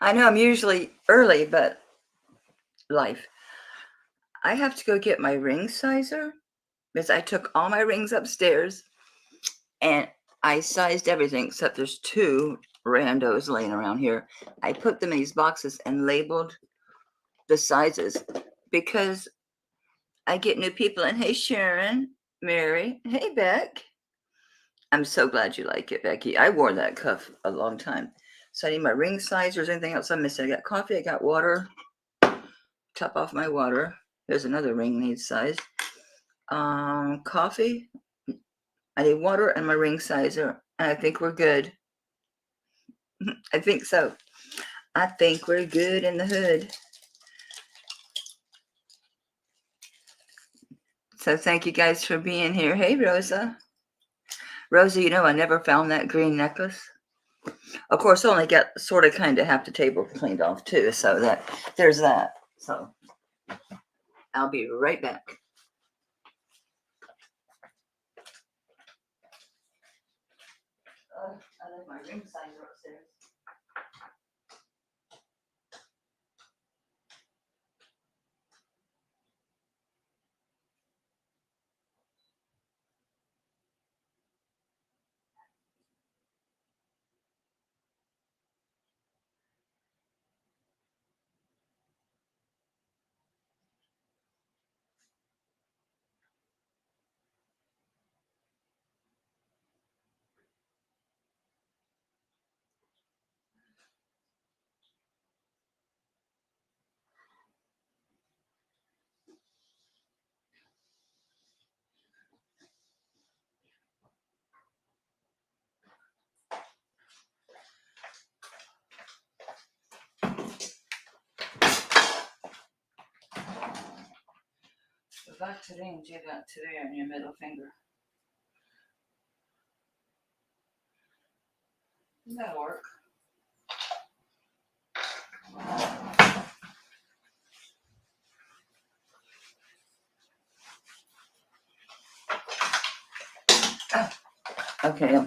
I know I'm usually early, but life. I have to go get my ring sizer because I took all my rings upstairs and I sized everything except there's two randos laying around here. I put them in these boxes and labeled the sizes because I get new people. And hey, Sharon, Mary, hey, Beck. I'm so glad you like it, Becky. I wore that cuff a long time. So I need my ring size. Or anything else I'm missing? I got coffee. I got water. Top off my water. There's another ring needs size. Coffee. I need water and my ring sizer. And I think we're good. I think so. I think we're good in the hood. So thank you guys for being here. Hey, Rosa. Rosa, you know I never found that green necklace. Of course, I only got sort of kind of half the table cleaned off too. So that there's that. So I'll be right back. I left my ring sizer upstairs. Back to ring, do that today on your middle finger. That'll work. Okay.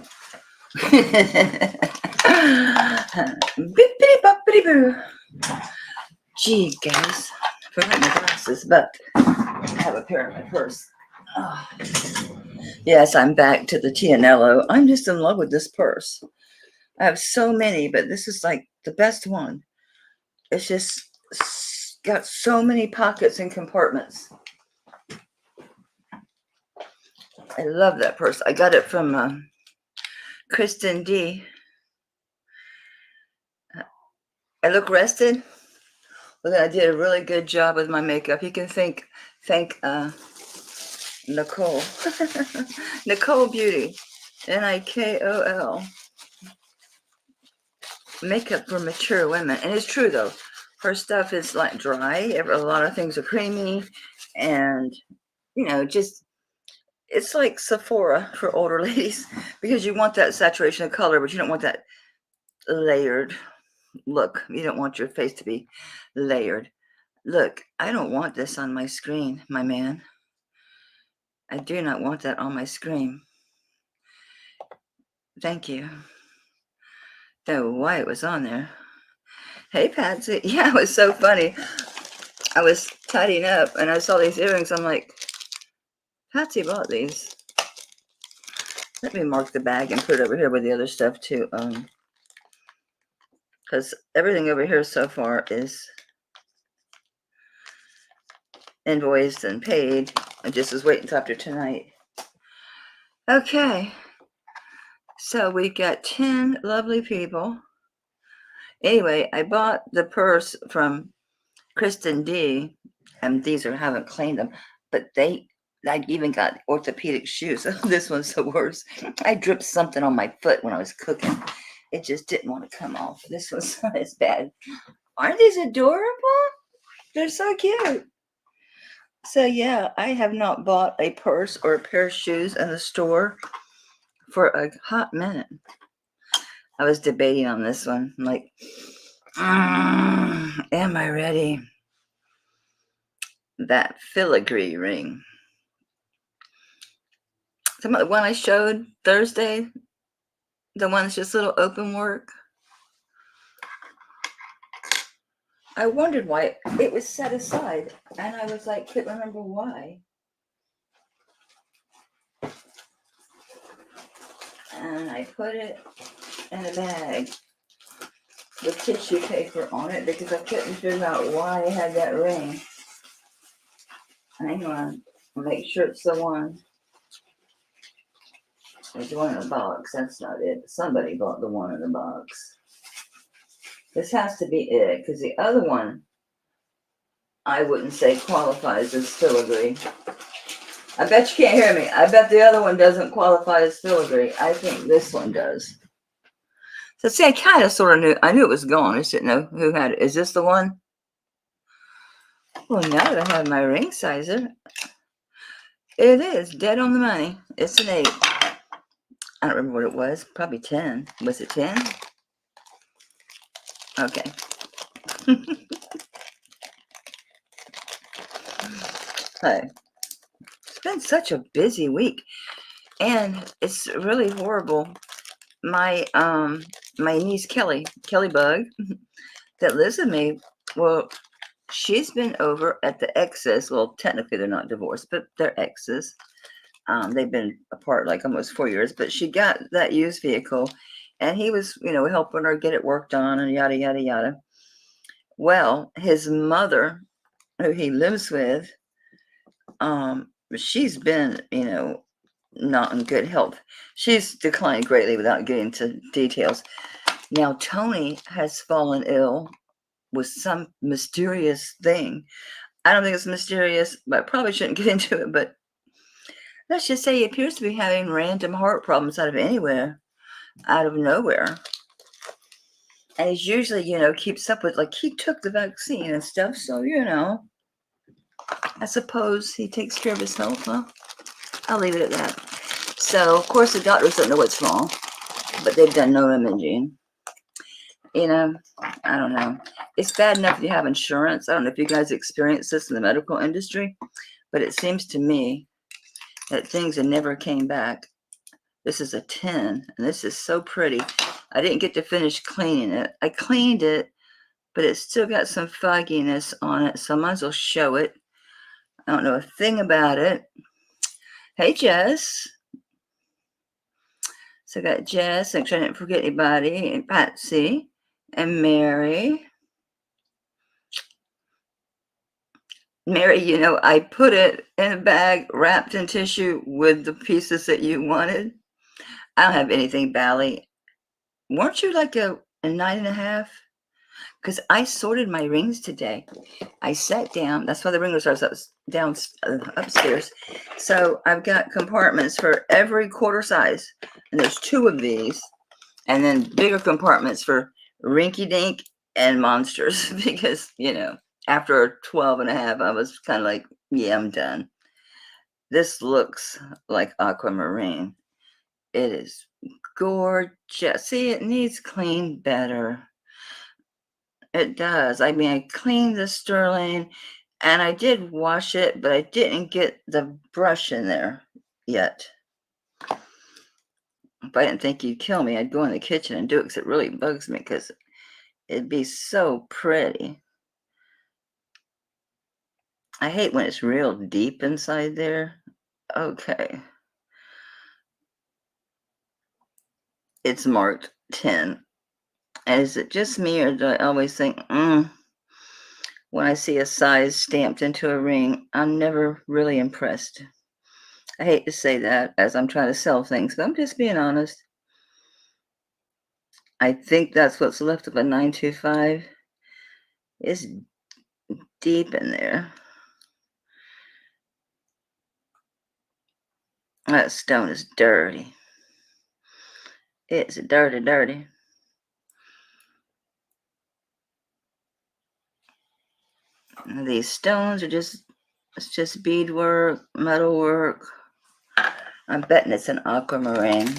Bippity boppity boo. Gee, guys, I forgot my glasses, but I have a pair in my purse. Oh. Yes, I'm back to the Tianello. I'm just in love with this purse. I have so many, but this is like the best one. It's just got so many pockets and compartments. I love that purse. I got it from Kristen D. I look rested. Well, I did a really good job with my makeup. You can thank Nicole. Nicole Beauty. Nikol. Makeup for mature women. And it's true though. Her stuff is like dry. A lot of things are creamy and just it's like Sephora for older ladies because you want that saturation of color, but you don't want that layered look. You don't want your face to be layered. Look, I don't want this on my screen, my man. I do not want that on my screen. Thank you. Don't know why it was on there. Hey, Patsy. Yeah, it was so funny. I was tidying up and I saw these earrings. I'm like, Patsy bought these. Let me mark the bag and put it over here with the other stuff too. Because everything over here so far is invoiced and paid. I just was waiting until after tonight. Okay. So we got 10 lovely people. Anyway, I bought the purse from Kristen D. And these are haven't cleaned them, but I even got orthopedic shoes. This one's the worst. I dripped something on my foot when I was cooking. It just didn't want to come off. This one's not as bad. Aren't these adorable? They're so cute. So yeah, I have not bought a purse or a pair of shoes in the store for a hot minute. I was debating on this one. I'm like, am I ready? That filigree ring. The one I showed Thursday, the one that's just little open work. I wondered why it was set aside, and I was like, couldn't remember why. And I put it in a bag with tissue paper on it because I couldn't figure out why I had that ring. Hang on, I'll make sure it's the one. There's one in the box. That's not it. Somebody bought the one in the box. This has to be it, because the other one, I wouldn't say qualifies as filigree. I bet you can't hear me. I bet the other one doesn't qualify as filigree. I think this one does. So see, I kind of sort of knew. I knew it was gone. I just didn't know who had it. Is this the one? Well, now that I have my ring sizer, it is dead on the money. It's an 8. I don't remember what it was. Probably 10. Was it 10? Okay. Hey, it's been such a busy week, and it's really horrible. My niece Kelly Bug, that lives with me. Well, she's been over at the exes. Well, technically they're not divorced, but they're exes. They've been apart like almost 4 years, but she got that used vehicle, and he was, helping her get it worked on and yada, yada, yada. Well, his mother, who he lives with, she's been, not in good health. She's declined greatly without getting into details. Now, Tony has fallen ill with some mysterious thing. I don't think it's mysterious, but I probably shouldn't get into it, but let's just say he appears to be having random heart problems out of anywhere, out of nowhere. And he's usually, keeps up with, like, he took the vaccine and stuff, so, I suppose he takes care of his health, huh? I'll leave it at that. So, of course, the doctors don't know what's wrong, but they've done no imaging. I don't know. It's bad enough if you have insurance. I don't know if you guys experience this in the medical industry, but it seems to me that things that never came back. This is a 10, and this is so pretty. I didn't get to finish cleaning it. I cleaned it, but it's still got some fogginess on it, so I might as well show it. I don't know a thing about it. Hey, Jess. So I got Jess, make sure I didn't forget anybody, and Patsy, and Mary. Mary, I put it in a bag wrapped in tissue with the pieces that you wanted. I don't have anything, Bally. Weren't you like a 9.5? Because I sorted my rings today. I sat down. That's why the ring was upstairs. So I've got compartments for every quarter size. And there's 2 of these. And then bigger compartments for rinky dink and monsters. Because, after 12.5, I was kind of like, yeah, I'm done. This looks like aquamarine. It is gorgeous. See, it needs cleaned better. It does. I mean, I cleaned the sterling and I did wash it, but I didn't get the brush in there yet. If I didn't think you'd kill me, I'd go in the kitchen and do it because it really bugs me because it'd be so pretty. I hate when it's real deep inside there. Okay. It's marked 10. And is it just me, or do I always think, when I see a size stamped into a ring, I'm never really impressed. I hate to say that as I'm trying to sell things, but I'm just being honest. I think that's what's left of a 925. It's deep in there. That stone is dirty. It's dirty, dirty. And these stones are it's just beadwork, metalwork. I'm betting it's an aquamarine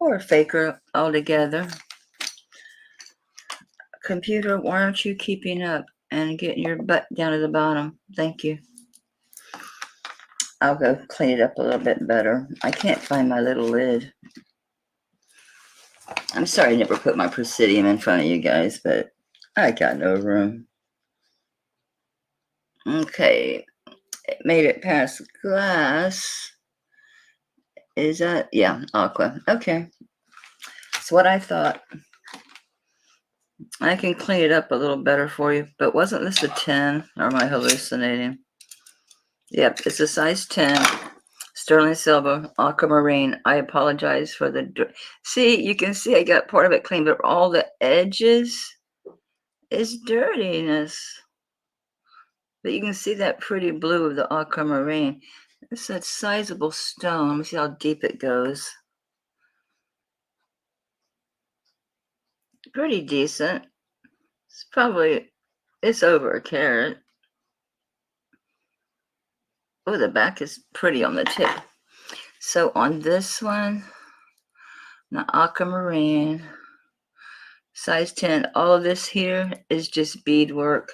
or a faker altogether. Computer, why aren't you keeping up and getting your butt down to the bottom? Thank you. I'll go clean it up a little bit better. I can't find my little lid. I'm sorry I never put my Presidium in front of you guys, but I got no room. Okay, it made it past glass. Is that, yeah, aqua. Okay. That's what I thought. I can clean it up a little better for you, but wasn't this a 10? Or am I hallucinating? Yep, it's a size 10. Sterling silver, aquamarine. I apologize for the dirt. See, you can see I got part of it clean, but all the edges is dirtiness. But you can see that pretty blue of the aquamarine. It's that sizable stone. Let me see how deep it goes. Pretty decent. It's over a carat. Oh, the back is pretty on the tip. So on this one, the aquamarine, size 10, all of this here is just beadwork,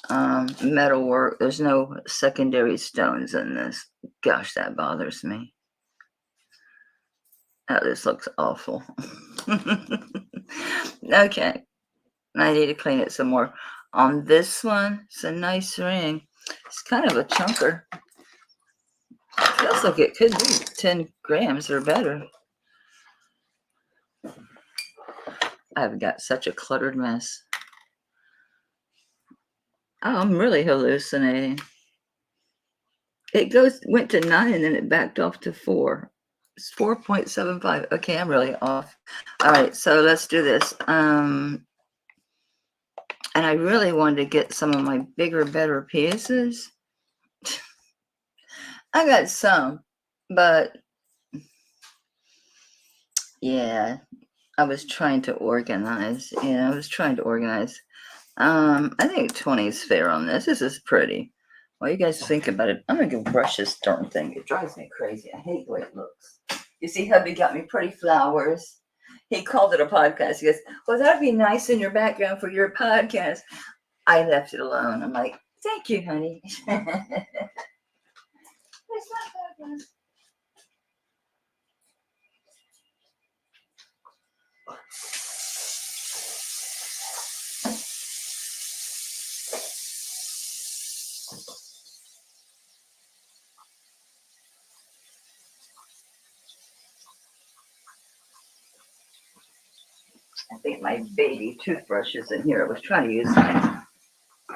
metal work. There's no secondary stones in this. Gosh, that bothers me. Oh, this looks awful. Okay, I need to clean it some more. On this one, it's a nice ring. It's kind of a chunker. Feels like it could be 10 grams or better. I've got such a cluttered mess. Oh, I'm really hallucinating. It went to 9 and then it backed off to 4. It's 4.75. Okay, I'm really off. All right, so let's do this. And I really wanted to get some of my bigger, better pieces. I got some, but yeah, I was trying to organize. I think 20 is fair on this. This is pretty. While you guys think about it, I'm gonna go brush this darn thing. It drives me crazy. I hate the way it looks. You see, hubby got me pretty flowers. He called it a podcast. He goes, "Well, that'd be nice in your background for your podcast." I left it alone. I'm like, "Thank you, honey." Where's my background? I think my baby toothbrush is in here. I was trying to use my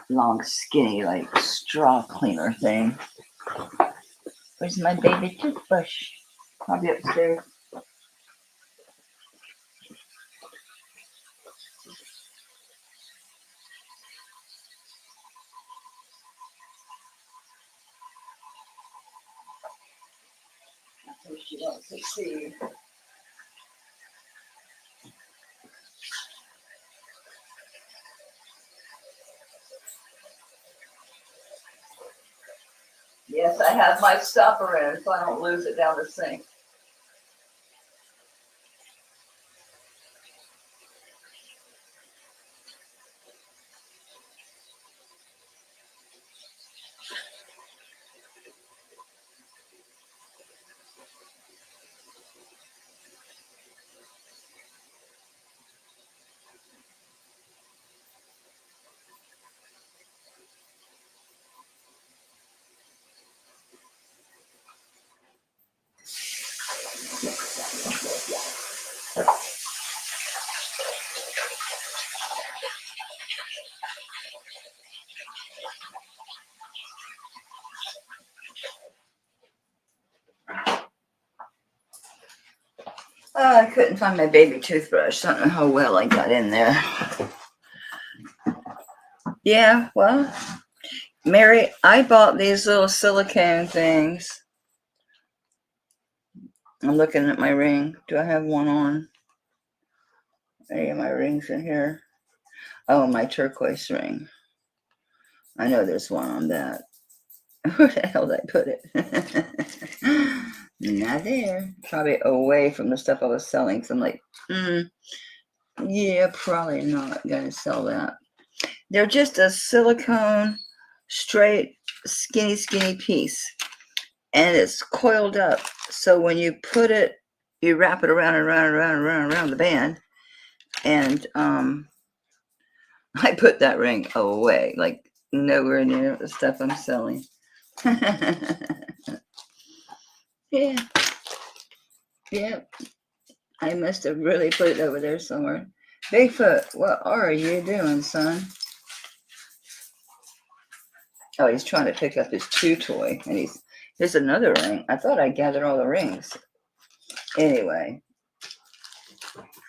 long, skinny, like straw cleaner thing. Where's my baby toothbrush? Probably upstairs. So she wants to see. Yes, I have my stopper in so I don't lose it down the sink. I couldn't find my baby toothbrush. I don't know how well I got in there. Yeah, well, Mary, I bought these little silicone things. I'm looking at my ring. Do I have one on? Any of my rings in here? Oh, my turquoise ring. I know there's one on that. Where the hell did I put it? Not there. Probably away from the stuff I was selling. So I'm like, yeah, probably not going to sell that. They're just a silicone, straight, skinny piece. And it's coiled up. So when you put it, you wrap it around and around the band. And I put that ring away, like nowhere near the stuff I'm selling. Yeah, yeah. I must have really put it over there somewhere. Bigfoot, what are you doing, son? Oh, he's trying to pick up his chew toy, and here's another ring. I thought I gathered all the rings. Anyway,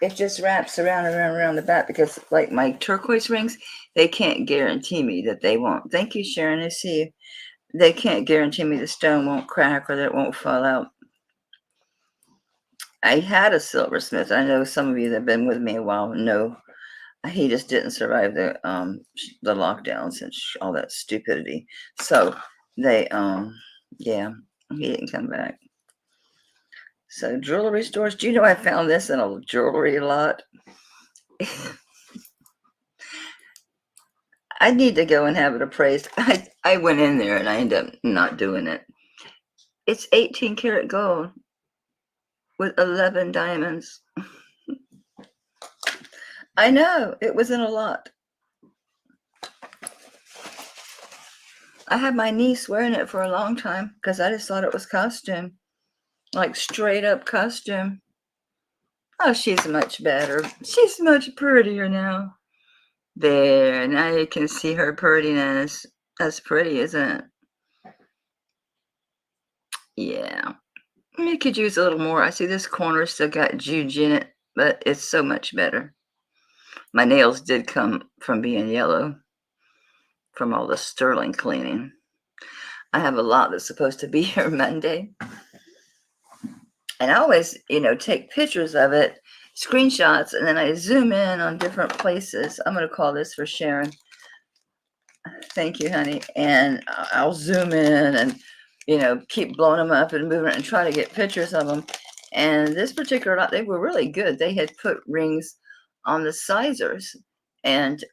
it just wraps around and around the back because, like my turquoise rings, they can't guarantee me that they won't. Thank you, Sharon. I see you. They can't guarantee me the stone won't crack or that it won't fall out. I had a silversmith. I know some of you that have been with me a while know he just didn't survive the lockdowns and all that stupidity. So they yeah, he didn't come back. So jewelry stores. Do you know I found this in a jewelry lot? I need to go and have it appraised. I went in there and I ended up not doing it. It's 18 karat gold with 11 diamonds. I know, it was in a lot. I had my niece wearing it for a long time because I just thought it was costume. Like straight up costume. Oh, she's much better. She's much prettier now. There, now you can see her prettiness. That's pretty, isn't it? Yeah. You could use a little more. I see this corner still got juge in it, but it's so much better. My nails did come from being yellow from all the sterling cleaning. I have a lot that's supposed to be here Monday. And I always, take pictures of it, screenshots, and then I zoom in on different places. I'm going to call this for Sharon. Thank you, honey. And I'll zoom in and, keep blowing them up and moving and try to get pictures of them. And this particular lot, they were really good. They had put rings on the sizers and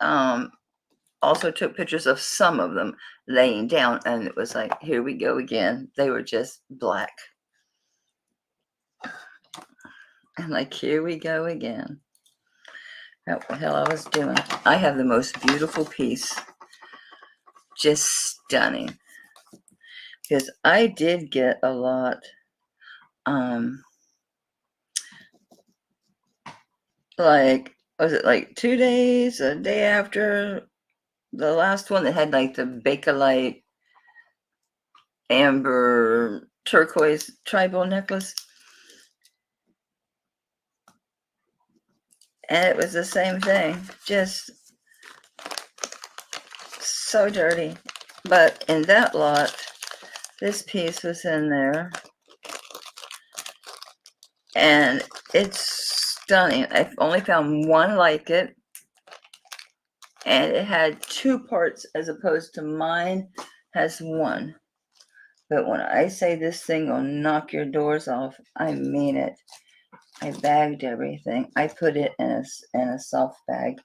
also took pictures of some of them laying down. And it was like, here we go again. They were just black. And like, here we go again. What the hell I was doing. I have the most beautiful piece. Just stunning. Because I did get a lot, was it like 2 days, a day after the last one that had like the Bakelite amber turquoise tribal necklace? And it was the same thing, just so dirty. But in that lot, this piece was in there. And it's stunning. I've only found one like it. And it had 2 parts as opposed to mine has 1. But when I say this thing will knock your doors off, I mean it. I bagged everything. I put it in a soft bag.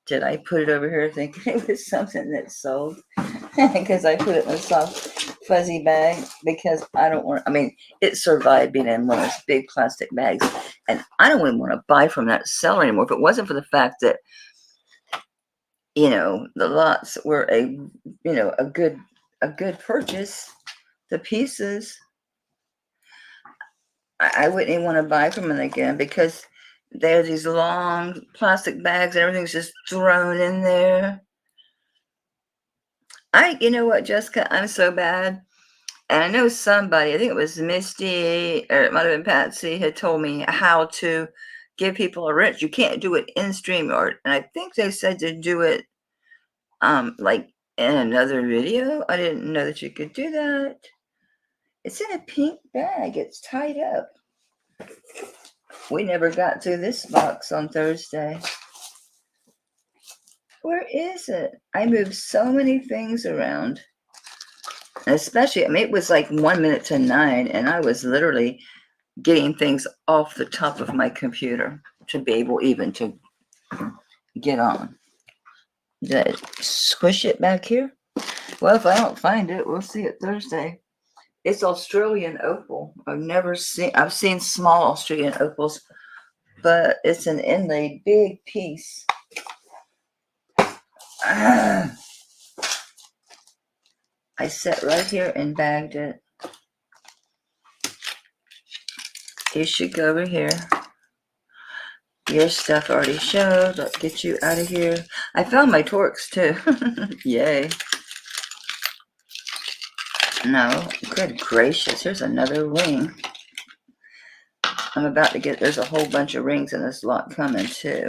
Did I put it over here thinking it was something that sold? Because I put it in a soft, fuzzy bag because I don't want, it survived being in one of those big plastic bags. And I don't even want to buy from that seller anymore. If it wasn't for the fact that, the lots were a good purchase, the pieces, I wouldn't even want to buy from them again because they're these long plastic bags and everything's just thrown in there. You know what, Jessica, I'm so bad. And I know somebody, I think it was Misty, or it might have been Patsy, had told me how to give people a wrench. You can't do it in StreamYard. And I think they said to do it like in another video. I didn't know that you could do that. It's in a pink bag. It's tied up. We never got to this box on Thursday. Where is it? I moved so many things around. Especially, it was like 1 minute to 9, and I was literally getting things off the top of my computer to be able even to get on. Did I squish it back here? Well, if I don't find it, we'll see it Thursday. It's Australian opal. I've seen small Australian opals, but it's an inlaid big piece. I sat right here and bagged it. You should go over here. Your stuff already showed. Let's get you out of here. I found my Torx too. Yay. No, good gracious. Here's another ring. I'm about to get, there's a whole bunch of rings in this lot coming too.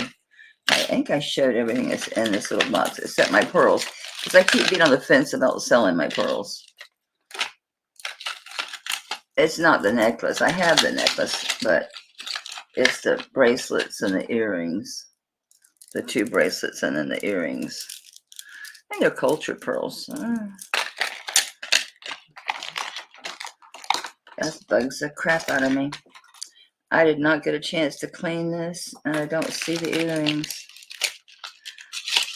I think I showed everything that's in this little box except my pearls. Because I keep being on the fence about selling my pearls. It's not the necklace. I have the necklace, but it's the bracelets and the earrings. The 2 bracelets and then the earrings. And they're cultured pearls. That bugs the crap out of me. I did not get a chance to clean this, and I don't see the earrings.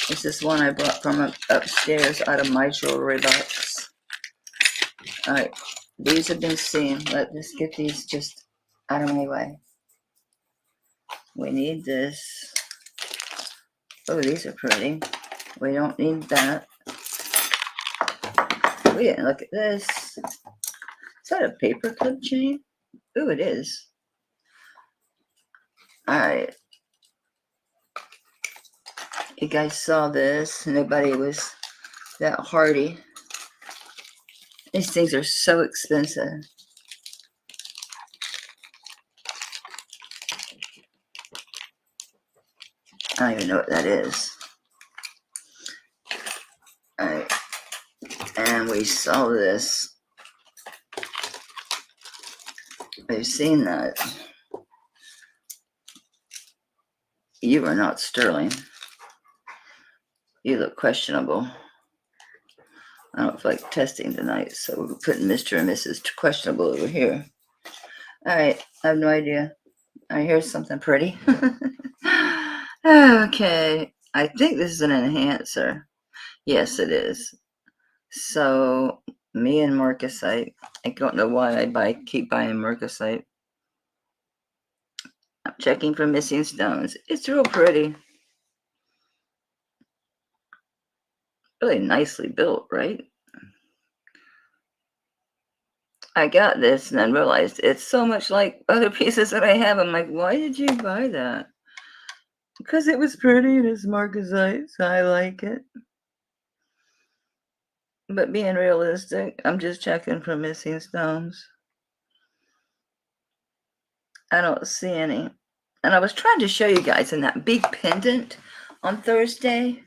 This is one I brought from upstairs out of my jewelry box. Alright, these have been seen. Let's get these just out of my way. We need this. Oh, these are pretty. We don't need that. We didn't look at this. Is that a paperclip chain? Oh, it is. Alright. You guys saw this. Nobody was that hardy. These things are so expensive. I don't even know what that is. Alright. And we saw this. We've seen that. You are not sterling. You look questionable. I don't feel like testing tonight, so we're putting Mr. and Mrs. Questionable over here. Alright, I have no idea. Alright, here's something pretty. Okay, I think this is an enhancer. Yes, it is. So, me and Marcasite. I don't know why I keep buying Marcasite. I'm checking for missing stones. It's real pretty. Really nicely built, right? I got this and then realized it's so much like other pieces that I have. I'm like, why did you buy that? Because it was pretty and it's Marcasite, so I like it. But being realistic, I'm just checking for missing stones. I don't see any. And I was trying to show you guys in that big pendant on Thursday.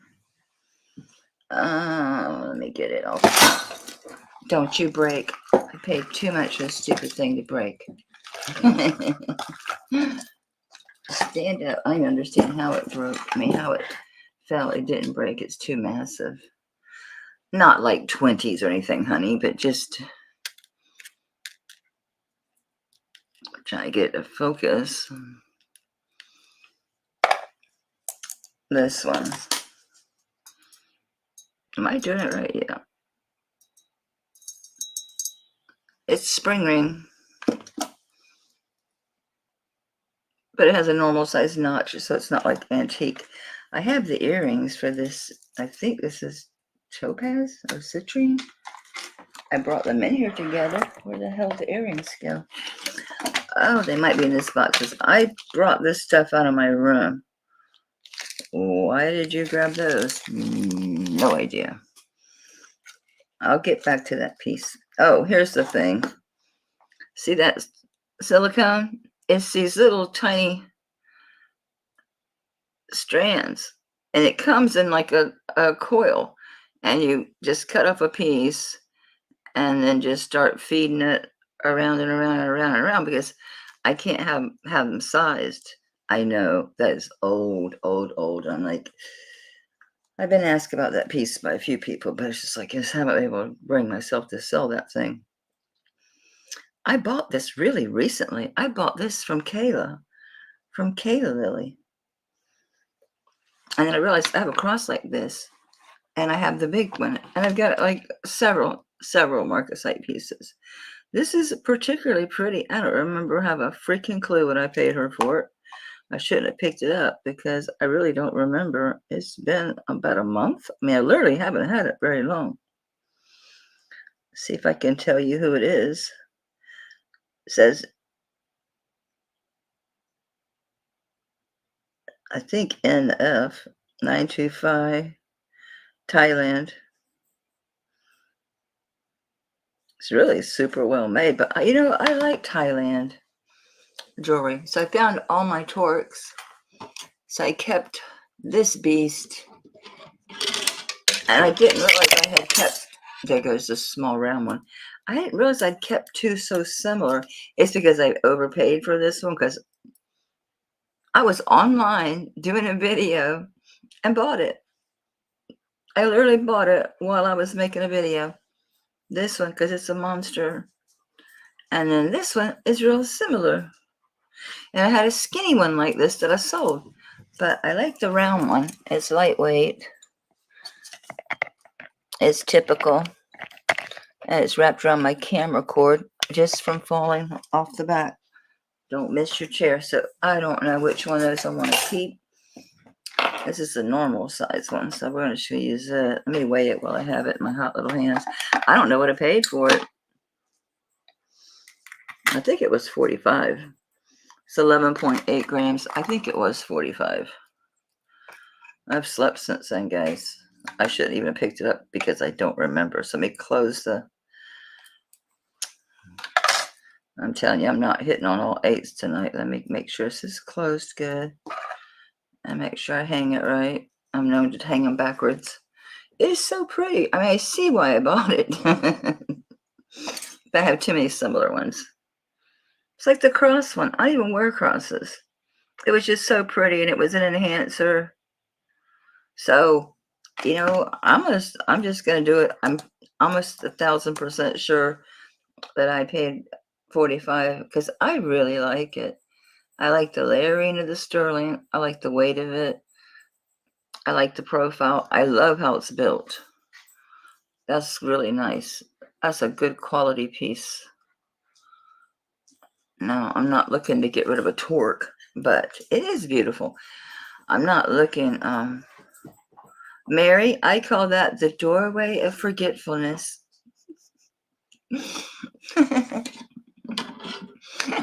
Let me get it off. Don't you break. I paid too much for a stupid thing to break. Stand up. I understand how it broke. I mean, how it fell. It didn't break. It's too massive. Not like 20s or anything, honey, but just trying to get a focus. This one. Am I doing it right? Yeah. It's spring ring. But it has a normal size notch, so it's not like antique. I have the earrings for this. I think this is topaz or citrine. I brought them in here together. Where the hell did the earrings go? Oh, they might be in this box. Because I brought this stuff out of my room. Why did you grab those? No idea. I'll get back to that piece. Oh, here's the thing. See that silicone? It's these little tiny strands. And it comes in like a coil. And you just cut off a piece and then just start feeding it around and around and around and around because I can't have them sized. I know that is old. I'm like, I've been asked about that piece by a few people, but it's just like, I just haven't been able to bring myself to sell that thing. I bought this really recently. I bought this from Kayla Lily. And then I realized I have a cross like this, and I have the big one, and I've got like several Marcasite pieces. This is particularly pretty. I don't remember, have a freaking clue what I paid her for it, I shouldn't have picked it up because I really don't remember. It's been about a month. I mean, I literally haven't had it very long. See if I can tell you who it is. It says, I think NF 925 Thailand. It's really super well made, but I like Thailand jewelry. So I found all my torques. So I kept this beast, and I didn't realize I had kept, there goes this small round one. I didn't realize I'd kept two so similar. It's because I overpaid for this one because I was online doing a video and bought it. I literally bought it while I was making a video. This one, because it's a monster. And then this one is real similar. And I had a skinny one like this that I sold. But I like the round one. It's lightweight. It's typical. And it's wrapped around my camera cord just from falling off the back. Don't miss your chair. So I don't know which one of those I want to keep. This is a normal size one, so we're going to use it. Let me weigh it while I have it in my hot little hands. I don't know what I paid for it. I think it was 45. It's 11.8 grams. I think it was 45. I've slept since then, guys. I shouldn't even have picked it up because I don't remember. So let me close the... I'm telling you, I'm not hitting on all 8s tonight. Let me make sure this is closed good. And make sure I hang it right. I'm known to hang them backwards. It is so pretty. I mean, I see why I bought it. But I have too many similar ones. It's like the cross one. I don't even wear crosses. It was just so pretty, and it was an enhancer. So, I'm just gonna do it. I'm almost 1,000% sure that I paid 45 because I really like it. I like the layering of the sterling. I like the weight of it. I like the profile. I love how it's built. That's really nice. That's a good quality piece. No, I'm not looking to get rid of a torque, but it is beautiful. I'm not looking, Mary, I call that the doorway of forgetfulness.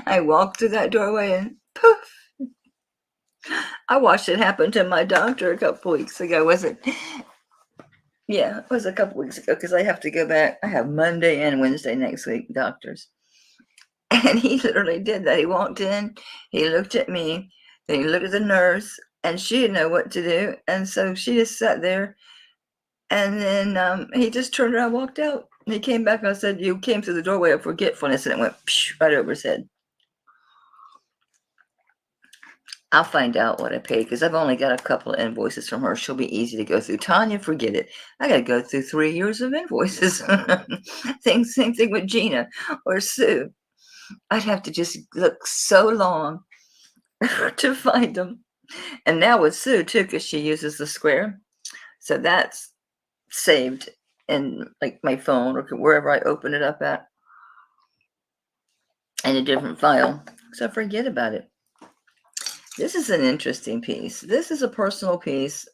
I walked through that doorway and poof. I watched it happen to my doctor a couple weeks ago. Yeah, it was a couple weeks ago because I have to go back. I have Monday and Wednesday next week, doctors. And he literally did that. He walked in, he looked at me, then he looked at the nurse, and she didn't know what to do. And so she just sat there. And then he just turned around and walked out. And he came back and I said, "You came through the doorway of forgetfulness." And it went right over his head. I'll find out what I paid because I've only got a couple of invoices from her. She'll be easy to go through. Tanya, forget it. I got to go through 3 years of invoices. Same thing with Gina or Sue. I'd have to just look so long to find them. And now with Sue, too, because she uses the square. So that's saved in like my phone or wherever I open it up at in a different file. So forget about it. This is an interesting piece. This is a personal piece.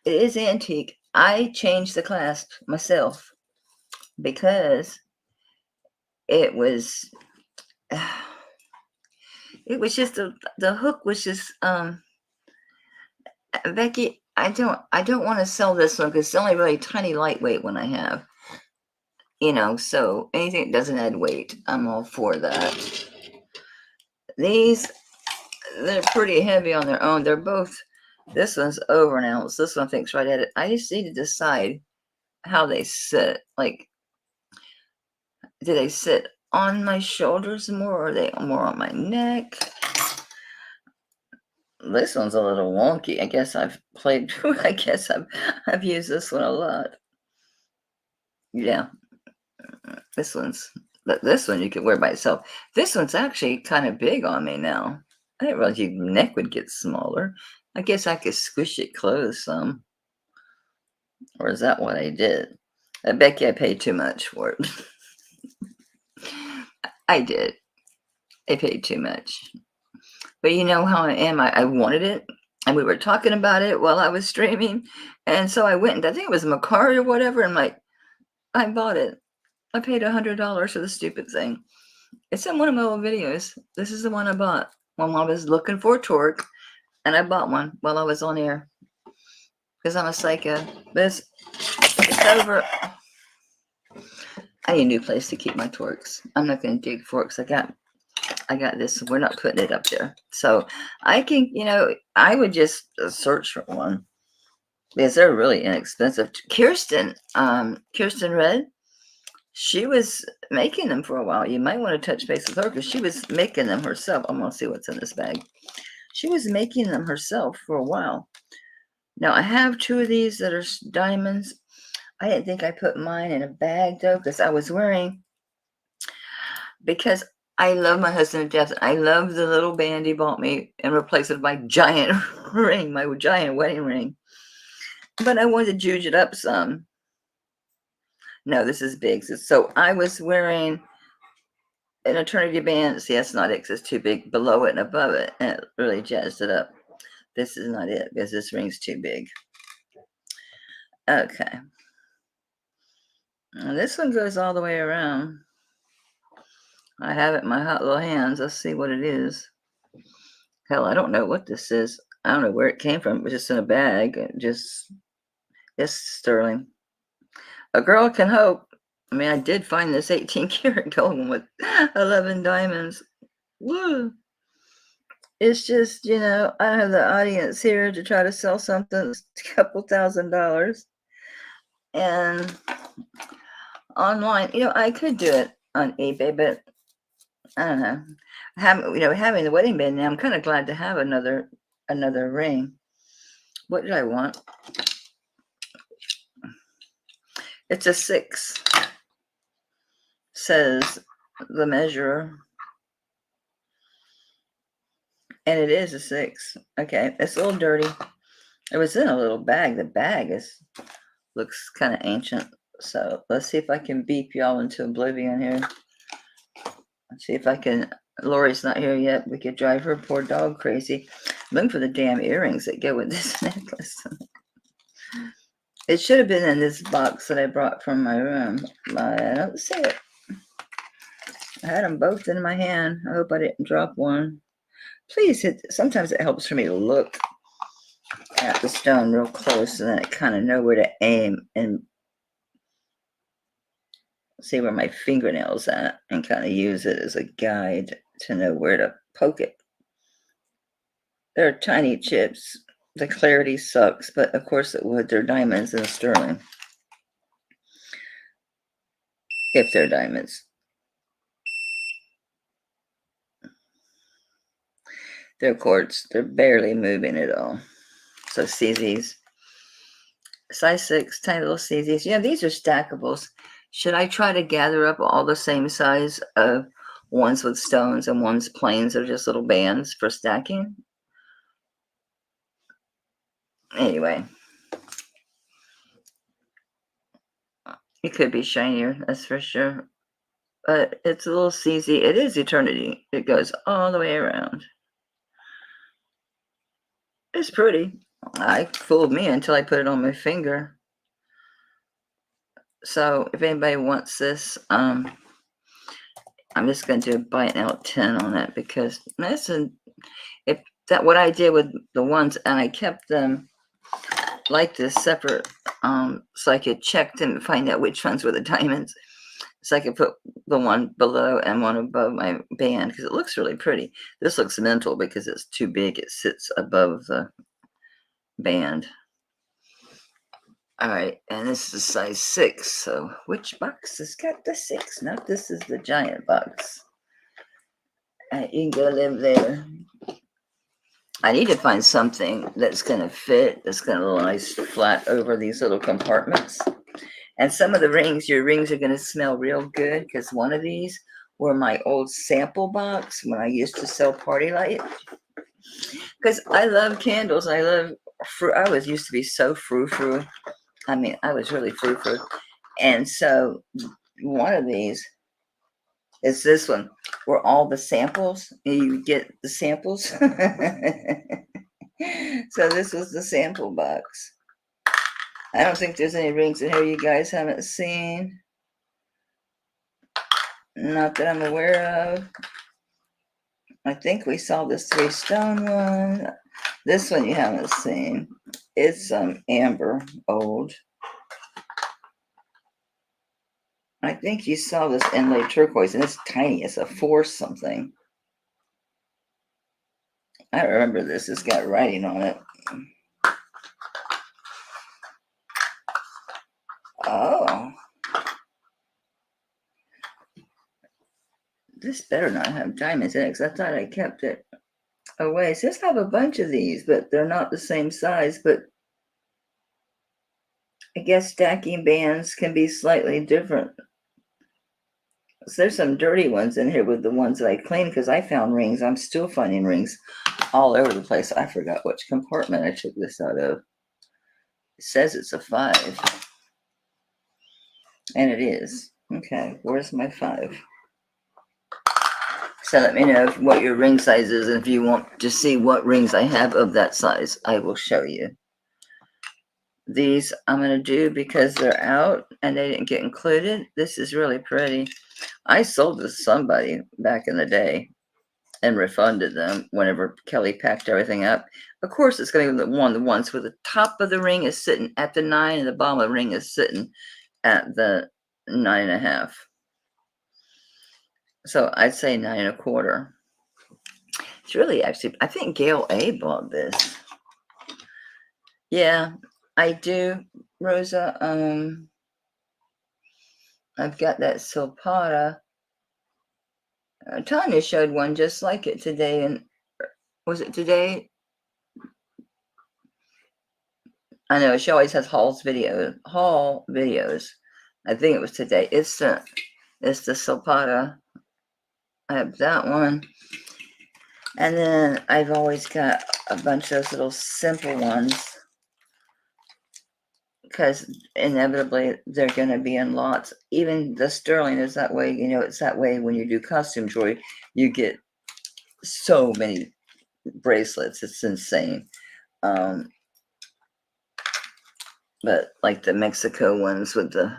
It is antique. I changed the clasp myself because it was just the hook was just Becky, I don't want to sell this one because it's only really tiny lightweight one I have. So anything that doesn't add weight, I'm all for that. They're pretty heavy on their own. They're both, this one's over an ounce. This one thinks right at it. I just need to decide how they sit. Like, do they sit on my shoulders more or are they more on my neck? This one's a little wonky. I guess I've used this one a lot. Yeah. This one you could wear by itself. This one's actually kind of big on me now. I didn't realize your neck would get smaller. I guess I could squish it closed some. Or is that what I did? I bet you I paid too much for it. I did. I paid too much. But you know how I am. I wanted it, and we were talking about it while I was streaming, and so I went, and I think it was Macari or whatever, and I bought it. I paid $100 for the stupid thing. It's in one of my old videos. This is the one I bought when I was looking for a torque, and I bought one while I was on air because I'm a psycho. But it's over. I need a new place to keep my torques. I'm not going to dig forks. I got this. We're not putting it up there. So I can, I would just search for one because they're really inexpensive. Kirsten Red, she was making them for a while. You might want to touch base with her because she was making them herself. I'm going to see what's in this bag. She was making them herself for a while. Now, I have two of these that are diamonds. I didn't think I put mine in a bag, though, because I love my husband to death. I love the little band he bought me and replaced it with my giant ring, my giant wedding ring. But I wanted to juice it up some. No, this is big. So I was wearing an eternity band. See, that's not it because it's too big below it and above it. And it really jazzed it up. This is not it because this ring's too big. Okay. And this one goes all the way around. I have it in my hot little hands. Let's see what it is. Hell, I don't know what this is. I don't know where it came from. It was just in a bag. It's sterling. A girl can hope. I mean, I did find this 18 karat gold one with 11 diamonds. Woo! It's just, I don't have the audience here to try to sell something that's a couple $1,000s. And online, I could do it on eBay, but I don't know. Having the wedding band now, I'm kind of glad to have another ring. What did I want? It's a 6. Says the measurer. And it is a 6. Okay, it's a little dirty. It was in a little bag. The bag looks kind of ancient. So let's see if I can beep y'all into oblivion here. Let's see if I can. Lori's not here yet. We could drive her poor dog crazy. I'm looking for the damn earrings that go with this necklace. It should have been in this box that I brought from my room. I don't see it. I had them both in my hand. I hope I didn't drop one. Please sometimes it helps for me to look at the stone real close and then I kind of know where to aim and see where my fingernail's at and kind of use it as a guide to know where to poke it. They're tiny chips. The clarity sucks, but of course it would. They're diamonds and sterling. If they're diamonds. They're quartz. They're barely moving at all. So see these. Size 6, tiny little CZs. Yeah, these are stackables. Should I try to gather up all the same size of ones with stones and ones plains or just little bands for stacking? Anyway. It could be shinier, that's for sure. But it's a little CZ. It is eternity. It goes all the way around. It's pretty. It fooled me until I put it on my finger. So if anybody wants this, I'm just going to do a bite out 10 on it because what I did with the ones, and I kept them like this separate, so I could check them and find out which ones were the diamonds. So I could put the one below and one above my band because it looks really pretty. This looks mental because it's too big. It sits above the band. All right, and this is size 6. So which box has got the 6? No, this is the giant box. You can go live there. I need to find something that's going to fit, that's going to lie flat over these little compartments. And some of the rings, your rings are going to smell real good because one of these were my old sample box when I used to sell party light. Because I love candles. I love fruit. I used to be so frou-frou. I mean, I was really frou-frou. And so one of these It's this one where all the samples, you get the samples. So this was the sample box. I don't think there's any rings in here you guys haven't seen. Not that I'm aware of. I think we saw this 3-stone one. This one you haven't seen. It's amber old. I think you saw this inlaid turquoise, and it's tiny. It's a 4 something. I remember this. It's got writing on it. Oh. This better not have diamonds in it, because I thought I kept it away. So just have a bunch of these, but they're not the same size. But I guess stacking bands can be slightly different. So there's some dirty ones in here with the ones that I cleaned, because I found rings. I'm still finding rings all over the place. I forgot which compartment I took this out of. It says it's a 5. And it is. Okay, where's my 5? So let me know what your ring size is, and if you want to see what rings I have of that size, I will show you. These I'm going to do because they're out and they didn't get included. This is really pretty. I sold this to somebody back in the day and refunded them whenever Kelly packed everything up. Of course, it's going to be the ones where the top of the ring is sitting at the 9 and the bottom of the ring is sitting at the 9.5. So I'd say 9.25. It's really actually, I think Gail A bought this. Yeah, I do, Rosa. I've got that Silpata. Tanya showed one just like it today, and was it today? I know she always has haul videos. I think it was today. It's the Silpata. I have that one, and then I've always got a bunch of those little simple ones, because inevitably they're going to be in lots. Even the sterling is that way. You know, it's that way when you do costume jewelry. You get so many bracelets. It's insane. But like the Mexico ones with the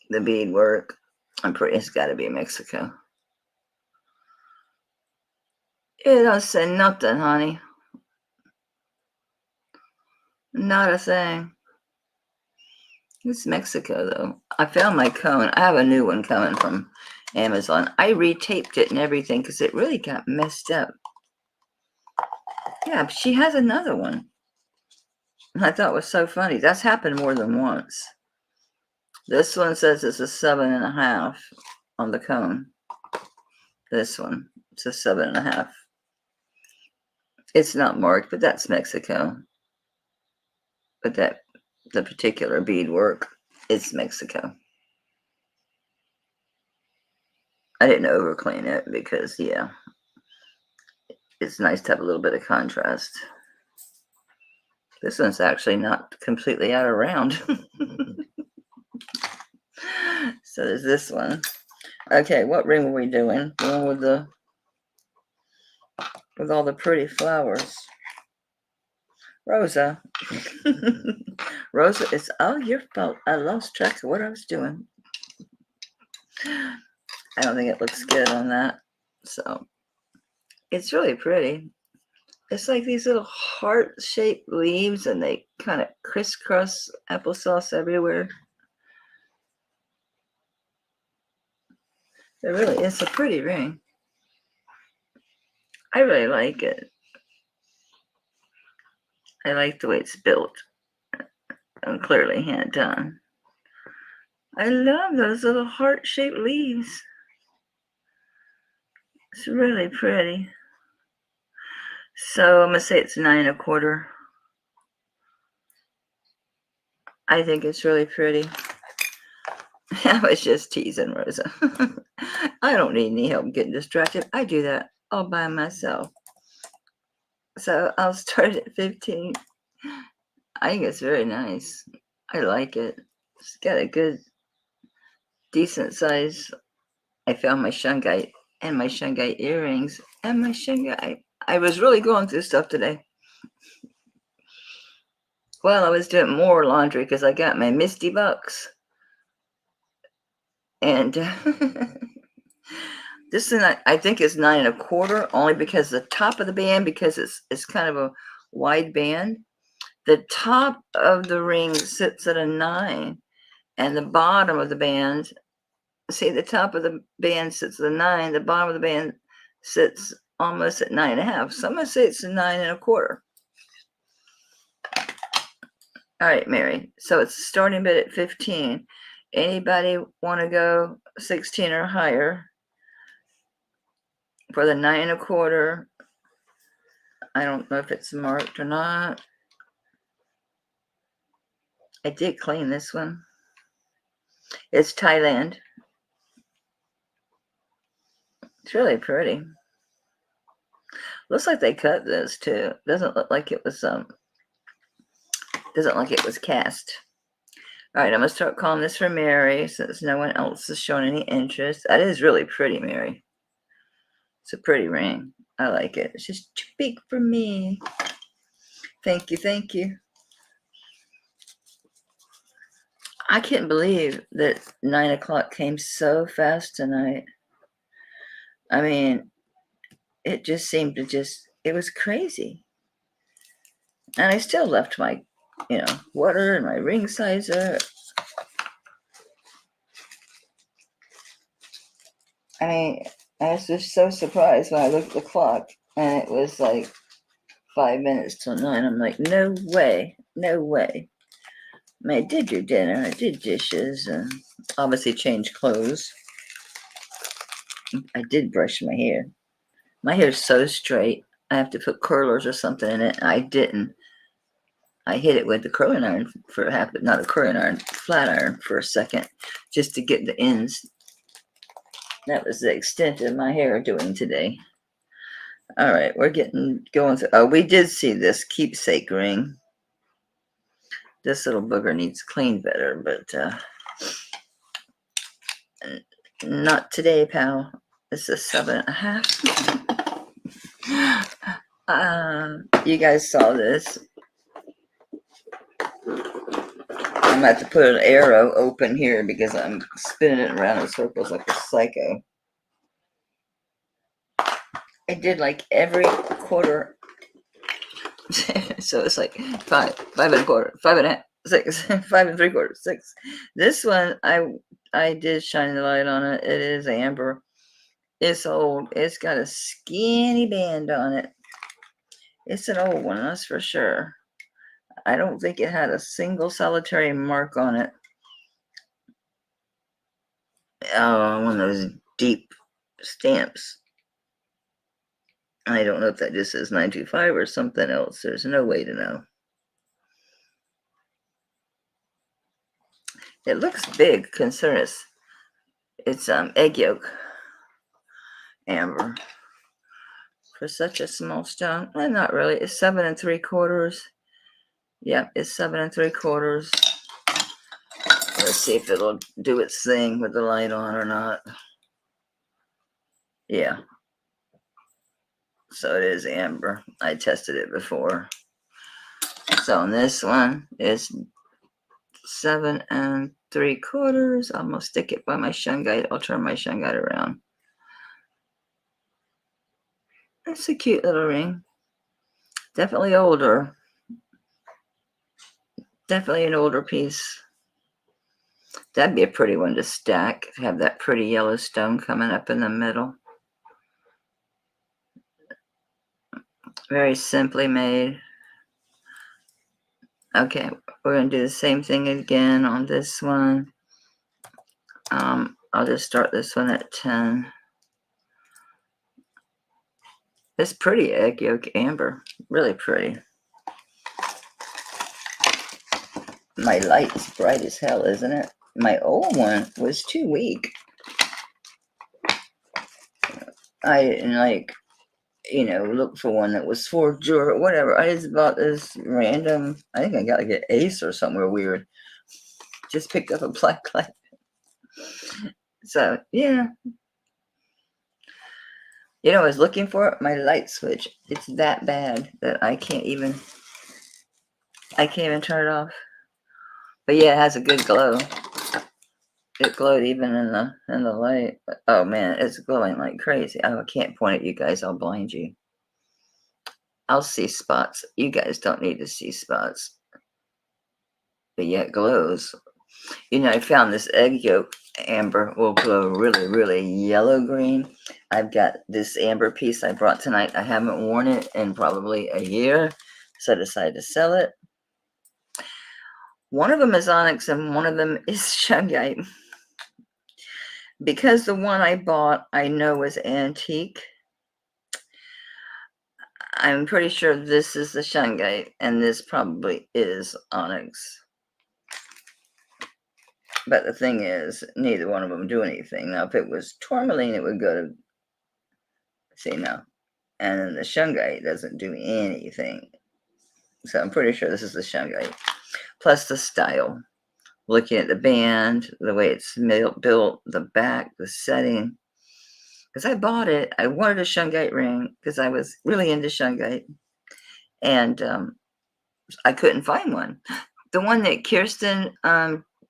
beadwork, it's got to be Mexico. It don't say nothing, honey. Not a thing. It's Mexico, though. I found my cone. I have a new one coming from Amazon. I retaped it and everything because it really got messed up. Yeah, but she has another one. I thought it was so funny. That's happened more than once. This one says it's a 7.5 on the cone. This one, it's a 7.5. It's not marked, but that's Mexico. But the particular beadwork is Mexico. I didn't overclean it because, yeah, it's nice to have a little bit of contrast. This one's actually not completely out of round. So there's this one. Okay, what ring are we doing? The one with all the pretty flowers. Rosa. Rosa, it's all your fault. I lost track of what I was doing. I don't think it looks good on that. So it's really pretty. It's like these little heart-shaped leaves, and they kind of crisscross applesauce everywhere. It's a pretty ring. I really like it. I like the way it's built and clearly hand done. I love those little heart-shaped leaves. It's really pretty. So I'm gonna say it's 9.25. I think it's really pretty. I was just teasing Rosa. I don't need any help getting distracted. I do that all by myself. So I'll start at 15. I think it's very nice. I like it. It's got a good, decent size I found my shungite and my shungite earrings and my shungite. I was really going through stuff today. Well, I was doing more laundry because I got my Misty Bucks. And this thing I think is 9 1/4, only because the top of the band, because it's kind of a wide band. The top of the ring sits at a 9, and the bottom of the band, see, the top of the band sits at a 9, the bottom of the band sits almost at 9.5. So I'm gonna say it's a 9 1/4. All right, Mary. So it's starting bid at 15. Anybody want to go 16 or higher for the 9 1/4? I don't know if it's marked or not. I did clean this one. It's Thailand. It's really pretty. Looks like they cut this too. Doesn't look like it was cast. All right, I'm gonna start calling this for Mary since no one else is showing any interest. That is really pretty, Mary. It's a pretty ring. I like it. It's just too big for me. Thank you, thank you. I can't believe that 9 o'clock came so fast tonight. I mean, it just seemed to it was crazy. And I still left my, water and my ring sizer. I mean, I was just so surprised when I looked at the clock and it was like 5 minutes till 9. I'm like, no way, no way. I mean, I did do dinner, I did dishes, and obviously changed clothes. I did brush my hair. My hair's so straight. I have to put curlers or something in it. I didn't. I hit it with the curling iron for not a curling iron, flat iron for a second, just to get the ends. That was the extent of my hair doing today. All right, we're going through. Oh, we did see this keepsake ring. This little booger needs cleaned better, but not today, pal. This is 7.5. You guys saw this. I'm about to put an arrow open here because I'm spinning it around in circles like a psycho. I did like every quarter. So it's like 5, 5 1/4, 5.5, 6, 5 3/4, 6. This one, I did shine the light on it. It is amber. It's old. It's got a skinny band on it. It's an old one, that's for sure. I don't think it had a single solitary mark on it. Oh, one of those deep stamps. I don't know if that just says 925 or something else. There's no way to know. It looks big considering it's egg yolk amber for such a small stone. Well, not really. It's 7 3/4. Yeah, it's 7 3/4. Let's see if it'll do its thing with the light on or not. Yeah. So it is amber. I tested it before. So on this one is 7 3/4. I'm gonna stick it by my shungite. I'll turn my shungite around. It's a cute little ring. Definitely older. Definitely an older piece. That'd be a pretty one to stack. Have that pretty yellow stone coming up in the middle. Very simply made. Okay, we're going to do the same thing again on this one. I'll just start this one at 10. It's pretty egg yolk amber. Really pretty. My light's bright as hell, isn't it? My old one was too weak. I didn't look for one that was forged or whatever. I just bought this random, I think I got like an Ace or somewhere weird. Just picked up a black light. So, yeah. You know, I was looking for it, my light switch. It's that bad that I can't even turn it off. But yeah, it has a good glow. It glowed even in the light. Oh man, it's glowing like crazy. Oh, I can't point at you guys. I'll blind you. I'll see spots. You guys don't need to see spots. But yeah, it glows. You know, I found this egg yolk amber will glow really, really yellow green. I've got this amber piece I brought tonight. I haven't worn it in probably a year, so I decided to sell it. One of them is onyx and one of them is shungite. Because the one I bought I know is antique, I'm pretty sure this is the shungite and this probably is onyx. But the thing is, neither one of them do anything. Now, if it was tourmaline, it would go to, see, now. And then the shungite doesn't do anything. So I'm pretty sure this is the shungite. Plus the style. Looking at the band, the way it's built, the back, the setting. Because I bought it, I wanted a shungite ring because I was really into shungite. And I couldn't find one. The one that Kirsten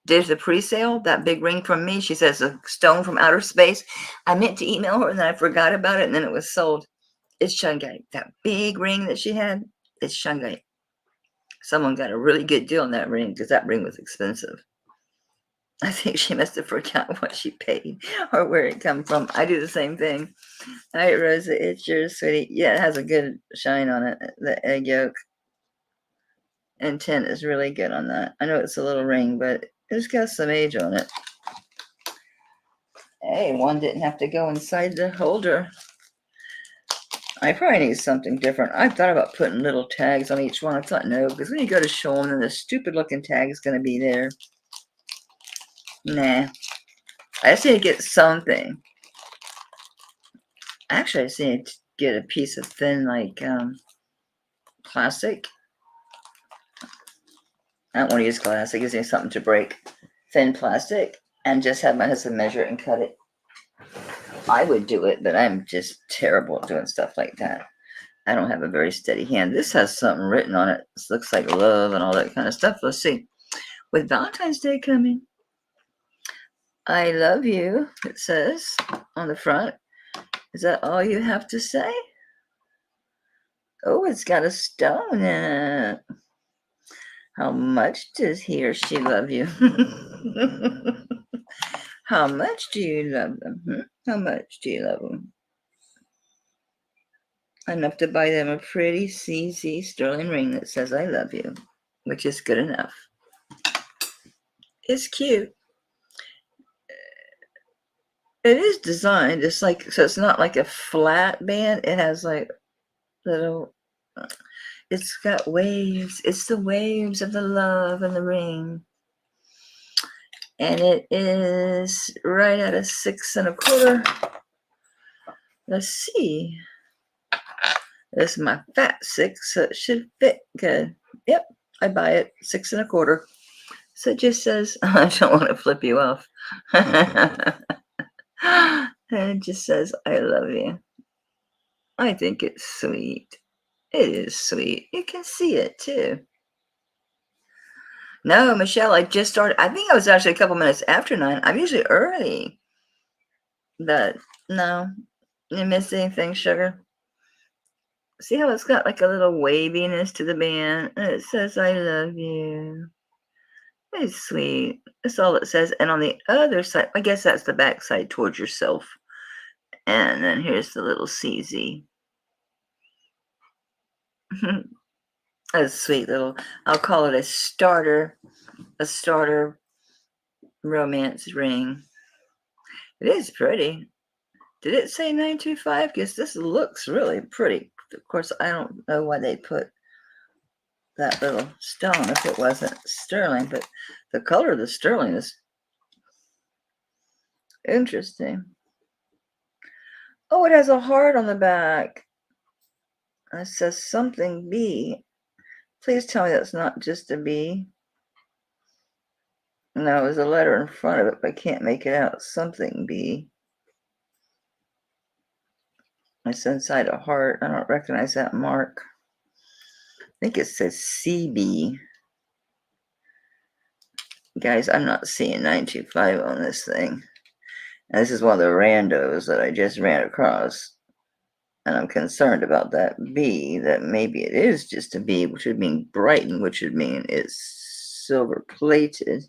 did the pre-sale, that big ring from me, she says a stone from outer space. I meant to email her and then I forgot about it and then it was sold. It's shungite. That big ring that she had, it's shungite. Someone got a really good deal on that ring because that ring was expensive. I think she must have forgotten what she paid or where it come from. I do the same thing. All right, Rosa, it's yours, sweetie. Yeah, it has a good shine on it. The egg yolk and tint is really good on that. I know it's a little ring, but it's got some age on it. Hey, one didn't have to go inside the holder. I probably need something different. I thought about putting little tags on each one. I thought no, because when you go to show them, then the stupid looking tag is going to be there. Nah. I just need to get something. Actually, I just need to get a piece of thin, like, plastic. I don't want to use glass. It gives me something to break. Thin plastic. And just have my husband measure it and cut it. I would do it, but I'm just terrible at doing stuff like that. I don't have a very steady hand. This has something written on it. This looks like love and all that kind of stuff. Let's see. With Valentine's Day coming, I love you, it says on the front. Is that all you have to say? Oh, it's got a stone in it. How much does he or she love you? How much do you love them? How much do you love them? Enough to buy them a pretty CZ sterling ring that says I love you, which is good enough. It's cute. It is designed. It's like, so it's not like a flat band. It has like little, it's got waves. It's the waves of the love and the ring. And it is right at a 6 1/4. Let's see. This is my fat 6, so it should fit good. Yep, I buy it 6 1/4. So it just says, I don't want to flip you off. It just says, I love you. I think it's sweet. It is sweet. You can see it too. No, Michelle, I just started. I think I was actually a couple minutes after 9. I'm usually early. But no, you missed anything, sugar? See how it's got like a little waviness to the band? And it says, I love you. It's sweet. That's all it says. And on the other side, I guess that's the back side towards yourself. And then here's the little CZ. A sweet little, I'll call it a starter romance ring. It is pretty. Did it say 925? Because this looks really pretty. Of course, I don't know why they put that little stone if it wasn't sterling, but the color of the sterling is interesting. Oh, it has a heart on the back. It says something B. Please tell me that's not just a B. No, there's a letter in front of it, but I can't make it out. Something B. It's inside a heart. I don't recognize that mark. I think it says CB. Guys, I'm not seeing 925 on this thing. And this is one of the randos that I just ran across. And I'm concerned about that B, that maybe it is just a B, which would mean Brighton, which would mean it's silver plated,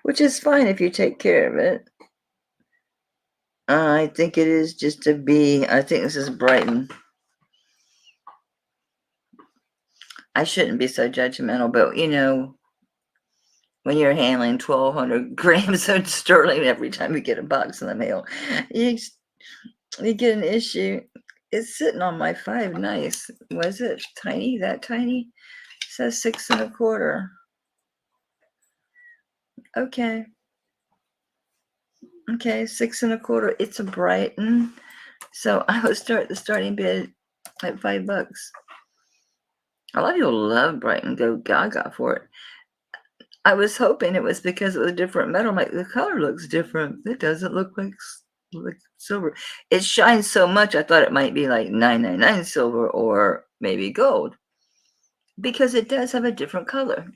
which is fine if you take care of it. I think it is just a B. I think this is Brighton. I shouldn't be so judgmental, but you know, when you're handling 1,200 grams of sterling every time you get a box in the mail, you get an issue. It's sitting on my 5 nice. Was it tiny? That tiny? It says 6 1/4. Okay. Okay, 6 1/4. It's a Brighton. So I would start the starting bid at $5. A lot of people love Brighton, go gaga for it. I was hoping it was because it was a different metal. Like the color looks different. It doesn't look like silver. It shines so much. I thought it might be like 999 silver or maybe gold, because it does have a different color.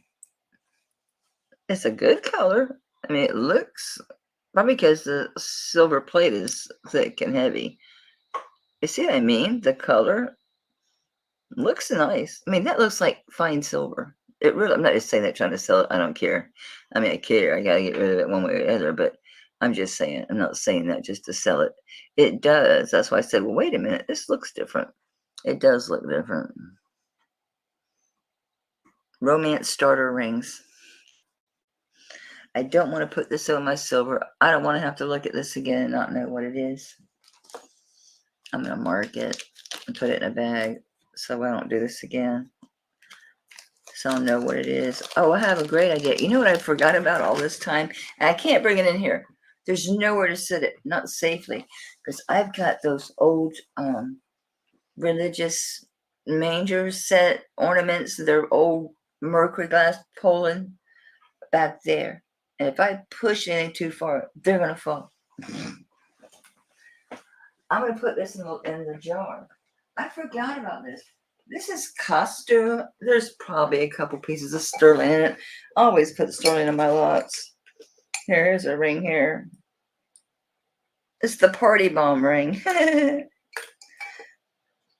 It's a good color. I mean, it looks probably because the silver plate is thick and heavy. You see what I mean? The color looks nice. I mean, that looks like fine silver. It really, I'm not just saying that trying to sell it. I don't care. I mean, I care. I got to get rid of it one way or the other, but I'm just saying, I'm not saying that just to sell it. It does. That's why I said, well, wait a minute. This looks different. It does look different. Romance starter rings. I don't want to put this on my silver. I don't want to have to look at this again and not know what it is. I'm going to mark it and put it in a bag so I don't do this again. So I'll know what it is. Oh, I have a great idea. You know what I forgot about all this time? And I can't bring it in here. There's nowhere to sit it, not safely, because I've got those old religious manger set ornaments. They're old mercury glass Poland back there. And if I push anything too far, they're going to fall. I'm going to put this in the jar. I forgot about this. This is costume. There's probably a couple pieces of sterling in it. I always put sterling in my lots. Here's a ring here. It's the party bomb ring.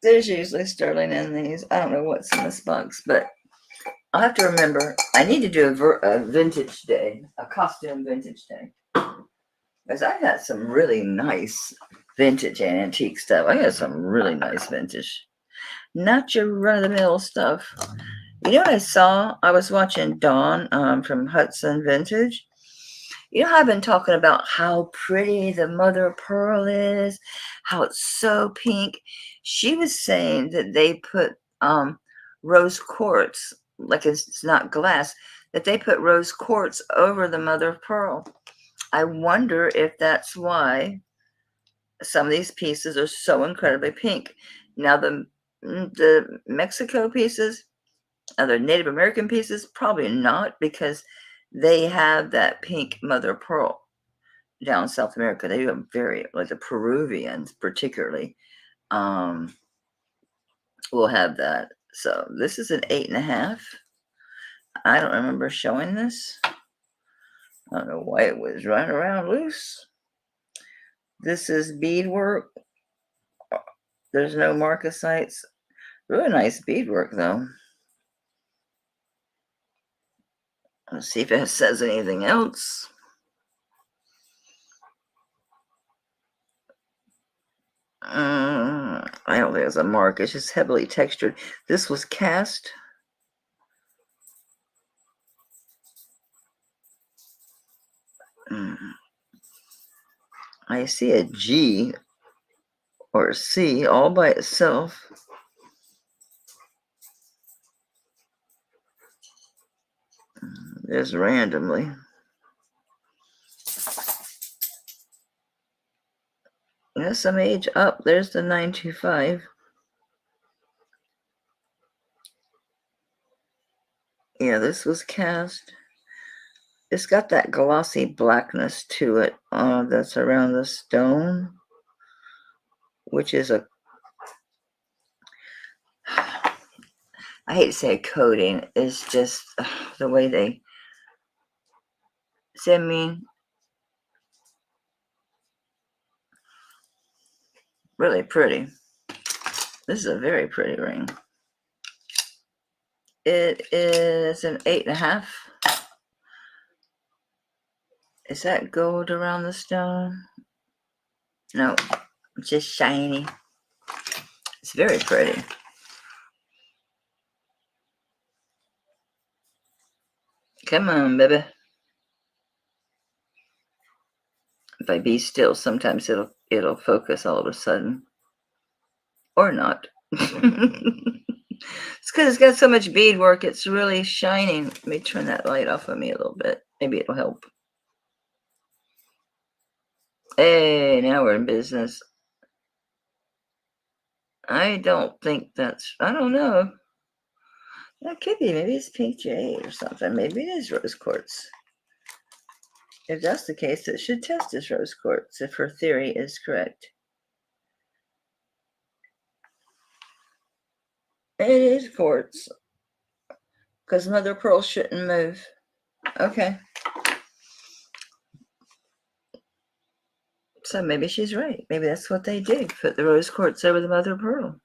There's usually sterling in these. I don't know what's in this box, but I'll have to remember. I need to do a vintage day, a costume vintage day. Because I've got some really nice vintage and antique stuff. I got some really nice vintage. Not your run-of-the-mill stuff. You know what I saw? I was watching Dawn from Hudson Vintage. You know how I've been talking about how pretty the mother of pearl is, how it's so pink. She was saying that they put rose quartz, like it's not glass, that they put rose quartz over the mother of pearl. I wonder if that's why some of these pieces are so incredibly pink. Now the Mexico pieces, other Native American pieces, probably not, because they have that pink mother of pearl down in South America. They have very, like the Peruvians particularly, will have that. So this is an 8.5. I don't remember showing this. I don't know why it was running around loose. This is beadwork. There's no marcasites. Really nice beadwork though. Let's see if it says anything else. I don't think it's a mark. It's just heavily textured. This was cast. I see a G or a C all by itself. Just randomly. There's some age up. There's the 925. Yeah, this was cast. It's got that glossy blackness to it that's around the stone. which is a, I hate to say a coating, it's just the way they send me. Really pretty. This is a very pretty ring. It is an 8.5. Is that gold around the stone? No, it's just shiny. It's very pretty. Come on, baby. If I be still, sometimes it'll focus all of a sudden. Or not. It's because it's got so much beadwork, it's really shining. Let me turn that light off of me a little bit. Maybe it'll help. Hey, now we're in business. I don't think that's, I don't know. That could be, maybe it's pink jade or something. Maybe it is rose quartz. If that's the case, it should test as rose quartz if her theory is correct. It is quartz. Because mother of pearl shouldn't move. Okay. So maybe she's right. Maybe that's what they do. Put the rose quartz over the mother of pearl.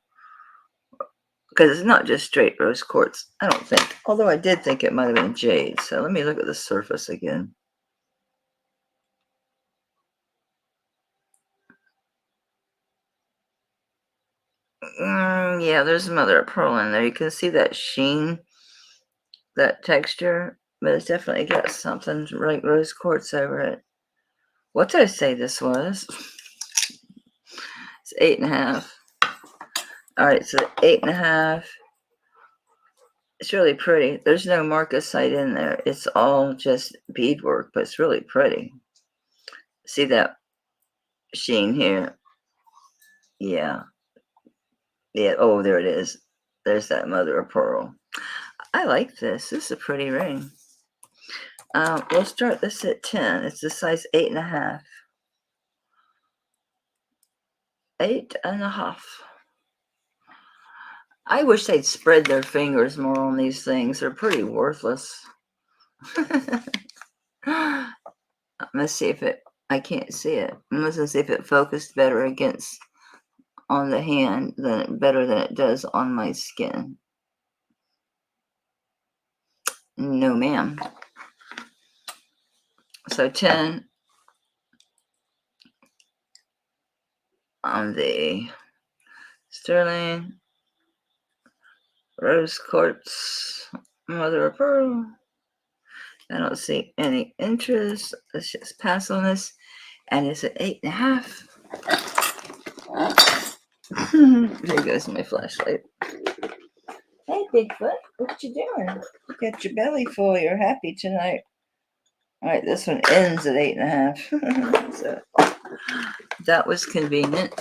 Because it's not just straight rose quartz, I don't think. Although I did think it might have been jade. So let me look at the surface again. Yeah, there's mother of pearl in there. You can see that sheen, that texture. But it's definitely got something like rose quartz over it. What did I say this was? It's 8.5. All right, so 8.5. It's really pretty. There's no marcasite in there. It's all just beadwork, but it's really pretty. See that sheen here? Yeah. Yeah. Oh, there it is. There's that mother of pearl. I like this. This is a pretty ring. We'll start this at 10. It's the size 8.5. 8.5. I wish they'd spread their fingers more on these things. They're pretty worthless. Let's see if it, I can't see it. Let's see if it focused better against on the hand better than it does on my skin. No, ma'am. So 10 on the sterling rose quartz mother of pearl. I don't see any interest. Let's just pass on this. And it's at 8.5. There goes my flashlight. Hey, Bigfoot, what you doing? You got your belly full. You're happy tonight. All right, this one ends at 8.5. So that was convenient.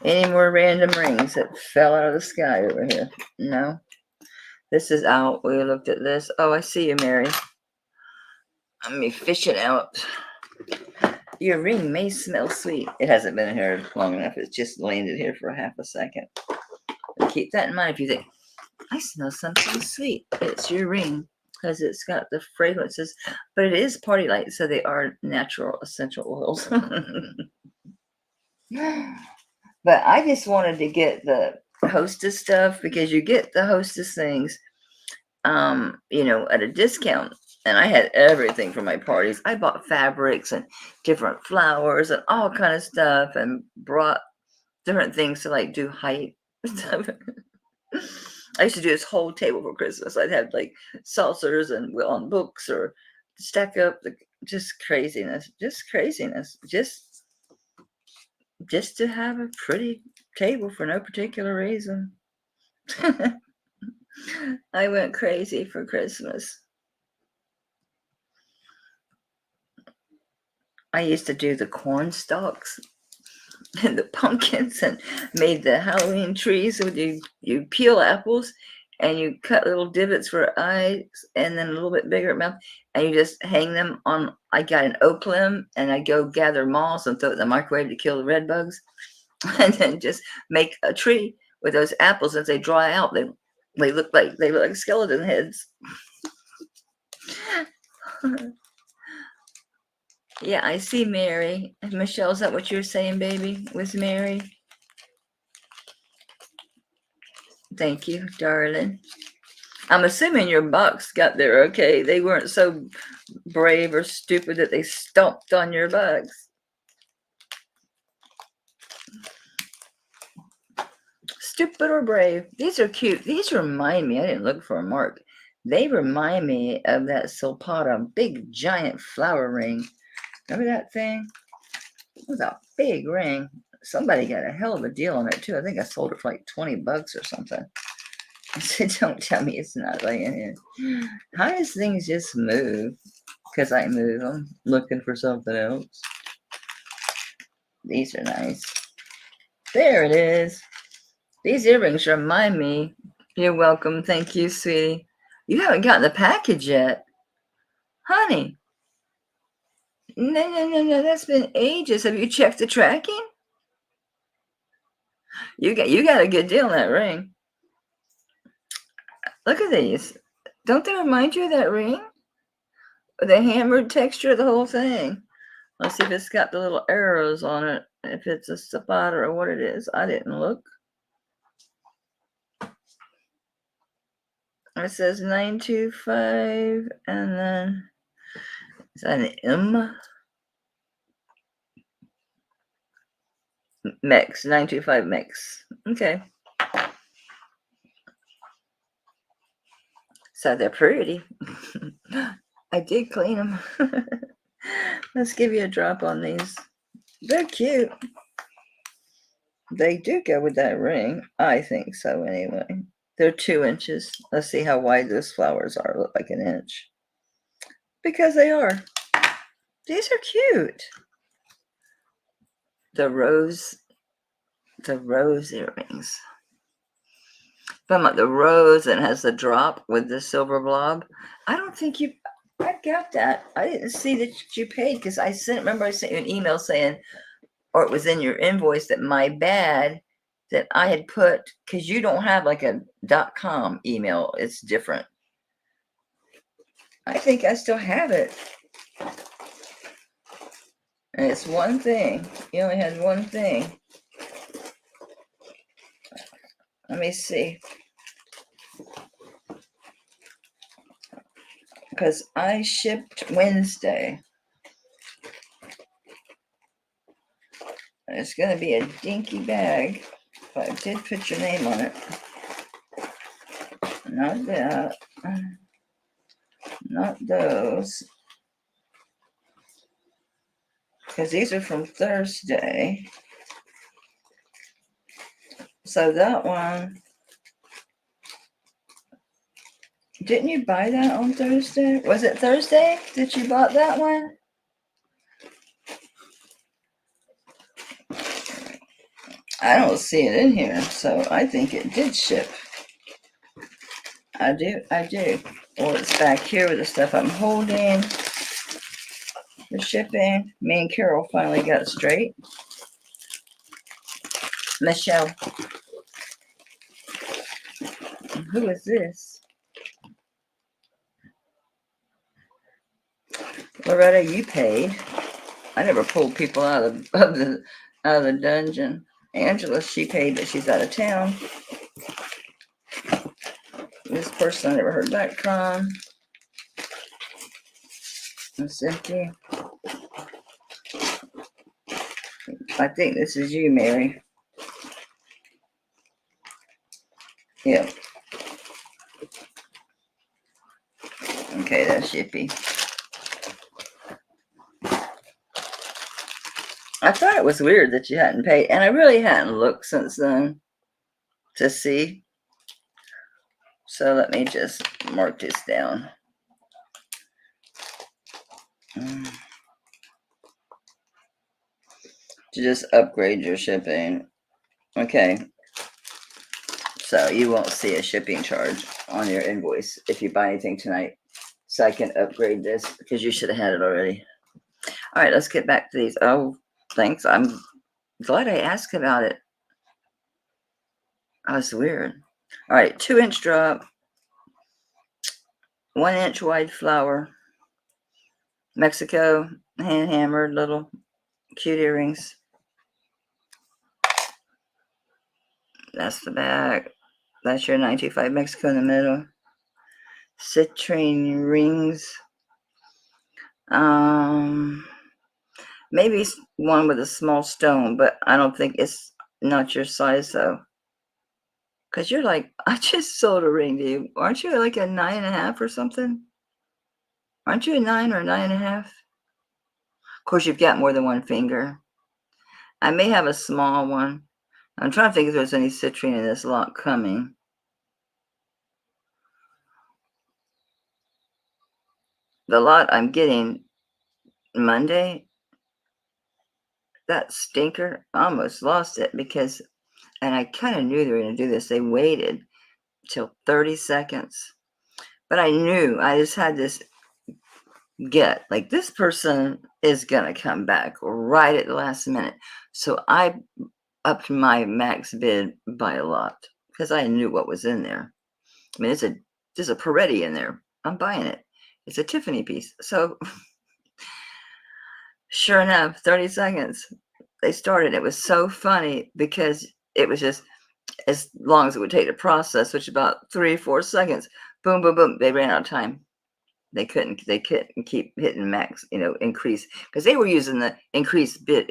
Any more random rings that fell out of the sky over here? No. This is out. We looked at this. Oh, I see you, Mary. Let me fish it out. Your ring may smell sweet. It hasn't been here long enough. It's just landed here for half a second. But keep that in mind if you think, I smell something sweet. It's your ring because it's got the fragrances. But it is party light, so they are natural essential oils. But I just wanted to get the Hostess stuff because you get the Hostess things, at a discount. And I had everything for my parties. I bought fabrics and different flowers and all kind of stuff and brought different things to like do height stuff. I used to do this whole table for Christmas. I'd have like saucers and on books or stack up just craziness, just to have a pretty table for no particular reason. I went crazy for Christmas. I used to do the corn stalks and the pumpkins and made the Halloween trees. So you peel apples and you cut little divots for eyes and then a little bit bigger mouth, and you just hang them on. I got an oak limb, and I go gather moss and throw it in the microwave to kill the red bugs, and then just make a tree with those apples. As they dry out, they look like skeleton heads. Yeah, I see Mary. Michelle, is that what you're saying, baby? Was Mary? Thank you, darling. I'm assuming your box got there okay. They weren't so brave or stupid that they stomped on your bugs. Stupid or brave. These are cute. These remind me, I didn't look for a mark. They remind me of that Silpata big giant flower ring. Remember that thing? It was a big ring. Somebody got a hell of a deal on it too. I think I sold it for like $20 or something. I said, don't tell me it's not laying here. How does things just move? Because I move them, looking for something else. These are nice. There it is. These earrings remind me. You're welcome. Thank you, sweetie. You haven't gotten the package yet. Honey. No. That's been ages. Have you checked the tracking? You got a good deal on that ring. Look at these. Don't they remind you of that ring? The hammered texture of the whole thing. Let's see if it's got the little arrows on it. If it's a Zapata or what it is. I didn't look. It says 925 and then is that an M? Mix, 925 mix. Okay. So they're pretty. I did clean them. Let's give you a drop on these. They're cute. They do go with that ring. I think so anyway. They're 2 inches. Let's see how wide those flowers are. Look like an inch. Because they are. These are cute. The rose earrings. Talking about the rose that has the drop with the silver blob. I don't think I got that. I didn't see that you paid because I sent you an email saying, or it was in your invoice that my bad that I had put, because you don't have like a .com email. It's different. I think I still have it. And it's one thing. You only had one thing. Let me see. Because I shipped Wednesday. It's going to be a dinky bag. But I did put your name on it. Not that. Not those. Because these are from Thursday. So that one. Didn't you buy that on Thursday? Was it Thursday that you bought that one? I don't see it in here, so I think it did ship. I do. Well, it's back here with the stuff I'm holding. The shipping. Me and Carol finally got straight. Michelle. Who is this? Loretta, you paid. I never pulled people out of the dungeon. Angela, she paid, but she's out of town. This person I never heard back from. It's empty. I think this is you, Mary. Yeah. Okay, that's Yippee. I thought it was weird that you hadn't paid, and I really hadn't looked since then to see. So let me just mark this down. To just upgrade your shipping. Okay. So you won't see a shipping charge on your invoice if you buy anything tonight. So I can upgrade this because you should have had it already. All right, let's get back to these. Oh, thanks. I'm glad I asked about it. Oh, that's weird. All right, 2-inch drop, 1-inch wide flower, Mexico hand hammered little cute earrings. That's the back. That's your 925 Mexico in the middle. Citrine rings. Maybe one with a small stone, but I don't think it's not your size though. Cause you're like, I just sold a ring to you. Aren't you like a 9.5 or something? Aren't you a 9 or a 9.5? Of course, you've got more than one finger. I may have a small one. I'm trying to think if there's any citrine in this lot coming. The lot I'm getting Monday, that stinker, I almost lost it because, and I kind of knew they were going to do this. They waited till 30 seconds. But I knew, I just had this get, like, this person is going to come back right at the last minute. So I upped my max bid by a lot because I knew what was in there. I mean, there's a Peretti in there. I'm buying it. It's a Tiffany piece. So sure enough, 30 seconds, they started. It was so funny because it was just as long as it would take to process, which is about 3-4 seconds. Boom, boom, boom. They ran out of time. They couldn't keep hitting max, increase, because they were using the increase bid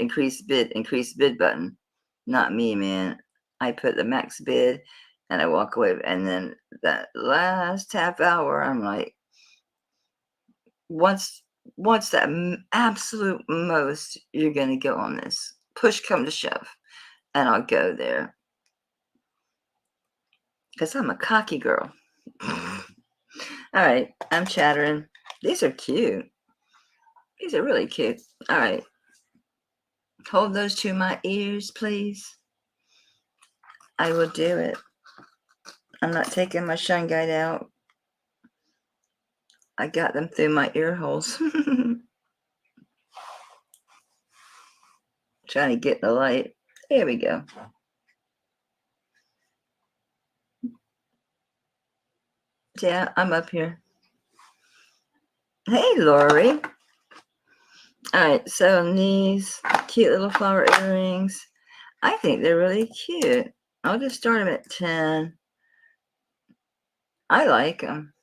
button. Not me, man. I put the max bid and I walk away. And then that last half hour, I'm like, once that absolute most you're going to go on this, push come to shove, and I'll go there. Because I'm a cocky girl. All right, I'm chattering. These are cute. These are really cute. All right. Hold those to my ears, please. I will do it. I'm not taking my shine guide out. I got them through my ear holes. Trying to get the light. There we go. Yeah, I'm up here. Hey, Lori. All right, so these cute little flower earrings. I think they're really cute. I'll just start them at 10. I like them.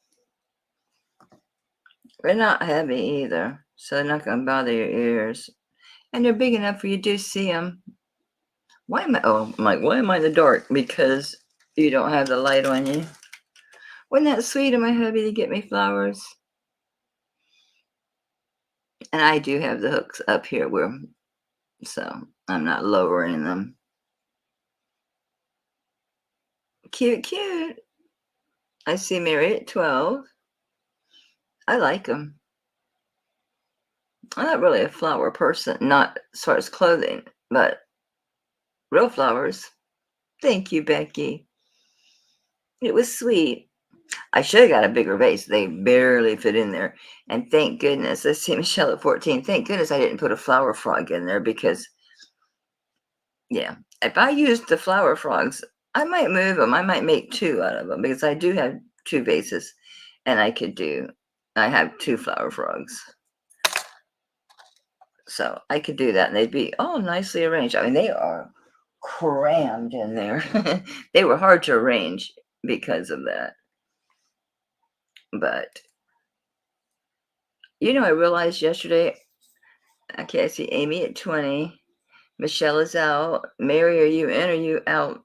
They're not heavy either, so they're not going to bother your ears. And they're big enough where you do see them. Why am I in the dark? Because you don't have the light on you. Wasn't that sweet of my hubby to get me flowers? And I do have the hooks up here so I'm not lowering them. Cute, cute. I see Mary at 12. I like them. I'm not really a flower person, not as far as clothing, but real flowers. Thank you, Becky. It was sweet. I should have got a bigger vase. They barely fit in there. And thank goodness. Let's see, Michelle at 14. Thank goodness I didn't put a flower frog in there because, yeah, if I used the flower frogs, I might move them. I might make 2 out of them because I do have 2 vases and I have 2 flower frogs. So I could do that and they'd be all nicely arranged. I mean, they are crammed in there. They were hard to arrange because of that. But, I realized yesterday, okay, I see Amy at 20. Michelle is out. Mary, are you in or are you out?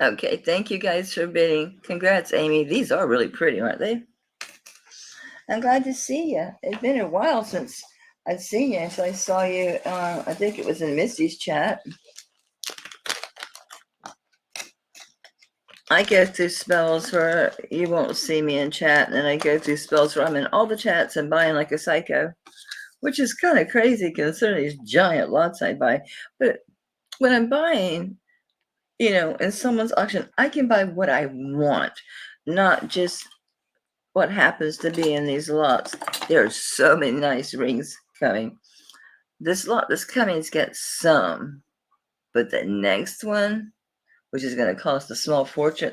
Okay, thank you guys for bidding. Congrats, Amy. These are really pretty, aren't they? I'm glad to see you. It's been a while since I've seen you. So I saw you, I think it was in Misty's chat. I go through spells where you won't see me in chat, and then I go through spells where I'm in all the chats and buying like a psycho, which is kind of crazy considering these giant lots I buy. But when I'm buying, in someone's auction, I can buy what I want, not just what happens to be in these lots. There are so many nice rings coming. This lot that's coming's got some, but the next one, which is going to cost a small fortune,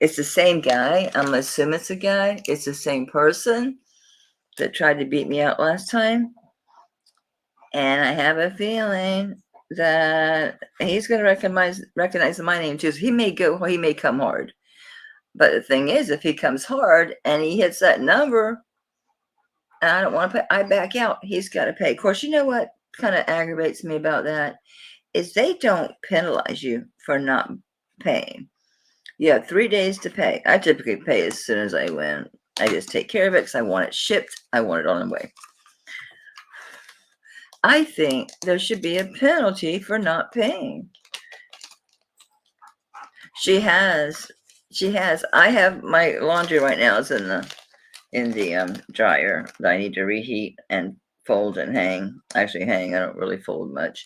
it's the same guy. I'm assuming it's a guy. It's the same person that tried to beat me out last time. And I have a feeling that he's going to recognize my name too. So he may come hard. But the thing is, if he comes hard and he hits that number, and I don't want to pay, I back out, he's got to pay. Of course, you know what kind of aggravates me about that is they don't penalize you for not paying. You have 3 days to pay. I typically pay as soon as I win. I just take care of it because I want it shipped. I want it on the way. I think there should be a penalty for not paying. She has. I have my laundry right now is in the dryer that I need to reheat and fold and hang. Actually, hang. I don't really fold much.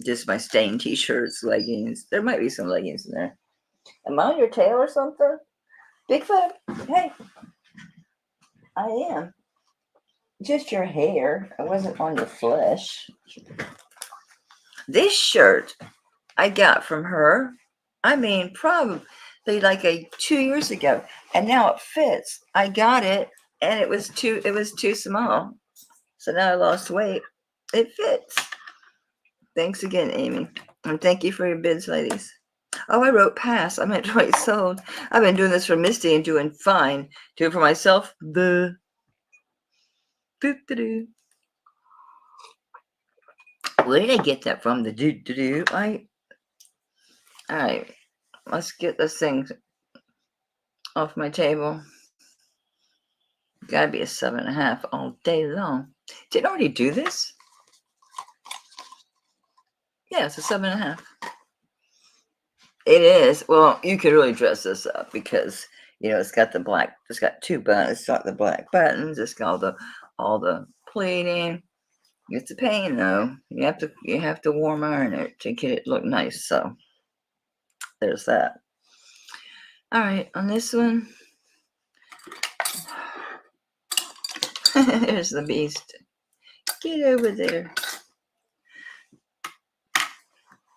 Just my stained t-shirts, leggings. There might be some leggings in there. Am I on your tail or something? Bigfoot? Hey, I am. Just your hair. I wasn't on your flesh. This shirt I got from her. I mean, probably like 2 years ago, and now it fits. I got it, and it was too small. So now I lost weight. It fits. Thanks again, Amy, and thank you for your bids, ladies. Oh, I wrote pass. I meant to write sold. I've been doing this for Misty and doing fine. Do it for myself. Where did I get that from? All right. Let's get this thing off my table. Gotta be a 7.5 all day long. Did I already do this? Yeah, it's a 7.5. It is. Well, you could really dress this up because it's got the black. It's got 2 buttons. It's got the black buttons. It's got all the pleating. It's a pain though. You have to warm iron it to get it look nice. So there's that. All right, on this one, there's the beast. Get over there.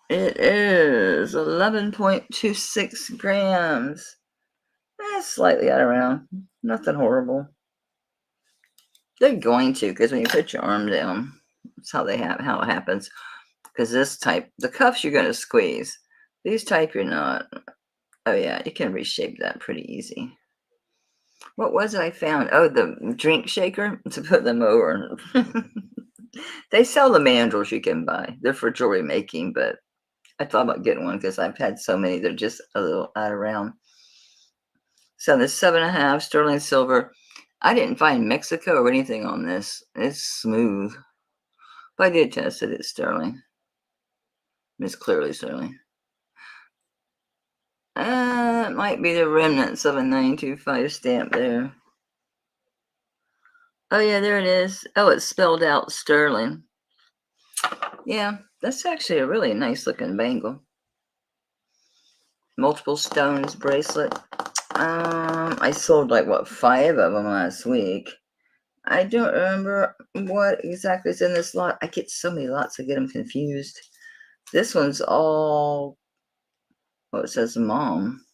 It is 11.26 grams. That's slightly out of round. Nothing horrible. They're going to, because when you put your arm down, that's how it happens. Because this type, the cuffs you're going to squeeze. These type you're not. Oh yeah, you can reshape that pretty easy. What was it I found? Oh, the drink shaker to put them over. They sell the mandrels you can buy. They're for jewelry making, but I thought about getting one because I've had so many. They're just a little out of round. So the 7.5 sterling silver. I didn't find Mexico or anything on this. It's smooth. But I did test it. It's sterling. It's clearly sterling. It might be the remnants of a 925 stamp there. Oh, yeah, there it is. Oh, it's spelled out sterling. Yeah, that's actually a really nice looking bangle. Multiple stones bracelet. I sold 5 of them last week. I don't remember what exactly is in this lot. I get so many lots, I get them confused. This one's all, it says mom.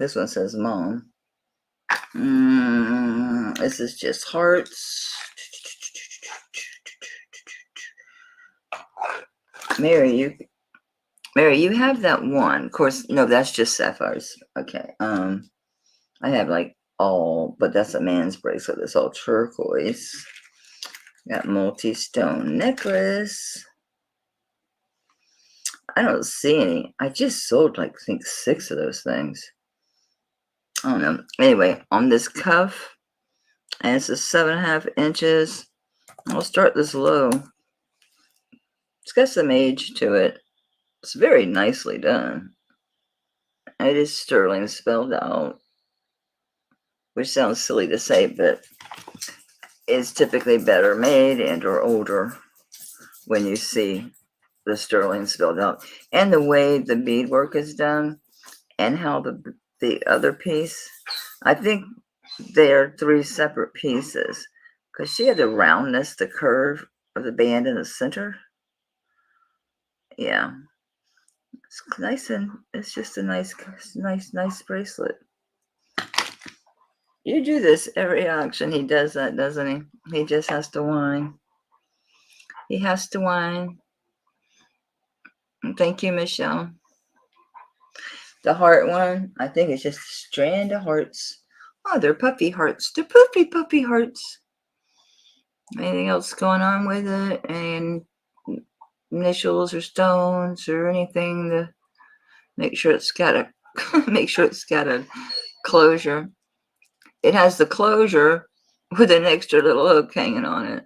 This one says mom. This is just hearts. Mary, you have that one. Of course, no, that's just sapphires. Okay. I have but that's a man's bracelet. It's all turquoise. Got multi-stone necklace. I don't see any. I just sold I think 6 of those things. I don't know. Anyway, on this cuff, and it's a 7.5 inches. I'll start this low. It's got some age to it. It's very nicely done. It is sterling spelled out, which sounds silly to say, but is typically better made and or older when you see the sterling spilled out. And the way the beadwork is done and how the other piece, I think they're three separate pieces. Because she had the roundness, the curve of the band in the center. Yeah. It's nice, and it's just a nice bracelet. You do this every auction. He does that, doesn't he? He just has to whine. He has to whine. Thank you, Michelle. The heart one, I think it's just a strand of hearts. Oh, they're puppy hearts. They're puppy hearts. Anything else going on with it? And initials or stones or anything to make sure it's got a closure. It has the closure with an extra little hook hanging on it.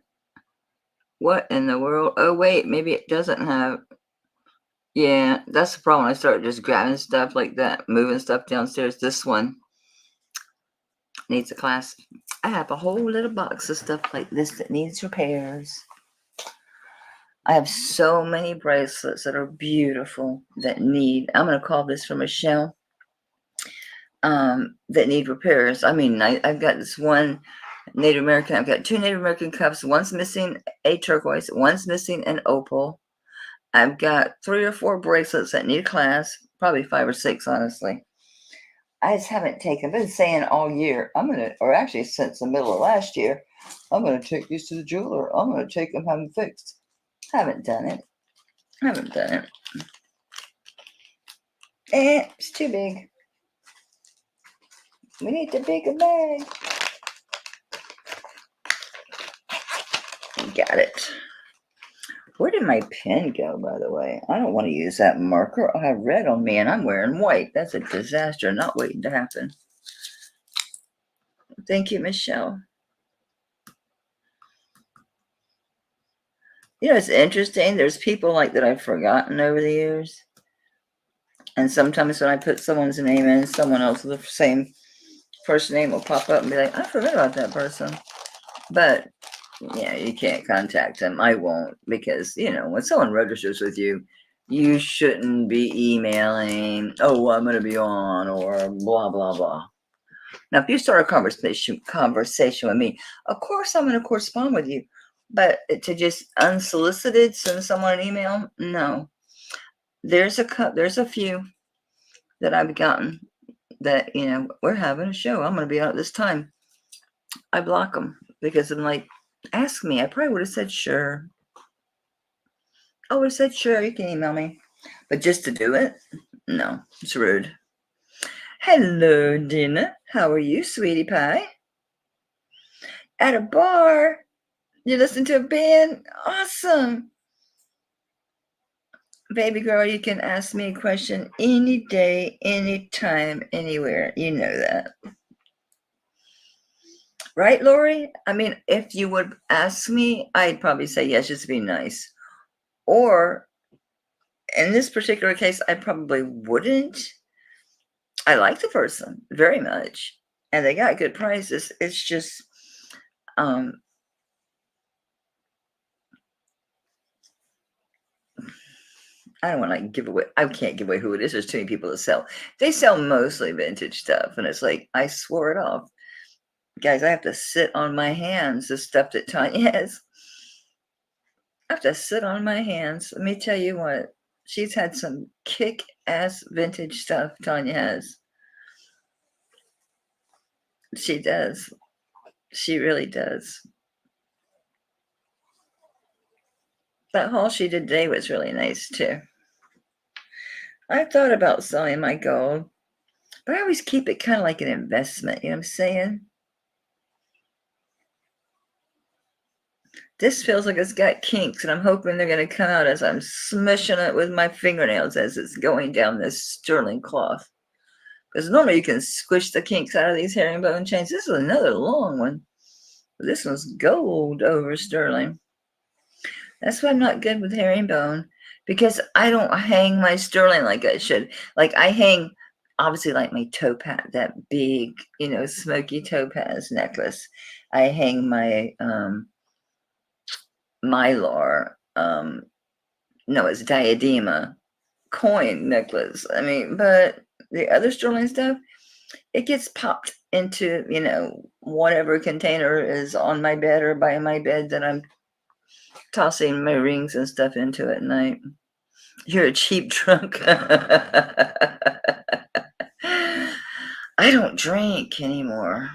What in the world? Oh, wait, maybe it doesn't have. Yeah, that's the problem. I started just grabbing stuff like that, moving stuff downstairs. This one needs a clasp. I have a whole little box of stuff like this that needs repairs. I have so many bracelets that are beautiful that need, I'm going to call this from Michelle, that need repairs. I mean, I've got this one Native American. I've got two Native American cuffs. One's missing a turquoise. One's missing an opal. I've got 3 or 4 bracelets that need a clasp. Probably 5 or 6, honestly. I just haven't taken. I've been saying all year, or actually since the middle of last year, I'm going to take these to the jeweler. I'm going to take them, have them fixed. Haven't done it. It's too big. We need the bigger bag. Got it. Where did my pen go, by the way? I don't want to use that marker. I have red on me and I'm wearing white. That's a disaster not waiting to happen. Thank you, Michelle. You know, it's interesting. There's people like that I've forgotten over the years. And sometimes when I put someone's name in, someone else with the same first name will pop up and be like, I forgot about that person. But yeah, you can't contact them. I won't, because, you know, when someone registers with you, you shouldn't be emailing, oh, I'm going to be on, or blah, blah, blah. Now, if you start a conversation with me, of course I'm going to correspond with you. But to just unsolicited send someone an email, no. There's a few that I've gotten that, you know, we're having a show. I'm going to be out at this time. I block them because I'm like, ask me. I probably would have said sure. I would have said sure, you can email me. But just to do it, no, it's rude. Hello, Dina. How are you, sweetie pie? At a bar? You listen to a band? Awesome. Baby girl, you can ask me a question any day, anytime, anywhere. You know that. Right, Lori? I mean, if you would ask me, I'd probably say yes, just to be nice. Or in this particular case, I probably wouldn't. I like the person very much, and they got good prices. It's just, I don't want to give away. I can't give away who it is. There's too many people to sell. They sell mostly vintage stuff, and it's like I swore it off, guys. I have to sit on my hands. The stuff that Tanya has, I have to sit on my hands. Let me tell you what. She's had some kick-ass vintage stuff. Tanya has. She does. She really does. That haul she did today was really nice too. I thought about selling my gold, but I always keep it kind of like an investment. You know what I'm saying? This feels like it's got kinks, and I'm hoping they're going to come out as I'm smushing it with my fingernails as it's going down this sterling cloth. Because normally you can squish the kinks out of these herringbone chains. This is another long one. This one's gold over sterling. That's why I'm not good with herringbone, because I don't hang my sterling like I should. Like I hang, obviously, like my topaz, that big, you know, smoky topaz necklace. I hang my Mylar no, it's diadema coin necklace. I mean, but the other sterling stuff, it gets popped into, whatever container is on my bed or by my bed that I'm tossing my rings and stuff into at night. You're a cheap drunk. I don't drink anymore.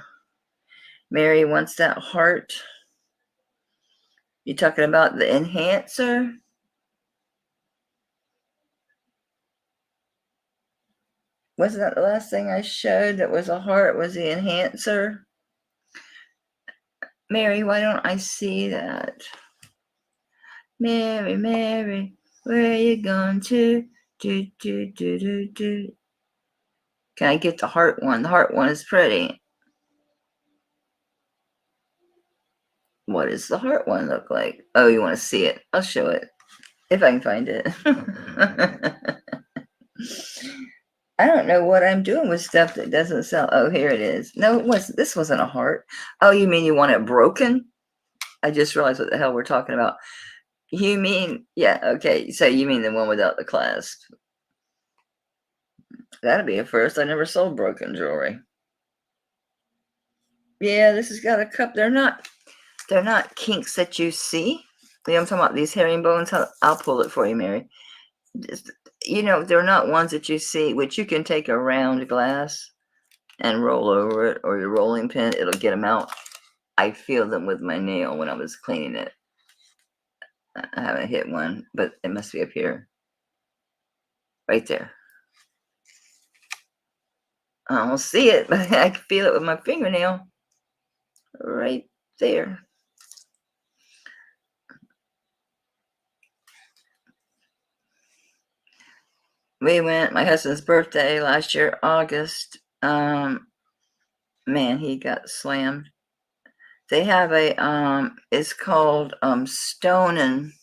Mary wants that heart. You talking about the enhancer? Wasn't that the last thing I showed that was a heart, was the enhancer? Mary, why don't I see that? Mary, Mary, where you going to? Do, do, do, do, do. Can I get the heart one? The heart one is pretty. What does the heart one look like? Oh, you want to see it? I'll show it if I can find it. I don't know what I'm doing with stuff that doesn't sell. Oh, here it is. No, this wasn't a heart. Oh, you mean you want it broken? I just realized what the hell we're talking about. You mean, yeah, okay. So you mean the one without the clasp. That'd be a first. I never sold broken jewelry. Yeah, this has got a cup. They're not kinks that you see. You know, I'm talking about these herringbones. I'll pull it for you, Mary. Just, they're not ones that you see, which you can take a round glass and roll over it, or your rolling pin. It'll get them out. I feel them with my nail when I was cleaning it. I haven't hit one, but it must be up here. Right there. I don't see it, but I can feel it with my fingernail. Right there. We went, my husband's birthday last year, August. Man, he got slammed. They have it's called Stone and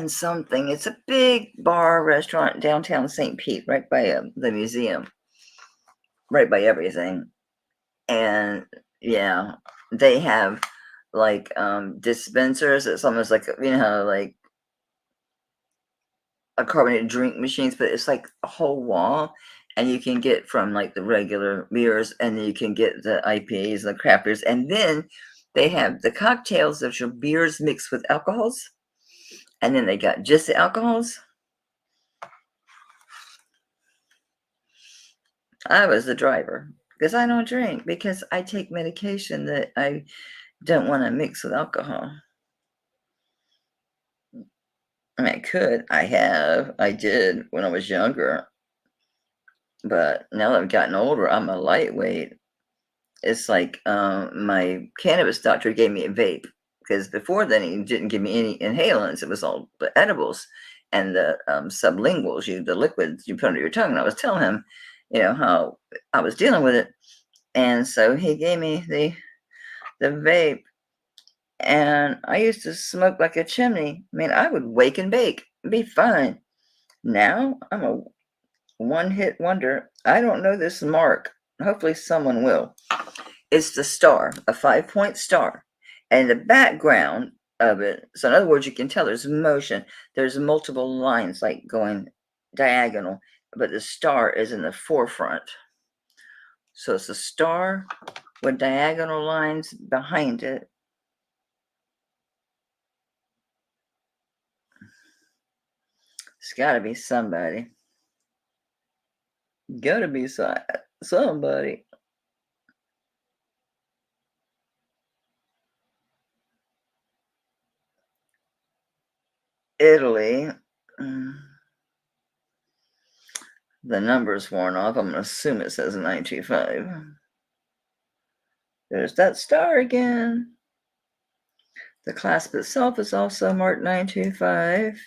something. It's a big bar restaurant downtown St. Pete, right by the museum, right by everything. And yeah, they have like dispensers. It's almost like, like a carbonated drink machines, but it's like a whole wall, and you can get from like the regular beers, and then you can get the IPAs and the craft beers, and then they have the cocktails that are beers mixed with alcohols, and then they got just the alcohols. I was the driver because I don't drink, because I take medication that I don't want to mix with alcohol. I mean, I could. I did when I was younger. But now that I've gotten older, I'm a lightweight. It's like my cannabis doctor gave me a vape, because before then he didn't give me any inhalants. It was all the edibles and the sublinguals, the liquids you put under your tongue. And I was telling him, how I was dealing with it. And so he gave me the vape, and I used to smoke like a chimney. I mean, I would wake and bake, be fine. Now I'm a one-hit wonder. I don't know this mark. Hopefully someone will. It's the star, a 5-point star. And the background of it, so in other words, you can tell there's motion. There's multiple lines like going diagonal, but the star is in the forefront. So it's a star with diagonal lines behind it. It's got to be somebody. Gotta be somebody. Italy. The number's worn off. I'm going to assume it says 925. There's that star again. The clasp itself is also marked 925.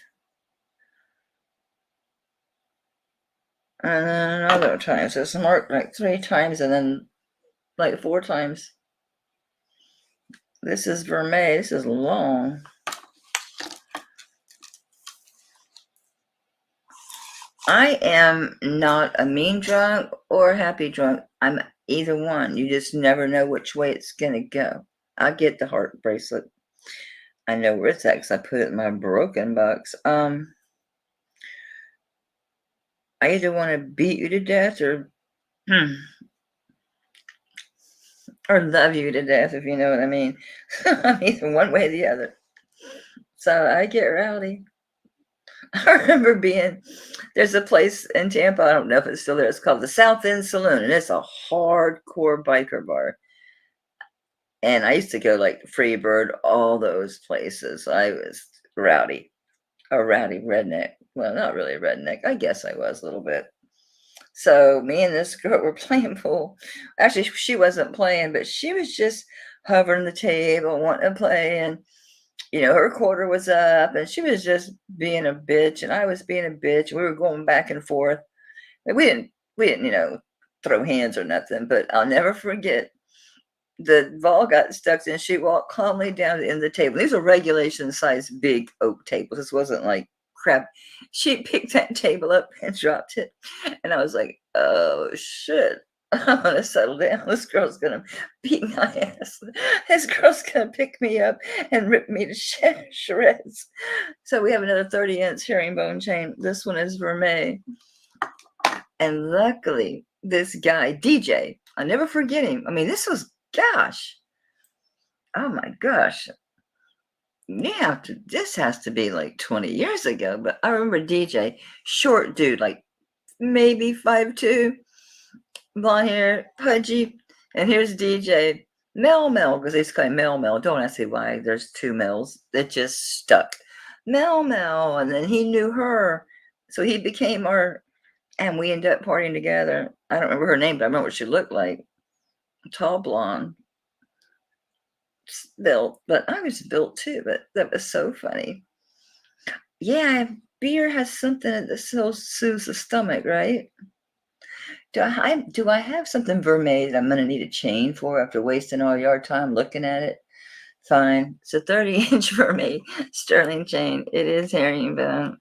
And then other times. It's marked like 3 times and then like 4 times. This is vermeil. This is long. I am not a mean drunk or a happy drunk. I'm either one. You just never know which way it's going to go. I get the heart bracelet. I know where it's at 'cause I put it in my broken box. I either wanna beat you to death or love you to death, if you know what I mean. Either one way or the other. So I get rowdy. I remember there's a place in Tampa, I don't know if it's still there, it's called the South End Saloon, and it's a hardcore biker bar. And I used to go like Freebird, all those places. I was rowdy, a rowdy redneck. Well, not really a redneck. I guess I was a little bit. So me and this girl were playing pool. Actually, she wasn't playing, but she was just hovering the table, wanting to play. And, her quarter was up and she was just being a bitch. And I was being a bitch. We were going back and forth. And we didn't, throw hands or nothing, but I'll never forget the ball got stuck and she walked calmly down to the end of the table. These are regulation size big oak tables. This wasn't like crap. She picked that table up and dropped it. And I was like, oh shit. I'm gonna settle down. This girl's gonna beat my ass. This girl's gonna pick me up and rip me to shreds. So we have another 30-inch herringbone chain. This one is vermeil. And luckily, this guy, DJ, I'll never forget him. I mean, this was, gosh, oh my gosh. Yeah, this has to be like 20 years ago, but I remember DJ, short dude, like maybe 5'2", blonde hair, pudgy. And here's DJ, Mel, because he's called Mel. Don't ask me why. There's two Mels that just stuck. Mel. And then he knew her. So he became and we ended up partying together. I don't remember her name, but I remember what she looked like. Tall blonde. Built, but I was built too, but that was so funny. Yeah, beer has something that soothes the stomach, right? Do I have something vermeil that I'm gonna need a chain for after wasting all your time looking at it? Fine. It's a 30-inch vermeil sterling chain. It is herringbone.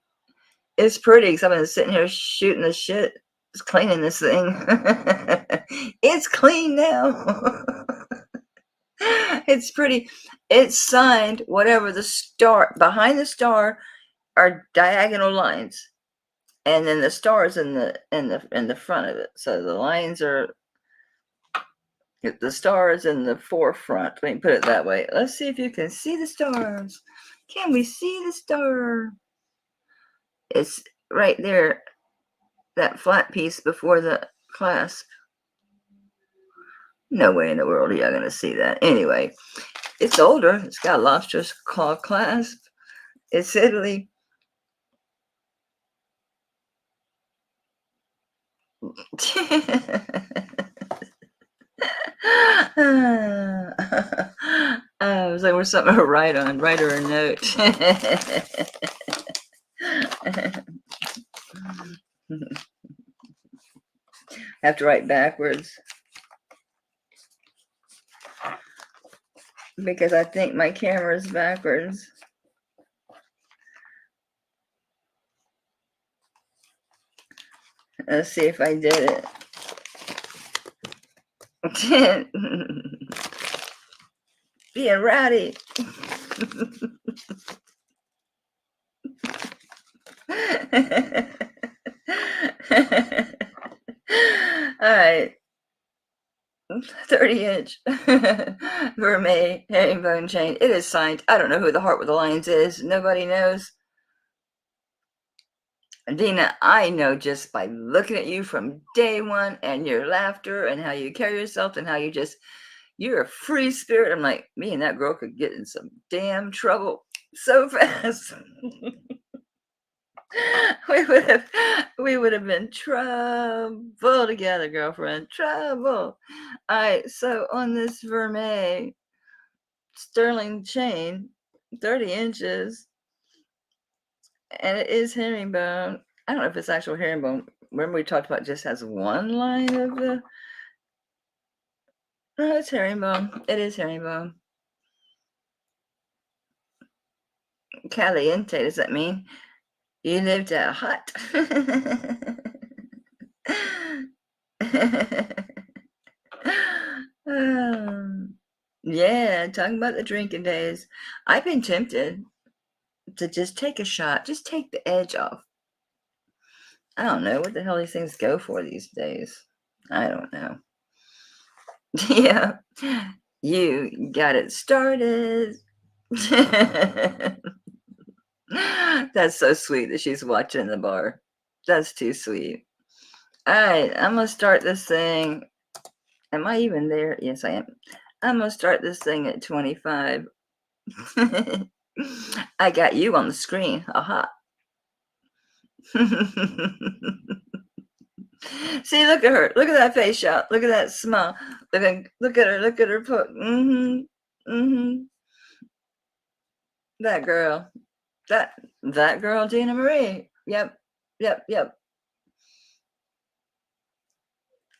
It's pretty because I've been sitting here shooting the shit. It's cleaning this thing. It's clean now. It's pretty. It's signed whatever the star behind the star are diagonal lines, and then the star is in the front of it. So the lines are the star is in the forefront. Let me put it that way. Let's see if you can see the stars. Can we see the star? It's right there. That flat piece before the clasp. No way in the world are you gonna see that. Anyway, it's older. It's got a lobster's claw clasp. It's Italy. I was like, we're something to write her a note. Have to write backwards because I think my camera is backwards. Let's see if I did it. Being rowdy. All right. 30-inch vermeil herringbone chain. It is signed. I don't know who the Heart with the Lions is. Nobody knows. Dina, I know just by looking at you from day one and your laughter and how you carry yourself and how you're a free spirit. I'm like, me and that girl could get in some damn trouble so fast. we would have been trouble together, girlfriend. Trouble. All right, so on this vermeil sterling chain, 30 inches, and it is herringbone. I don't know if it's actual herringbone. Remember we talked about it just has one line of the. No, it's herringbone. It is herringbone. Caliente, does that mean you lived at hot? Yeah, talking about the drinking days. I've been tempted to just take a shot, just take the edge off. I don't know what the hell these things go for these days. I don't know. Yeah, you got it started. That's so sweet that she's watching the bar. That's too sweet. All right, I'm gonna start this thing. Am I even there? Yes, I am. I'm gonna start this thing at 25. I got you on the screen. Aha. See, look at her. Look at that face shot. Look at that smile. Look at her. Look at her put. That girl. That girl, Gina Marie. Yep. Yep. Yep.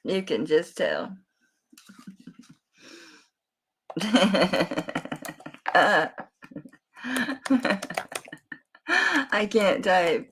You can just tell. I can't type.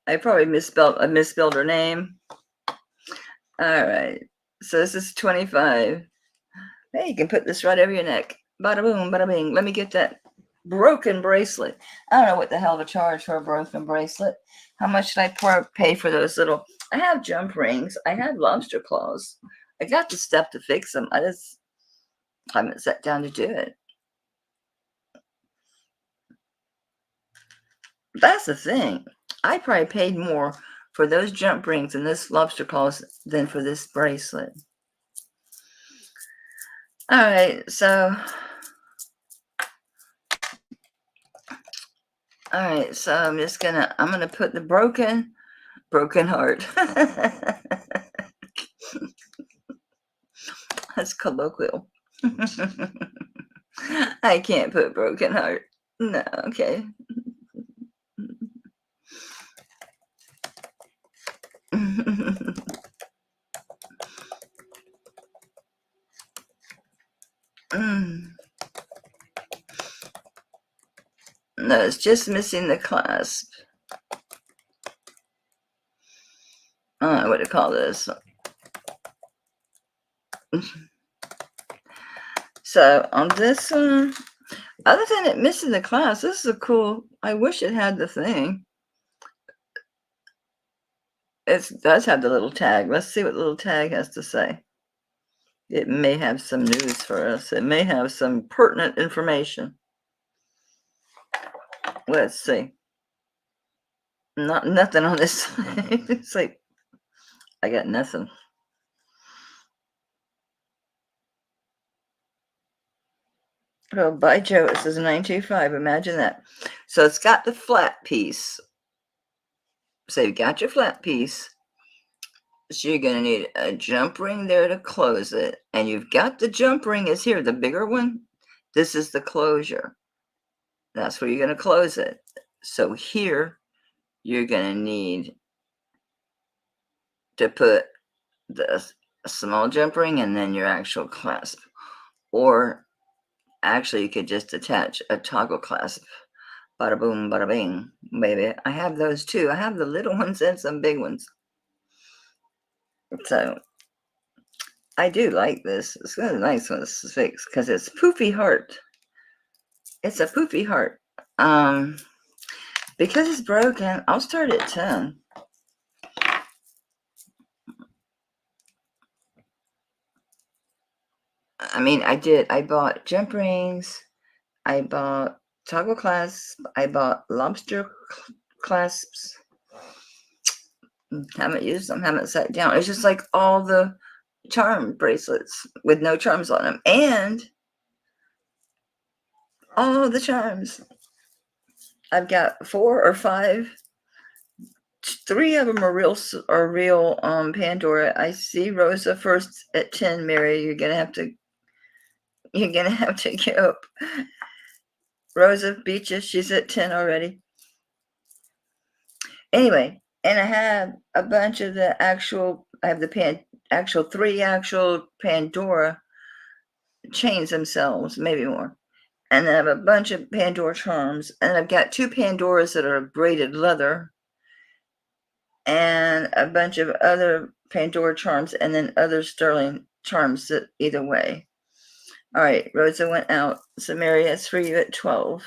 I probably misspelled her name. All right. So this is 25. Hey, you can put this right over your neck. Bada boom, bada bing. Let me get that broken bracelet. I don't know what the hell to charge for a broken bracelet. How much should I pay for those little? I have jump rings. I have lobster claws. I got the stuff to fix them. I just haven't sat down to do it. That's the thing. I probably paid more for those jump rings and this lobster claws than for this bracelet. All right, so I'm gonna put the broken heart. That's colloquial. I can't put broken heart. No, okay. No, it's just missing the clasp. I don't know what to call this. So on this one, other than it missing the clasp, this is a cool. I wish it had the thing. It does have the little tag. Let's see what the little tag has to say. It may have some news for us. It may have some pertinent information. Let's see. Nothing on this side. It's like I got nothing. Oh, by Joe, it says 925. Imagine that. So it's got the flat piece. So you've got your flat piece. So you're going to need a jump ring there to close it. And you've got the jump ring is here, the bigger one. This is the closure. That's where you're going to close it. So here, you're going to need to put the small jump ring and then your actual clasp. Or actually, you could just attach a toggle clasp. Bada boom, bada bing, baby. I have those too. I have the little ones and some big ones. So I do like this. It's really nice when it's fixed because it's poofy heart. It's a poofy heart. Because it's broken, I'll start at 10. I mean, I bought jump rings. I bought toggle clasps. I bought lobster clasps. Haven't used them. Haven't sat down. It's just like all the charm bracelets with no charms on them. And all the charms. I've got 4 or 5. 3 of them are real Pandora. I see Rosa first at 10. Mary, you're gonna have to get up. Rosa Beaches, she's at 10 already. Anyway, and I have a bunch of the actual, I have the three actual Pandora chains themselves, maybe more. And then I have a bunch of Pandora charms. And I've got two Pandoras that are braided leather. And a bunch of other Pandora charms. And then other sterling charms that either way. All right, Rosa went out. So Mary, that's for you at 12.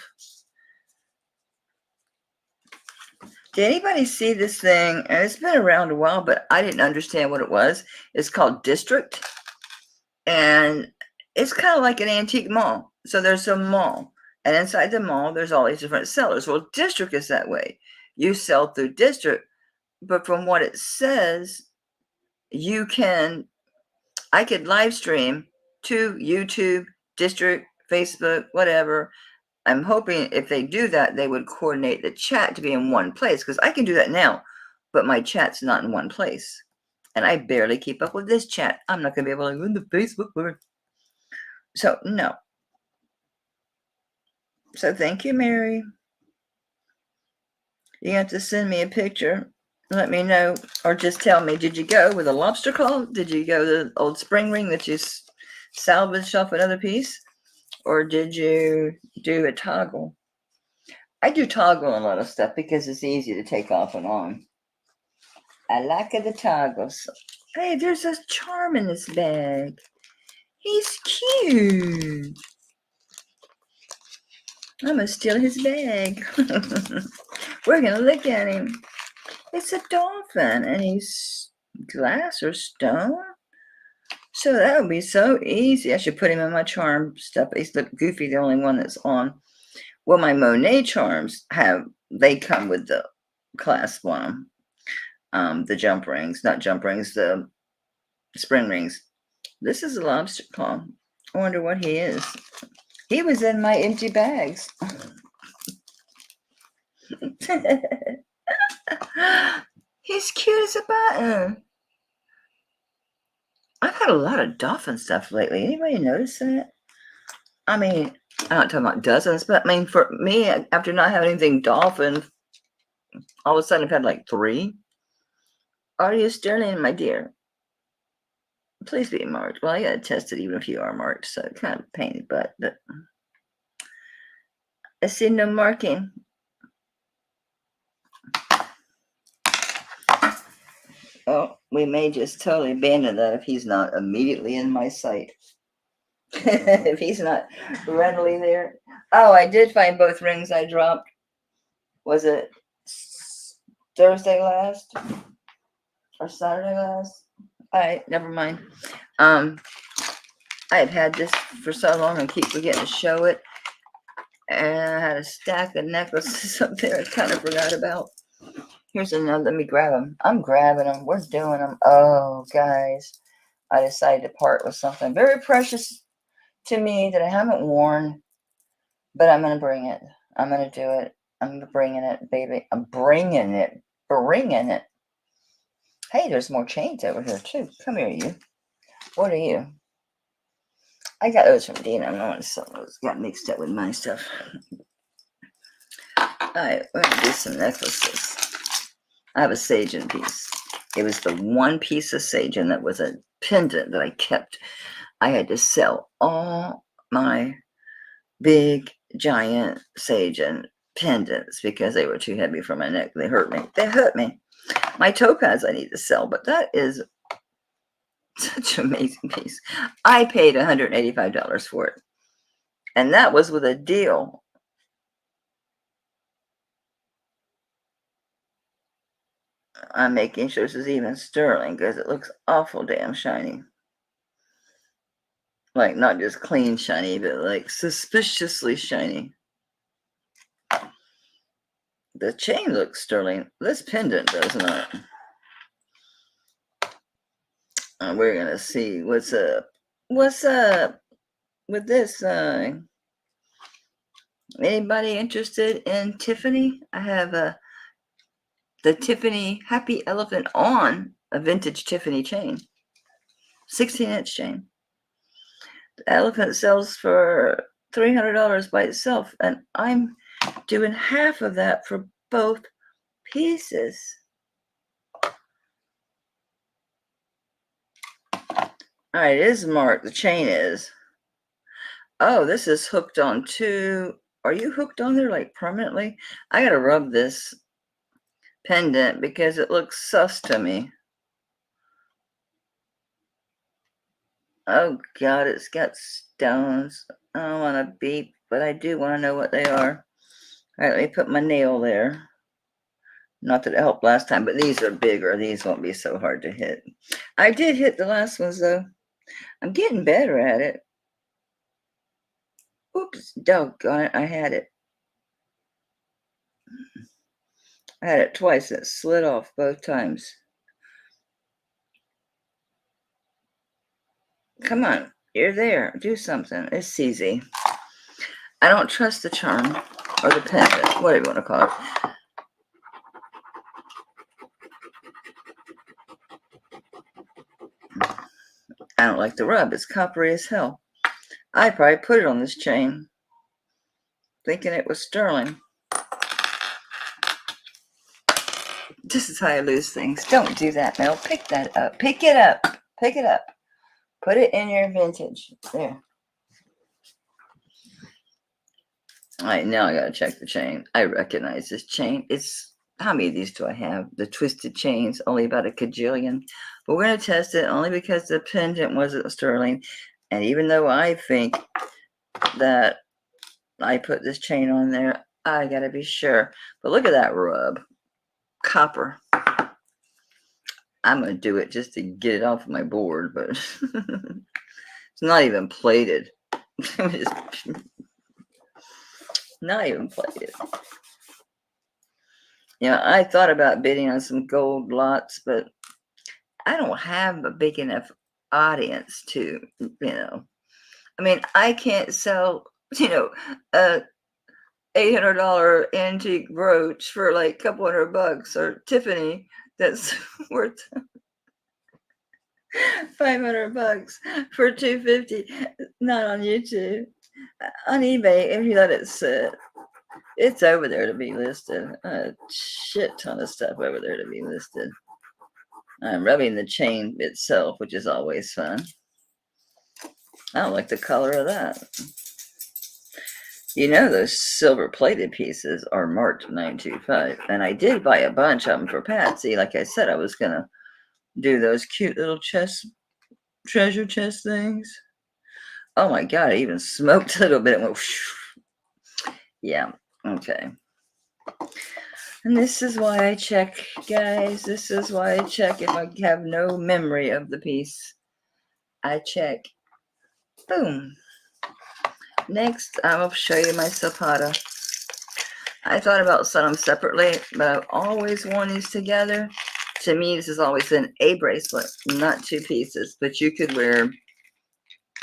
Did anybody see this thing? And it's been around a while, but I didn't understand what it was. It's called District. And it's kind of like an antique mall. So there's a mall. And inside the mall, there's all these different sellers. Well, District is that way. You sell through District. But from what it says, I could live stream to YouTube, District, Facebook, whatever. I'm hoping if they do that, they would coordinate the chat to be in one place, because I can do that now, but my chat's not in one place. And I barely keep up with this chat. I'm not going to be able to go into Facebook. So, no. So, thank you, Mary. You have to send me a picture. Let me know, or just tell me, did you go with a lobster claw? Did you go the old spring ring that you salvaged off another piece? Or did you do a toggle? I do toggle a lot of stuff because it's easy to take off and on. I like the toggles. Hey, there's a charm in this bag. He's cute. I'm going to steal his bag. We're going to look at him. It's a dolphin, and he's glass or stone. So that would be so easy. I should put him in my charm stuff. He's the Goofy, the only one that's on. Well, my Monet charms they come with the clasp on them. The jump rings, not jump rings, the spring rings. This is a lobster claw. I wonder what he is. He was in my empty bags. He's cute as a button. I've had a lot of dolphin stuff lately. Anybody notice that? I mean, I'm not talking about dozens, but I mean, for me, after not having anything dolphin, all of a sudden I've had like 3. Are you Sterling, my dear? Please be marked. Well, I got to test it even if you are marked, so it's kind of a pain in the butt, but I see no marking. Oh, we may just totally abandon that if he's not immediately in my sight. If he's not readily there. Oh, I did find both rings I dropped. Was it Thursday last? Or Saturday last? All right, never mind. I had this for so long and keep forgetting to show it. And I had a stack of necklaces up there I kind of forgot about. Here's another. Let me grab them. I'm grabbing them. We're doing them. Oh, guys. I decided to part with something very precious to me that I haven't worn. But I'm going to bring it. I'm going to do it. I'm bringing it, baby. I'm bringing it. Bringing it. Hey, there's more chains over here, too. Come here, you. What are you? I got those from Dina. I'm not some of those got mixed up with my stuff. All right, we're going to do some necklaces. I have a Sagen piece. It was the one piece of Sagen that was a pendant that I kept. I had to sell all my big, giant Sagen pendants because they were too heavy for my neck. They hurt me. They hurt me. My topaz I need to sell, but that is such an amazing piece. I paid $185 for it. And that was with a deal. I'm making sure this is even sterling because it looks awful damn shiny. Like, not just clean shiny, but like suspiciously shiny. The chain looks sterling. This pendant does not. We're going to see what's up. What's up with this? Anybody interested in Tiffany? I have the Tiffany Happy Elephant on a vintage Tiffany chain. 16-inch chain. The elephant sells for $300 by itself, and I'm doing half of that for both pieces. All right, it is marked. The chain is. Oh, this is hooked on too. Are you hooked on there like permanently? I gotta rub this pendant because it looks sus to me. Oh God, it's got stones. I don't want to beep, but I do want to know what they are. All right, let me put my nail there. Not that it helped last time, but these are bigger. These won't be so hard to hit. I did hit the last ones though. I'm getting better at it. Oops, doggone it, I had it. I had it twice. It slid off both times. Come on, you're there. Do something. It's easy. I don't trust the charm or the pendant, whatever you want to call it. I don't like the rub. It's coppery as hell. I probably put it on this chain thinking it was sterling. This is how I lose things. Don't do that, Mel. Pick that up. Pick it up. Pick it up. Put it in your vintage. There. All right, now I gotta check the chain. I recognize this chain. It's, how many of these do I have? The twisted chains, only about a kajillion. But we're gonna test it only because the pendant wasn't sterling. And even though I think that I put this chain on there, I gotta be sure. But look at that rub. Copper. I'm gonna do it just to get it off of my board, but it's not even plated. Not even plated. You know, I thought about bidding on some gold lots, but I don't have a big enough audience to, I mean, I can't sell, a $800 antique brooch for like a couple $100 or Tiffany that's worth $500 for $250. Not on YouTube. On eBay, if you let it sit, it's over there to be listed. A shit ton of stuff over there to be listed. I'm rubbing the chain itself, which is always fun. I don't like the color of that. You know, those silver plated pieces are marked 925. And I did buy a bunch of them for Patsy. Like I said, I was going to do those cute little treasure chest things. Oh my God, I even smoked a little bit. It went, yeah, okay. And this is why I check, guys. This is why I check if I have no memory of the piece. I check. Boom. Next, I'll show you my sapata. I thought about selling them separately, but I've always worn these together. To me, this has always been a bracelet, not two pieces. But you could wear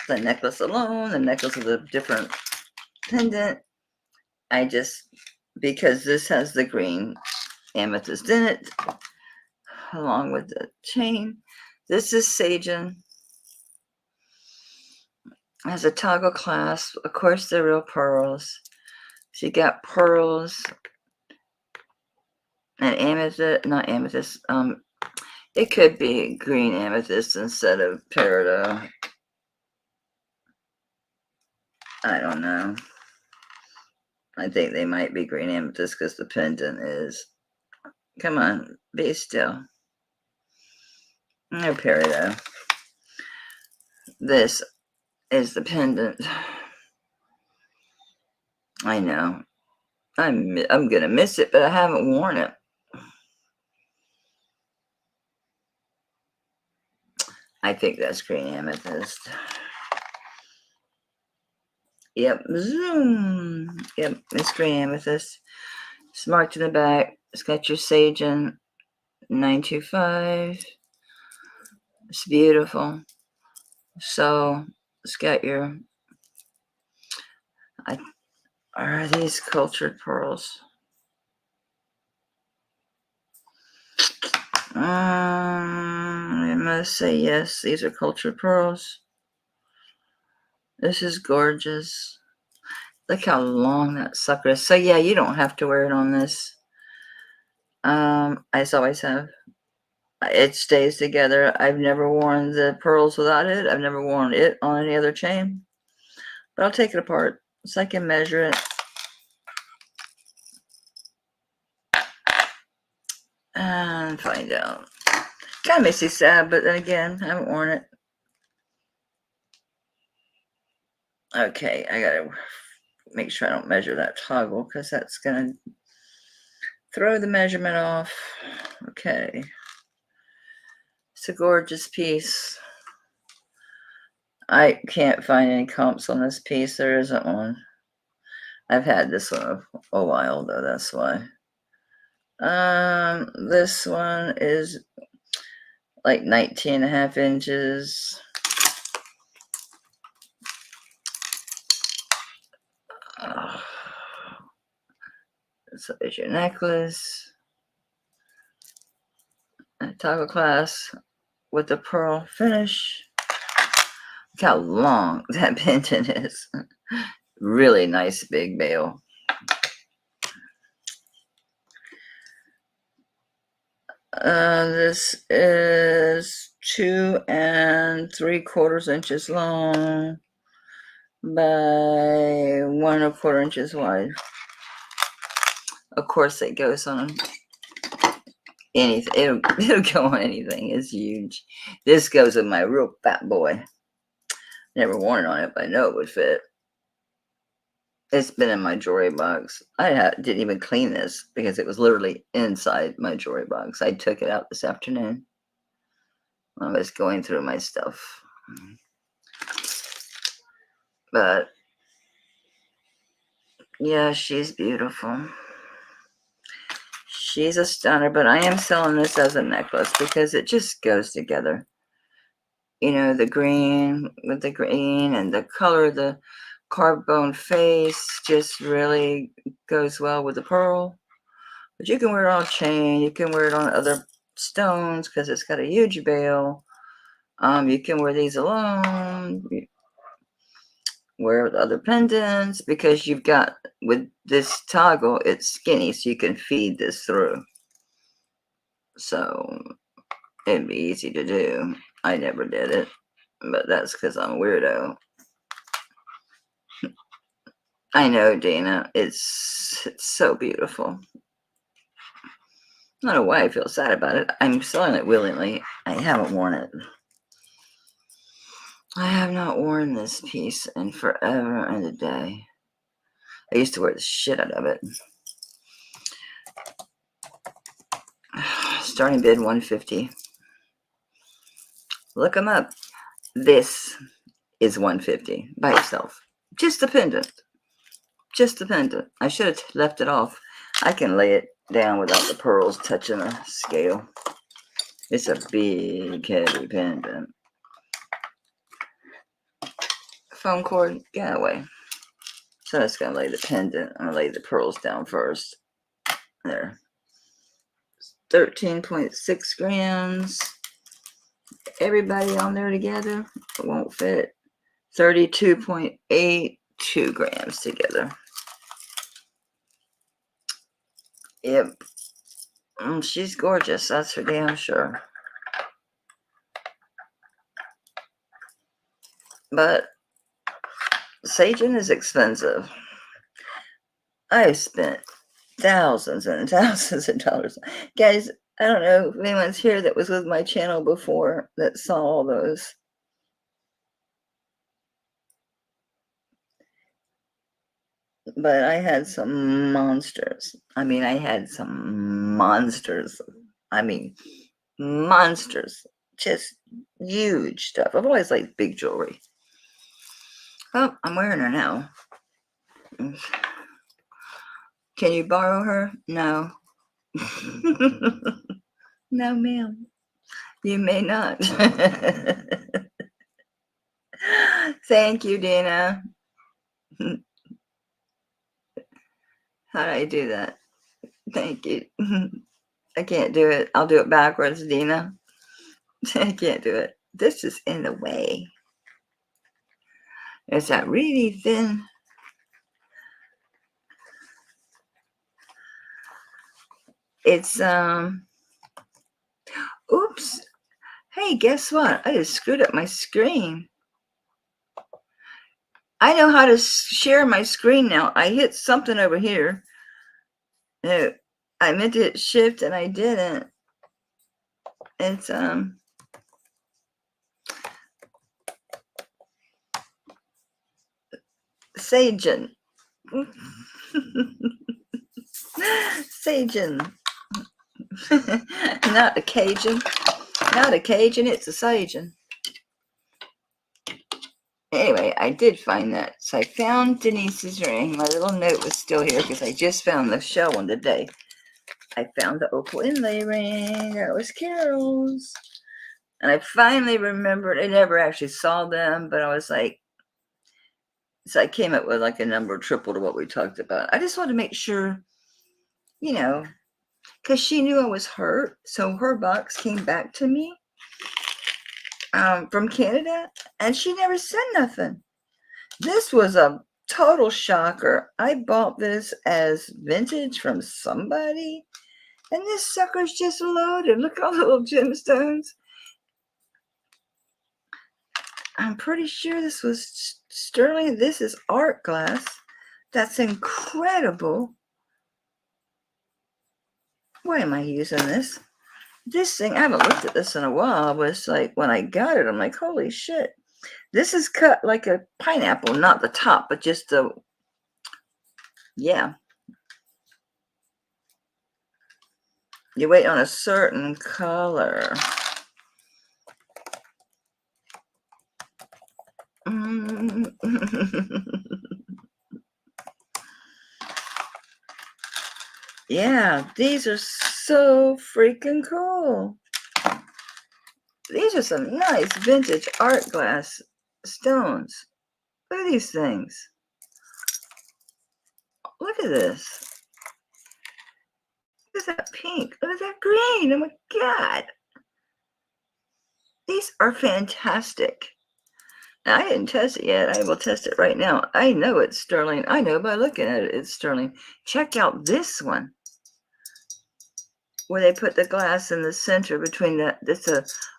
the necklace alone, the necklace with a different pendant. Because this has the green amethyst in it, along with the chain. This is Sagen. Has a toggle clasp. Of course, they're real pearls. So you got pearls and amethyst, not amethyst. It could be green amethyst instead of peridot. I don't know. I think they might be green amethyst because the pendant is. Come on, be still. No peridot. This is the pendant. I know. I'm gonna miss it, but I haven't worn it. I think that's green amethyst. Yep, zoom. Yep, it's green amethyst. It's marked in the back. It's got your Sagen 925. It's beautiful. So it's got your. Are these cultured pearls? I must say yes. These are cultured pearls. This is gorgeous. Look how long that sucker is. So yeah, you don't have to wear it on this. I always have. It stays together. I've never worn the pearls without it. I've never worn it on any other chain. But I'll take it apart so I can measure it. And find out. Kind of makes me sad, but then again, I haven't worn it. Okay, I gotta make sure I don't measure that toggle because that's gonna throw the measurement off. Okay. It's a gorgeous piece. I can't find any comps on this piece. There isn't one. I've had this one a while though, that's why. This one is like 19.5 inches. So there's your necklace. A toggle clasp with the pearl finish. Look how long that pendant is. Really nice big bail. This is 2 3/4 inches long by 1 1/4 inches wide. Of course, it goes on anything. It'll go on anything. It's huge. This goes with my real fat boy. Never worn it on it, but I know it would fit. It's been in my jewelry box. I didn't even clean this because it was literally inside my jewelry box. I took it out this afternoon. I was going through my stuff. But yeah, she's beautiful. She's a stunner, but I am selling this as a necklace because it just goes together. You know, the green with the green and the color of the carved bone face just really goes well with the pearl. But you can wear it on a chain. You can wear it on other stones because it's got a huge bail. You can wear these alone. Wear with other pendants because you've got, with this toggle, it's skinny, so you can feed this through. So it'd be easy to do. I never did it, but that's because I'm a weirdo. I know, Dana. It's so beautiful. I don't know why I feel sad about it. I'm selling it willingly. I haven't worn it. I have not worn this piece in forever and a day. I used to wear the shit out of it. Starting bid $150. Look them up. This is $150 by itself. Just the pendant. Just the pendant. I should have left it off. I can lay it down without the pearls touching the scale. It's a big, heavy pendant. Phone cord, get away. So I'm just going to lay the pendant. I'm going to lay the pearls down first. There. 13.6 grams. Everybody on there together, it won't fit. 32.82 grams together. Yep. She's gorgeous, that's for damn sure. But Sagen is expensive. I've spent thousands and thousands of dollars. Guys, I don't know if anyone's here that was with my channel before that saw all those. But I had some monsters. I had some monsters. Monsters. Just huge stuff. I've always liked big jewelry. Oh, I'm wearing her now. Can you borrow her? No. No, ma'am. You may not. Thank you, Dana. How do I do that? Thank you. I can't do it. I'll do it backwards, Dina. I can't do it. This is in the way. It's that really thin. It's, oops. Hey, guess what? I just screwed up my screen. I know how to share my screen now. I hit something over here. No, I meant to hit shift and I didn't. It's, Sajin. Sajin. Not a Cajun. Not a Cajun, it's a Sajin. Anyway, I did find that. So I found Denise's ring. My little note was still here because I just found the shell one today. I found the opal inlay ring. That was Carol's. And I finally remembered. I never actually saw them, but I was like, so I came up with like a number triple to what we talked about. I just wanted to make sure, you know, because she knew I was hurt. So her box came back to me from Canada, and she never said nothing. This was a total shocker. I bought this as vintage from somebody, and this sucker's just loaded. Look at all the little gemstones. I'm pretty sure this was sterling. This is art glass. That's incredible. Why am I using this? This thing, I haven't looked at this in a while. I was like, when I got it, I'm like, holy shit. This is cut like a pineapple, not the top, but just the, yeah. You wait on a certain color. Yeah, these are so freaking cool. These are some nice vintage art glass stones. Look at these things. Look at this. Look at that pink. Look at that green. Oh my God. These are fantastic. Now, I didn't test it yet. I will test it right now. I know it's sterling. I know by looking at it, it's sterling. Check out this one, where they put the glass in the center between the, this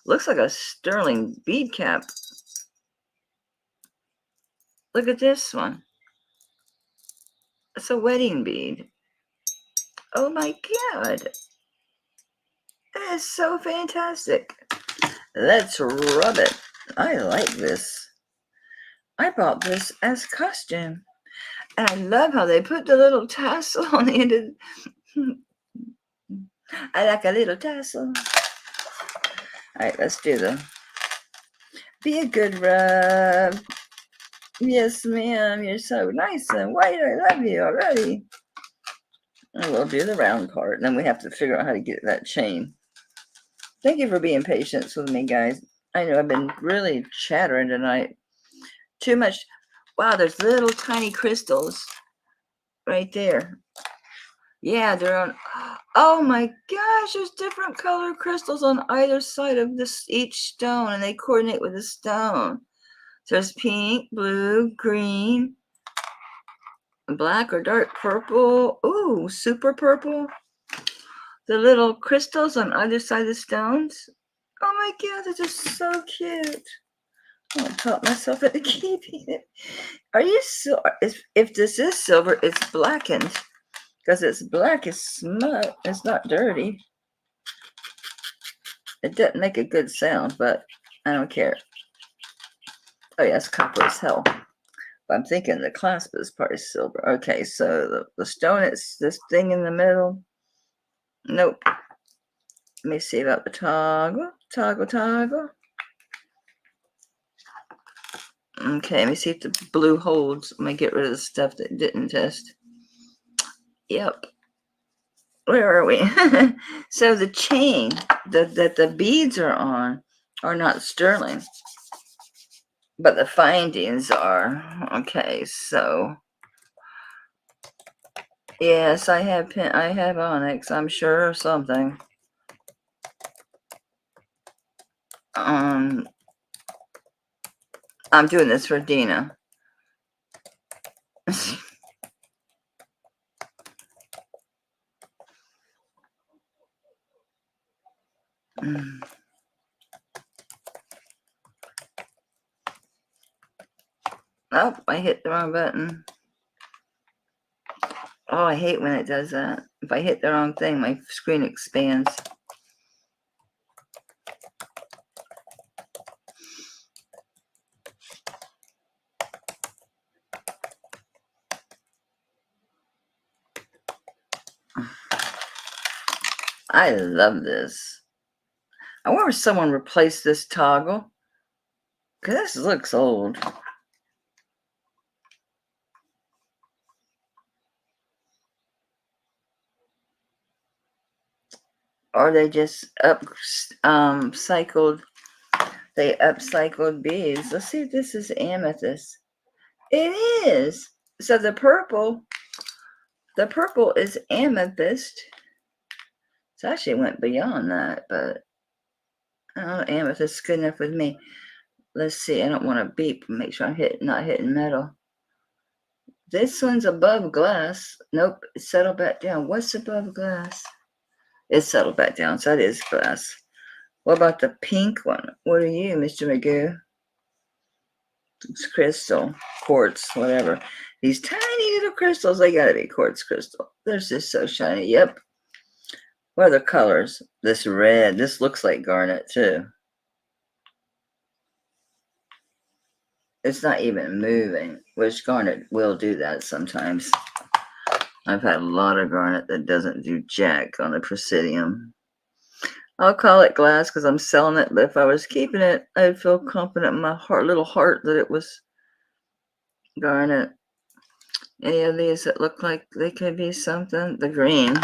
looks like a sterling bead cap. Look at this one. It's a wedding bead. Oh my God. That is so fantastic. Let's rub it. I like this. I bought this as costume. And I love how they put the little tassel on the end of I like a little tassel. All right, let's do the be a good rub. Yes, ma'am. You're so nice and white. I love you already. And we'll do the round part. And then we have to figure out how to get that chain. Thank you for being patient with me, guys. I know I've been really chattering tonight. Too much. Wow, there's little tiny crystals right there. Yeah, they're on. Oh my gosh, there's different color crystals on either side of this each stone, and they coordinate with the stone. So there's pink, blue, green, black or dark purple. Ooh, super purple. The little crystals on either side of the stones. Oh my God, they're just so cute. I'm gonna talk myself into keeping it. Are you so? If this is silver, it's blackened because it's black. It's smut. It's not dirty. It doesn't make a good sound, but I don't care. Oh yeah, it's copper as hell. But I'm thinking the clasp is probably silver. Okay, so the stone, it's this thing in the middle. Nope. Let me see about the toggle. Toggle. Okay, let me see if the blue holds. I'm gonna get rid of the stuff that didn't test. Yep. Where are we? So the chain that the beads are on are not sterling, but the findings are. Okay, so yes, I have onyx. I'm sure of something. I'm doing this for Dina. Oh, I hit the wrong button. Oh, I hate when it does that. If I hit the wrong thing, my screen expands. I love this. I wonder if someone replaced this toggle. Because this looks old. Or they just upcycled beads. Let's see if this is amethyst. It is. So the purple is amethyst. So I actually went beyond that, but amethyst is good enough with me. Let's see. I don't want to beep. Make sure I'm not hitting metal. This one's above glass. Nope, it's settled back down. What's above glass? It's settled back down, so it is glass. What about the pink one? What are you, Mr. Magoo? It's crystal, quartz, whatever. These tiny little crystals, they gotta be quartz crystal. They're just so shiny. Yep. What are the colors? This red. This looks like garnet, too. It's not even moving, which garnet will do that sometimes. I've had a lot of garnet that doesn't do jack on the Presidium. I'll call it glass because I'm selling it, but if I was keeping it, I'd feel confident in my little heart that it was garnet. Any of these that look like they could be something? The green.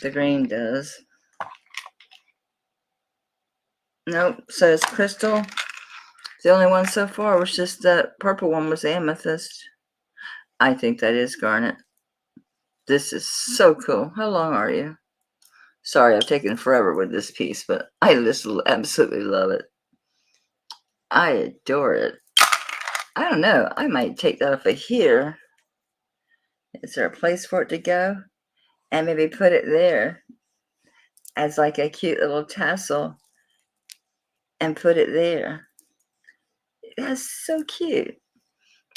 The green does. Nope, says crystal. The only one so far was just that purple one was amethyst. I think that is garnet. This is so cool. How long are you? Sorry, I've taken forever with this piece, but I just absolutely love it. I adore it. I don't know. I might take that off of here. Is there a place for it to go? And maybe put it there as like a cute little tassel and put it there. That's so cute.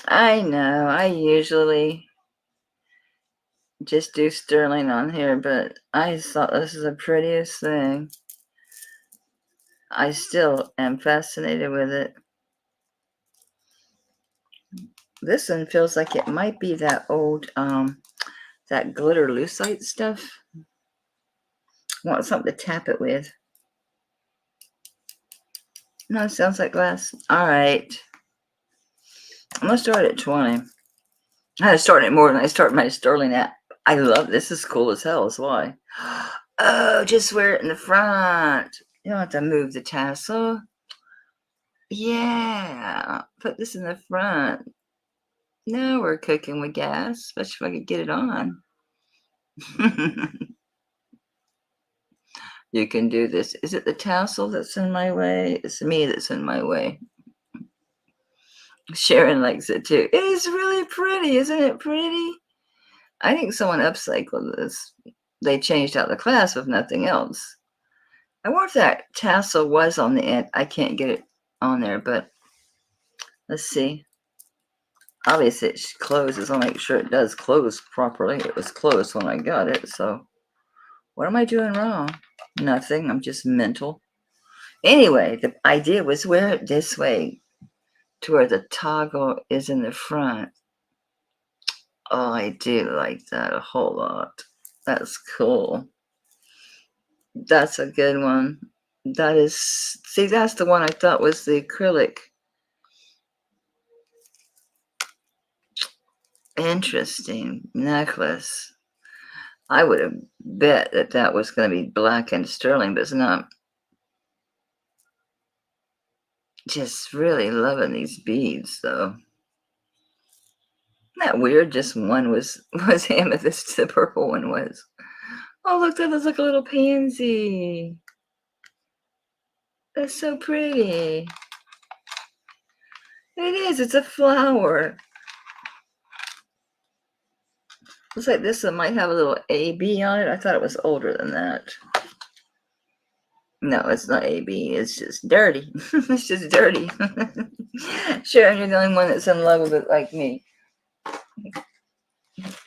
I know. I usually just do sterling on here, but I thought this is the prettiest thing. I still am fascinated with it. This one feels like it might be that old, that glitter lucite stuff. I want something to tap it with. No, it sounds like glass. All right. I'm going to start at 20. I started more than I started my sterling at. I love this. Is cool as hell. Is why. Oh, just wear it in the front. You don't have to move the tassel. Yeah. Put this in the front. Now we're cooking with gas, especially if I could get it on. You can do this. Is it the tassel that's in my way? It's me that's in my way. Sharon likes it too. It is really pretty. Isn't it pretty? I think someone upcycled this. They changed out the clasp if nothing else. I wonder if that tassel was on the end. I can't get it on there, but let's see. Obviously, it closes. I'll make sure it does close properly. It was closed when I got it, so what am I doing wrong? Nothing. I'm just mental. Anyway, the idea was wear it this way to where the toggle is in the front. Oh, I do like that a whole lot. That's cool. That's a good one. That is, see, that's the one I thought was the acrylic. Interesting necklace. I would have bet that that was going to be black and sterling, but it's not. Just really loving these beads, though. Isn't that weird? Just one was amethyst, the purple one was. Oh, look, that looks like a little pansy. That's so pretty. It is. It's a flower. Looks like this one might have a little AB on it. I thought it was older than that. No, it's not AB. It's just dirty. It's just dirty. Sharon, you're the only one that's in love with it like me.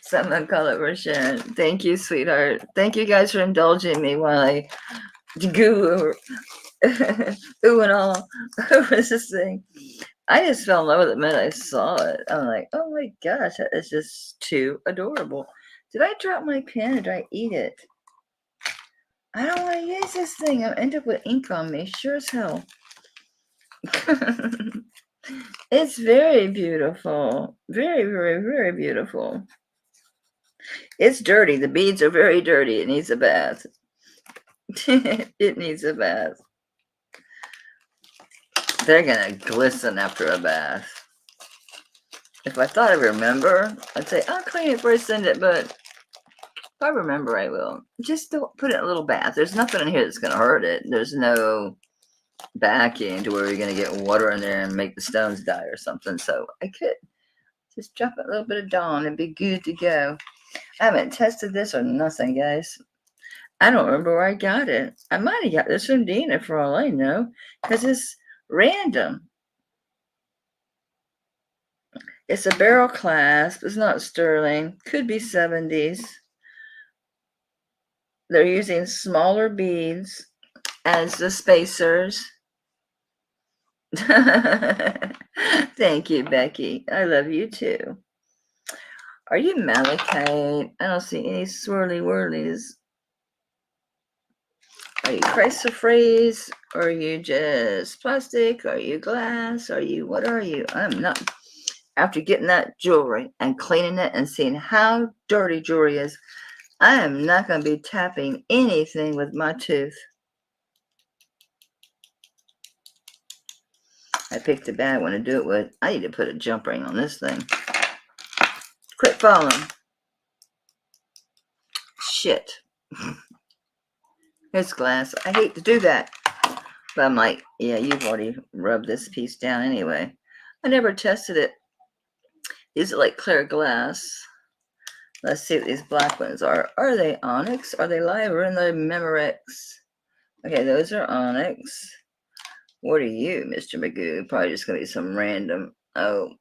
Someone call it for Sharon. Thank you, sweetheart. Thank you guys for indulging me while I goo ooh and all over this thing. I just fell in love with it the minute I saw it. I'm like, oh my gosh, that is just too adorable. Did I drop my pen or did I eat it? I don't want to use this thing. I'll end up with ink on me, sure as hell. It's very beautiful. Very, very, very beautiful. It's dirty. The beads are very dirty. It needs a bath. It needs a bath. They're going to glisten after a bath. If I thought I remember, I'd say, I'll clean it before I send it, but if I remember, I will. Just don't put it in a little bath. There's nothing in here that's going to hurt it. There's no backing to where you're going to get water in there and make the stones die or something. So I could just drop a little bit of Dawn and be good to go. I haven't tested this or nothing, guys. I don't remember where I got it. I might have got this from Dina for all I know, because it's random. It's a barrel clasp. It's not sterling. Could be 70s. They're using smaller beads as the spacers. Thank you, Becky. I love you too. Are you malachite? I don't see any swirly whirlies. Are you chrysoprase? Or are you just plastic? Are you glass? Are you, what are you? I'm not. After getting that jewelry and cleaning it and seeing how dirty jewelry is, I am not going to be tapping anything with my tooth. I picked a bad one to do it with. I need to put a jump ring on this thing. Quit falling. Shit. Here's glass. I hate to do that. But I'm like, yeah, you've already rubbed this piece down anyway. I never tested it. These are like clear glass. Let's see what these black ones are. Are they onyx? Are they live or in the Memorex? Okay, those are onyx. What are you, Mr. Magoo? Probably just going to be some random. Oh,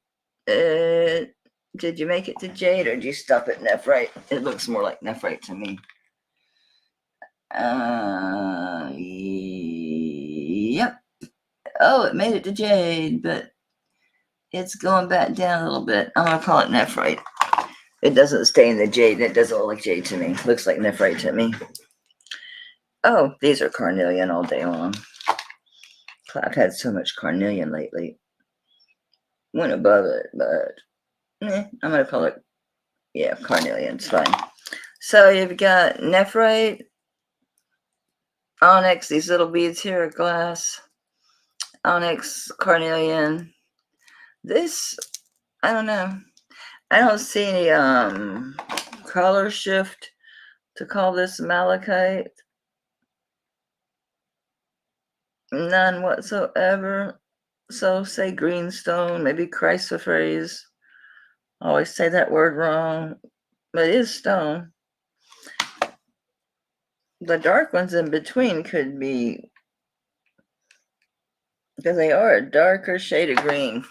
did you make it to jade or did you stop at nephrite? It looks more like nephrite to me. Yep. Oh, it made it to jade, but it's going back down a little bit. I'm going to call it nephrite. It doesn't stay in the jade. It doesn't look like jade to me. Looks like nephrite to me. Oh, these are carnelian all day long. I've had so much carnelian lately. Went above it, but I'm going to call it, yeah, carnelian. It's fine. So you've got nephrite, onyx. These little beads here are glass. Onyx, carnelian. This, I don't know. I don't see any color shift to call this malachite. None whatsoever. So say greenstone, maybe chrysoprase. I always say that word wrong, but it is stone. The dark ones in between could be, because they are a darker shade of green.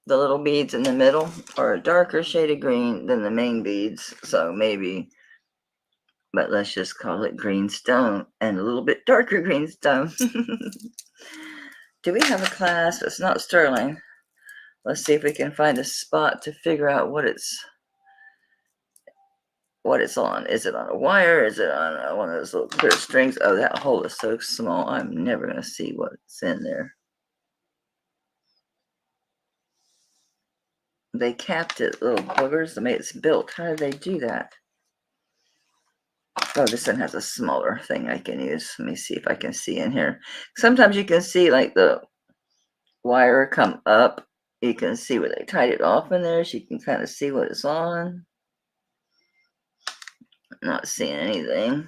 The little beads in the middle are a darker shade of green than the main beads, so maybe, but let's just call it greenstone and a little bit darker greenstone. Do we have a class? It's not sterling. Let's see if we can find a spot to figure out what it's on. Is it on a wire? Is it on one of those little clear strings? Oh, that hole is so small. I'm never going to see what's in there. They capped it, little boogers, the way it's built. How did they do that? Oh, this one has a smaller thing I can use. Let me see if I can see in here. Sometimes you can see like the wire come up. You can see where they tied it off in there, so you can kind of see what it's on. Not seeing anything.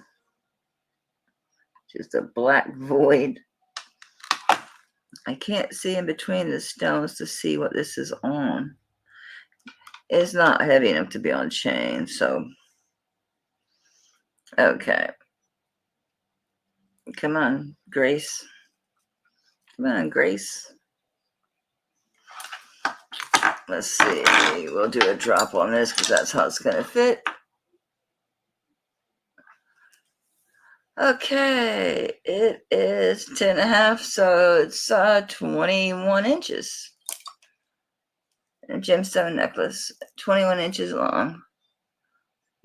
Just a black void. I can't see in between the stones to see what this is on. It's not heavy enough to be on chain, so okay. Come on, Grace. Come on, Grace. Let's see. We'll do a drop on this because that's how it's going to fit. Okay, it is 10.5, so it's 21 inches. A gemstone necklace, 21 inches long.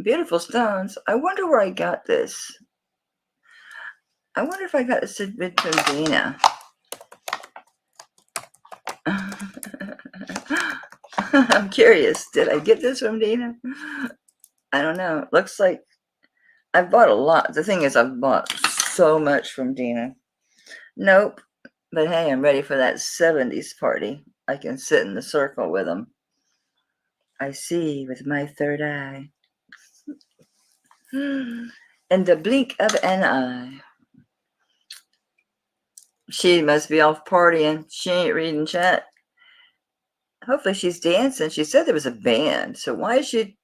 Beautiful stones. I wonder where I got this. I wonder if I got this from Dina. I'm curious. Did I get this from Dina? I don't know. Looks like I've bought a lot. The thing is, I've bought so much from Dina. Nope. But hey, I'm ready for that 70s party. I can sit in the circle with them. I see with my third eye. In the blink of an eye. She must be off partying. She ain't reading chat. Hopefully she's dancing. She said there was a band. So why is she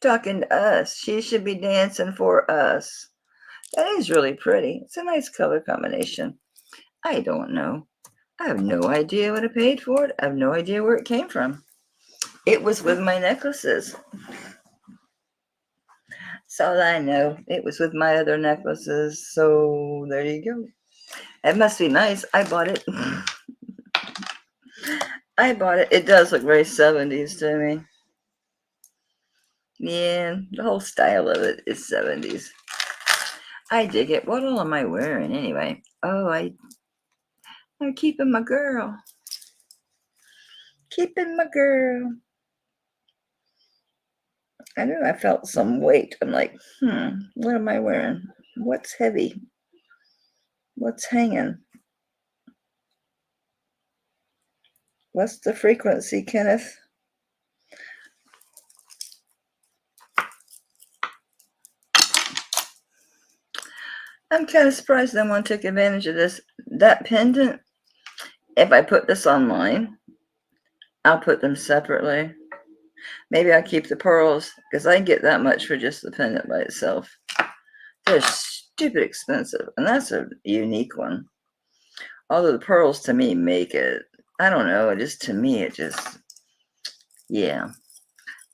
talking to us? She should be dancing for us. That is really pretty. It's a nice color combination. I don't know. I have no idea what I paid for it. I have no idea where it came from. It was with my necklaces. That's all I know. It was with my other necklaces. So there you go. It must be nice. I bought it. I bought it. It does look very 70s to me. Yeah, the whole style of it is 70s. I dig it. What all am I wearing anyway? Oh, I'm keeping my girl. Keeping my girl. I know I felt some weight. I'm like, what am I wearing? What's heavy? What's hanging? What's the frequency, Kenneth? I'm kind of surprised no one took advantage of this. That pendant, if I put this online, I'll put them separately. Maybe I'll keep the pearls because I get that much for just the pendant by itself. They're stupid expensive, and that's a unique one. Although the pearls to me make it, I don't know, just to me, it just, yeah.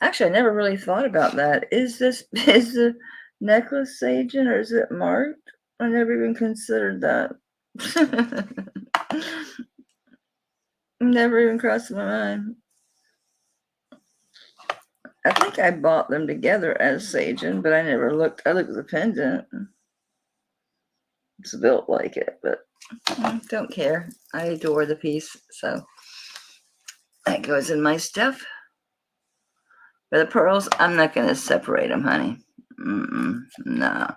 Actually, I never really thought about that. Is the necklace agent or is it marked? I never even considered that. Never even crossed my mind. I think I bought them together as Sagen, but I never looked. I looked at the pendant. It's built like it, but don't care. I adore the piece, so that goes in my stuff. But the pearls, I'm not going to separate them, honey. No.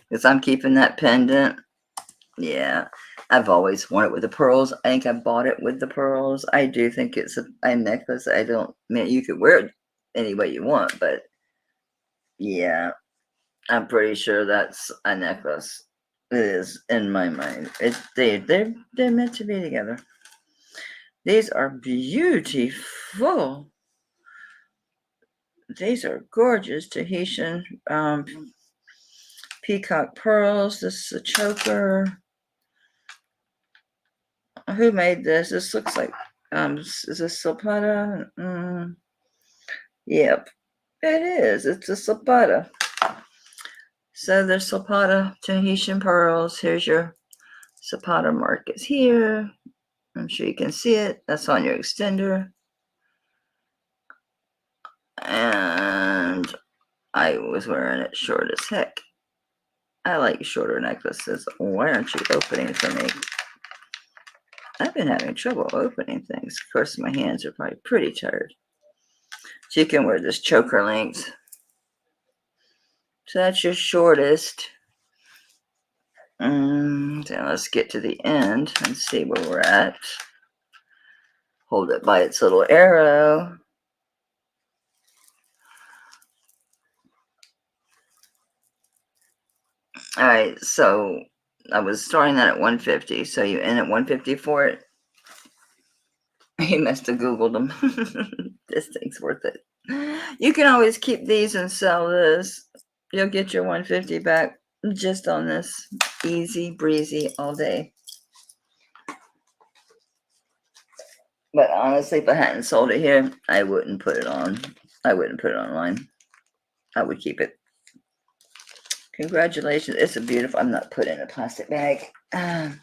Because I'm keeping that pendant. Yeah. I've always worn it with the pearls. I think I bought it with the pearls. I do think it's a necklace. I mean, you could wear it any way you want, but yeah, I'm pretty sure that's a necklace. It is in my mind. They're meant to be together. These are beautiful. These are gorgeous Tahitian peacock pearls. This is a choker. Who made this? This looks like is this Zapata? Yep, it is. It's a Zapata. So there's Zapata Tahitian pearls. Here's your Zapata mark. It's here. I'm sure you can see it. That's on your extender. And I was wearing it short as heck. I like shorter necklaces. Why aren't you opening for me? I've been having trouble opening things. Of course, my hands are probably pretty tired. So you can wear this choker length. So that's your shortest. So let's get to the end and see where we're at. Hold it by its little arrow. All right, so I was starting that at 150. So you end at 150 for it. He must have Googled them. This thing's worth it. You can always keep these and sell this. You'll get your 150 back just on this easy breezy all day. But honestly, if I hadn't sold it here, I wouldn't put it on. I wouldn't put it online. I would keep it. Congratulations. It's a beautiful, I'm not putting it in a plastic bag. I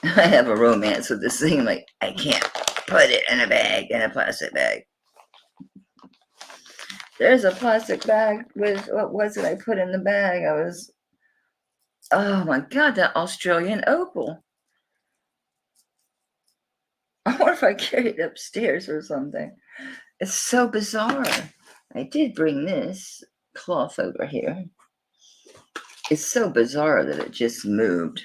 have a romance with this thing. Like, I can't put it in a bag, in a plastic bag. There's a plastic bag with, what was it I put in the bag? Oh my God, that Australian opal. I wonder if I carried it upstairs or something. It's so bizarre. I did bring this cloth over here. It's so bizarre that it just moved.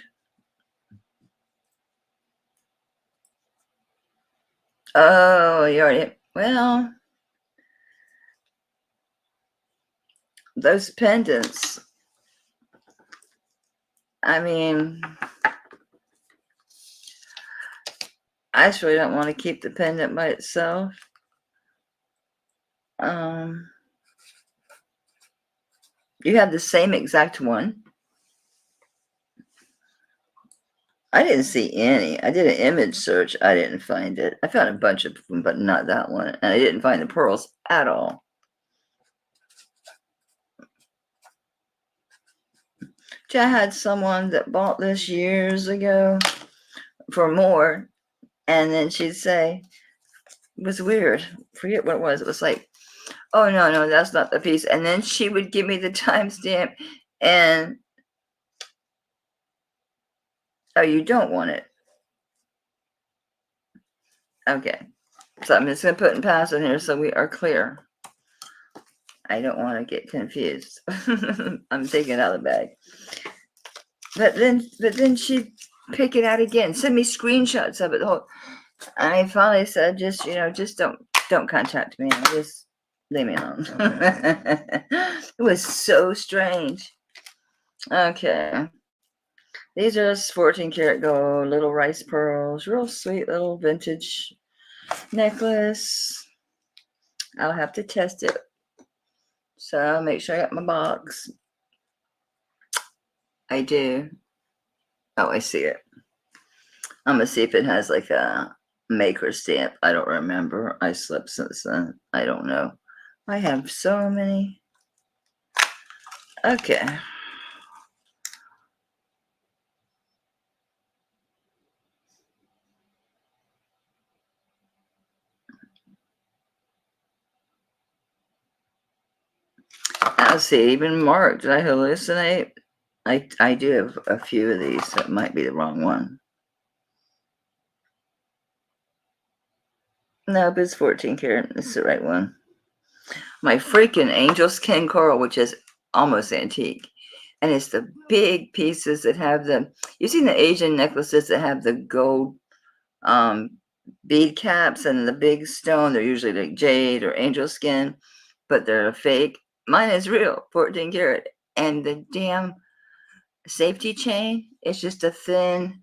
Oh, you already, well, those pendants. I mean, I actually don't want to keep the pendant by itself. You have the same exact one. I didn't see any. I did an image search. I didn't find it. I found a bunch of them, but not that one. And I didn't find the pearls at all. I had someone that bought this years ago for more, and then she'd say, it was weird. Forget what it was. It was like, oh, no, that's not the piece. And then she would give me the timestamp, and, oh, you don't want it. Okay. So I'm just going to put in pass in here so we are clear. I don't want to get confused. I'm taking it out of the bag. But then she'd pick it out again, send me screenshots of it. And I finally said, just don't contact me. Just leave me alone. It was so strange. Okay. These are 14 karat gold, little rice pearls, real sweet little vintage necklace. I'll have to test it. So make sure I got my box. I do. Oh, I see it. I'm gonna see if it has like a maker stamp. I don't remember. I slept since then. I don't know. I have so many. Okay. Let's see. Even Mark, did I hallucinate? I do have a few of these. That might be the wrong one. Nope, it's 14 karat. It's the right one. My freaking angel skin coral, which is almost antique. And it's the big pieces that have you've seen the Asian necklaces that have the gold bead caps and the big stone. They're usually like jade or angel skin, but they're fake. Mine is real, 14 karat. And the damn safety chain is just a thin,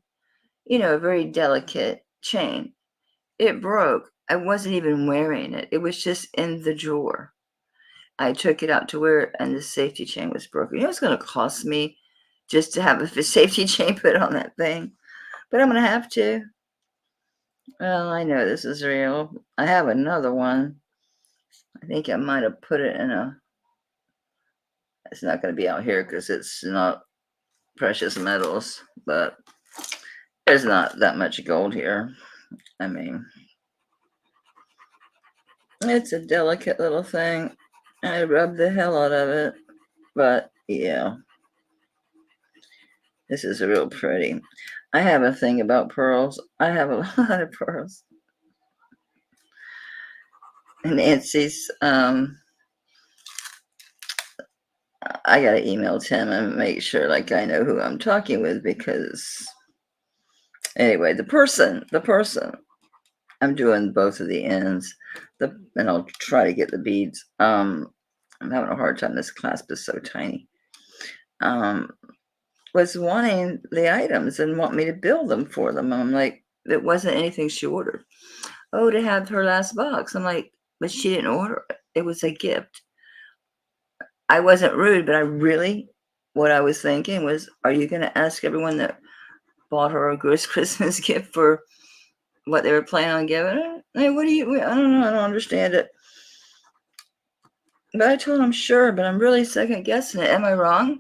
very delicate chain. It broke. I wasn't even wearing it. It was just in the drawer. I took it out to wear it, and the safety chain was broken. You know, it's going to cost me just to have a safety chain put on that thing. But I'm going to have to. Well, I know this is real. I have another one. I think I might have put it in it's not going to be out here because it's not precious metals, but there's not that much gold here. I mean, it's a delicate little thing. I rubbed the hell out of it, but yeah, this is real pretty. I have a thing about pearls. I have a lot of pearls. And Nancy's, I gotta email Tim and make sure like I know who I'm talking with, because anyway, the person, I'm doing both of the ends, and I'll try to get the beads. I'm having a hard time. This clasp is so tiny. Was wanting the items and want me to build them for them. I'm like, it wasn't anything she ordered. Oh, to have her last box. I'm like, but she didn't order it. It was a gift. I wasn't rude, but I really what I was thinking was, are you going to ask everyone that bought her a Christmas gift for what they were planning on giving her? I mean, I don't know. I don't understand it. But I told him, sure, but I'm really second guessing it. Am I wrong?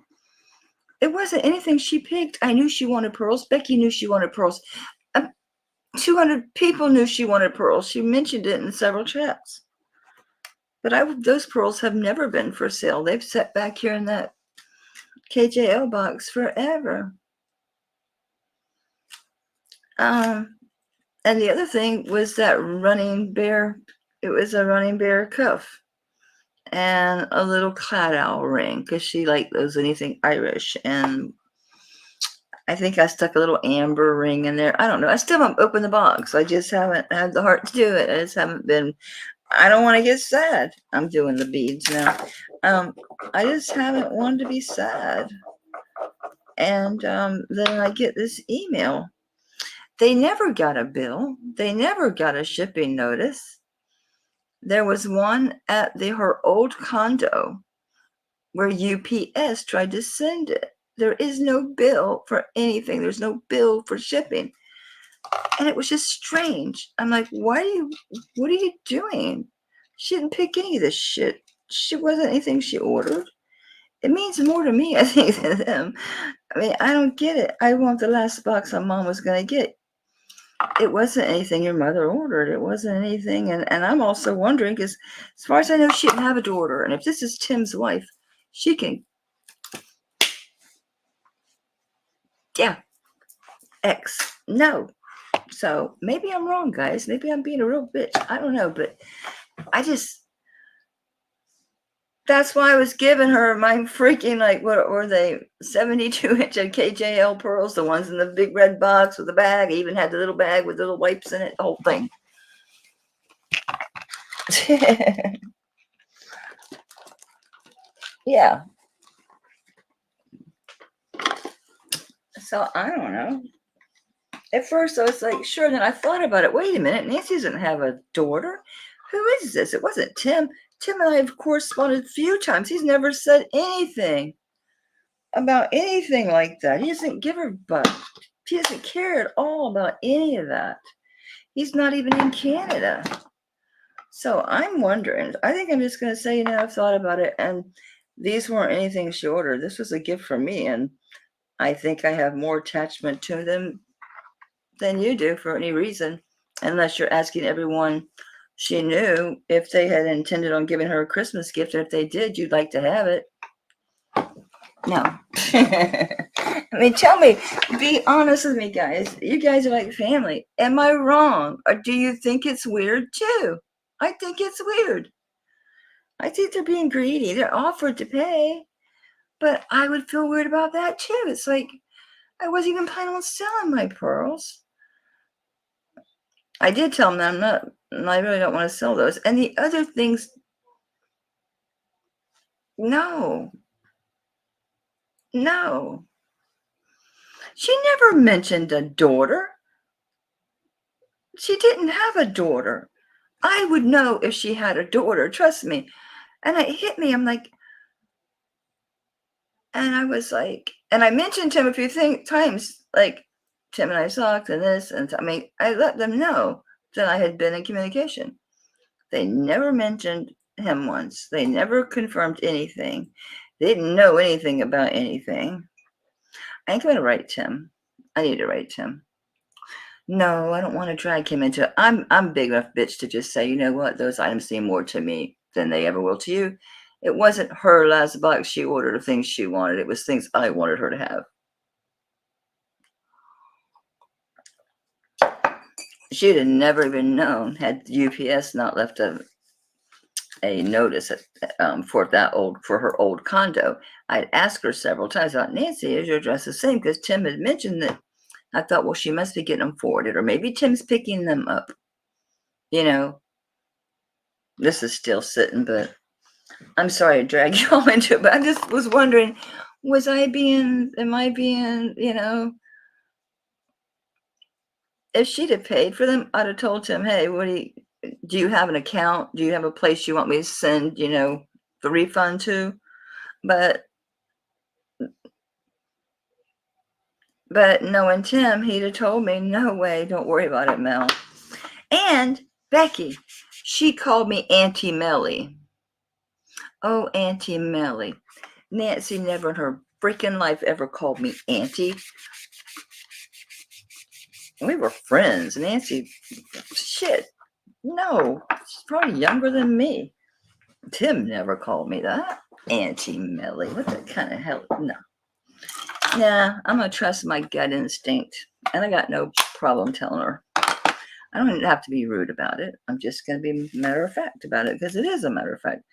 It wasn't anything she picked. I knew she wanted pearls. Becky knew she wanted pearls. 200 people knew she wanted pearls. She mentioned it in several chats. But those pearls have never been for sale. They've sat back here in that KJL box forever. And the other thing was that running bear. It was a running bear cuff and a little clad owl ring because she liked those anything Irish. And I think I stuck a little amber ring in there. I don't know. I still haven't opened the box. I just haven't had the heart to do it. I just haven't been. I don't want to get sad. I'm doing the beads now. I just haven't wanted to be sad. And then I get this email. They never got a bill. They never got a shipping notice. There was one at her old condo where UPS tried to send it. There is no bill for anything. There's no bill for shipping. And it was just strange. I'm like, what are you doing? She didn't pick any of this shit. She wasn't anything she ordered. It means more to me, I think, than them. I mean, I don't get it. I want the last box my mom was going to get. It wasn't anything your mother ordered. It wasn't anything. And I'm also wondering, because as far as I know, she didn't have a daughter. And if this is Tim's wife, she can, yeah, X. No. So maybe I'm wrong, guys. Maybe I'm being a real bitch. I don't know. But that's why I was giving her my freaking, like, what were they, 72-inch KJL pearls, the ones in the big red box with the bag. I even had the little bag with little wipes in it, the whole thing. Yeah. So I don't know. At first I was like, sure. Then I thought about it. Wait a minute. Nancy doesn't have a daughter. Who is this? It wasn't Tim. Tim and I have corresponded a few times. He's never said anything about anything like that. He doesn't give a butt. He doesn't care at all about any of that. He's not even in Canada. So I'm wondering, I think I'm just going to say, I've thought about it, and these weren't anything she ordered. This was a gift from me, and I think I have more attachment to them than you do for any reason, unless you're asking everyone she knew if they had intended on giving her a Christmas gift, and if they did, you'd like to have it. No. I mean, tell me, be honest with me, guys. You guys are like family. Am I wrong? Or do you think it's weird too? I think it's weird. I think they're being greedy. They're offered to pay. But I would feel weird about that too. It's like, I wasn't even planning on selling my pearls. I did tell them that I really don't want to sell those. And the other things, no. She never mentioned a daughter. She didn't have a daughter. I would know if she had a daughter, trust me. And it hit me. I'm like, and I was like, and I mentioned Tim a few times, like, Tim and I talked and this, and I mean, I let them know that I had been in communication. They never mentioned him once. They never confirmed anything. They didn't know anything about anything. I ain't going to write Tim. I need to write Tim. No, I don't want to drag him into it. I'm big enough bitch to just say, you know what, those items seem more to me than they ever will to you. It wasn't her last box she ordered of things she wanted. It was things I wanted her to have. She'd have never even known had UPS not left a notice for her old condo. I'd asked her several times about, Nancy, is your address the same? Because Tim had mentioned that. I thought, well, she must be getting them forwarded, or maybe Tim's picking them up. This is still sitting, but I'm sorry to drag you all into it, but I just was wondering, am I being, if she'd have paid for them, I'd have told Tim, hey, do you have an account? Do you have a place you want me to send, the refund to? But But knowing Tim, he'd have told me, no way, don't worry about it, Mel. And Becky, she called me Auntie Melly. Oh, Auntie Melly. Nancy never in her freaking life ever called me Auntie. We were friends. Nancy, shit, no, she's probably younger than me. Tim never called me that. Auntie Melly. What the kind of hell? No. Nah, I'm going to trust my gut instinct. And I got no problem telling her. I don't have to be rude about it. I'm just going to be matter of fact about it because it is a matter of fact.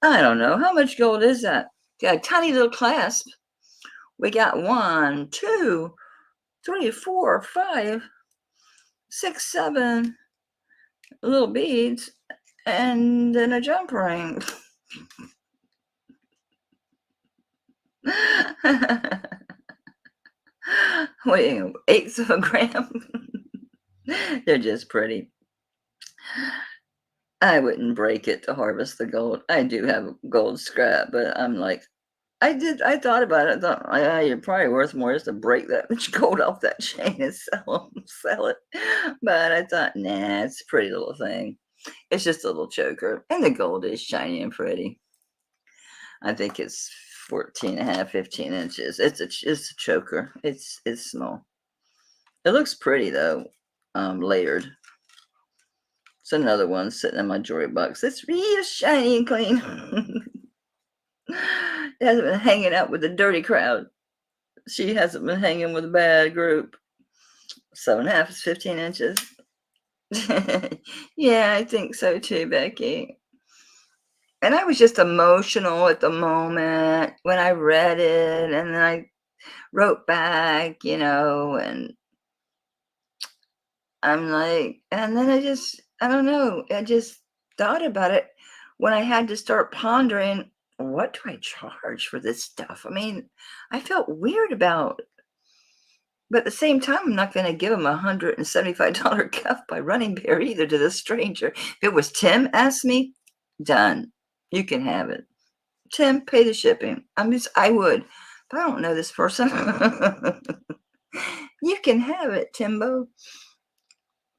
I don't know. How much gold is that? Got a tiny little clasp. We got 1, 2, 3, 4, 5, 6, 7 little beads and then a jump ring. Weighing eighths of a gram. They're just pretty. I wouldn't break it to harvest the gold. I do have gold scrap, but I'm like, I thought about it. I thought, you're probably worth more just to break that much gold off that chain and sell it. But I thought, nah, it's a pretty little thing. It's just a little choker. And the gold is shiny and pretty. I think it's 14 and a half, 15 inches. It's a choker. It's small. It looks pretty though, layered. It's another one sitting in my jewelry box. It's real shiny and clean. It hasn't been hanging out with the dirty crowd. She hasn't been hanging with a bad group. 7.5 is 15 inches. Yeah, I think so too, Becky. And I was just emotional at the moment when I read it, and then I wrote back, and I'm like, and then I don't know, I just thought about it when I had to start pondering, what do I charge for this stuff? I mean, I felt weird about it. But at the same time, I'm not going to give him a $175 cuff by Running Bear either to this stranger. If it was Tim asked me, done. You can have it. Tim, pay the shipping. I would, but I don't know this person. You can have it, Timbo.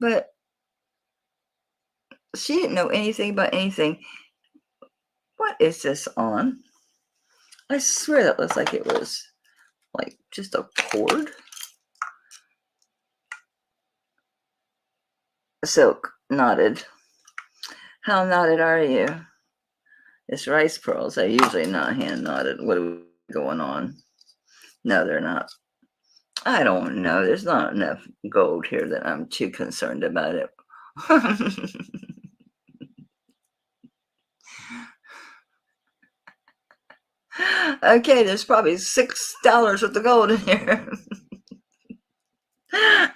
But she didn't know anything about anything. What is this on? I swear that looks like it was like just a cord. Silk, knotted. How knotted are you? It's rice pearls. They're usually not hand knotted. What are we going on? No, they're not. I don't know. There's not enough gold here that I'm too concerned about it. Okay, there's probably $6 worth of gold in here.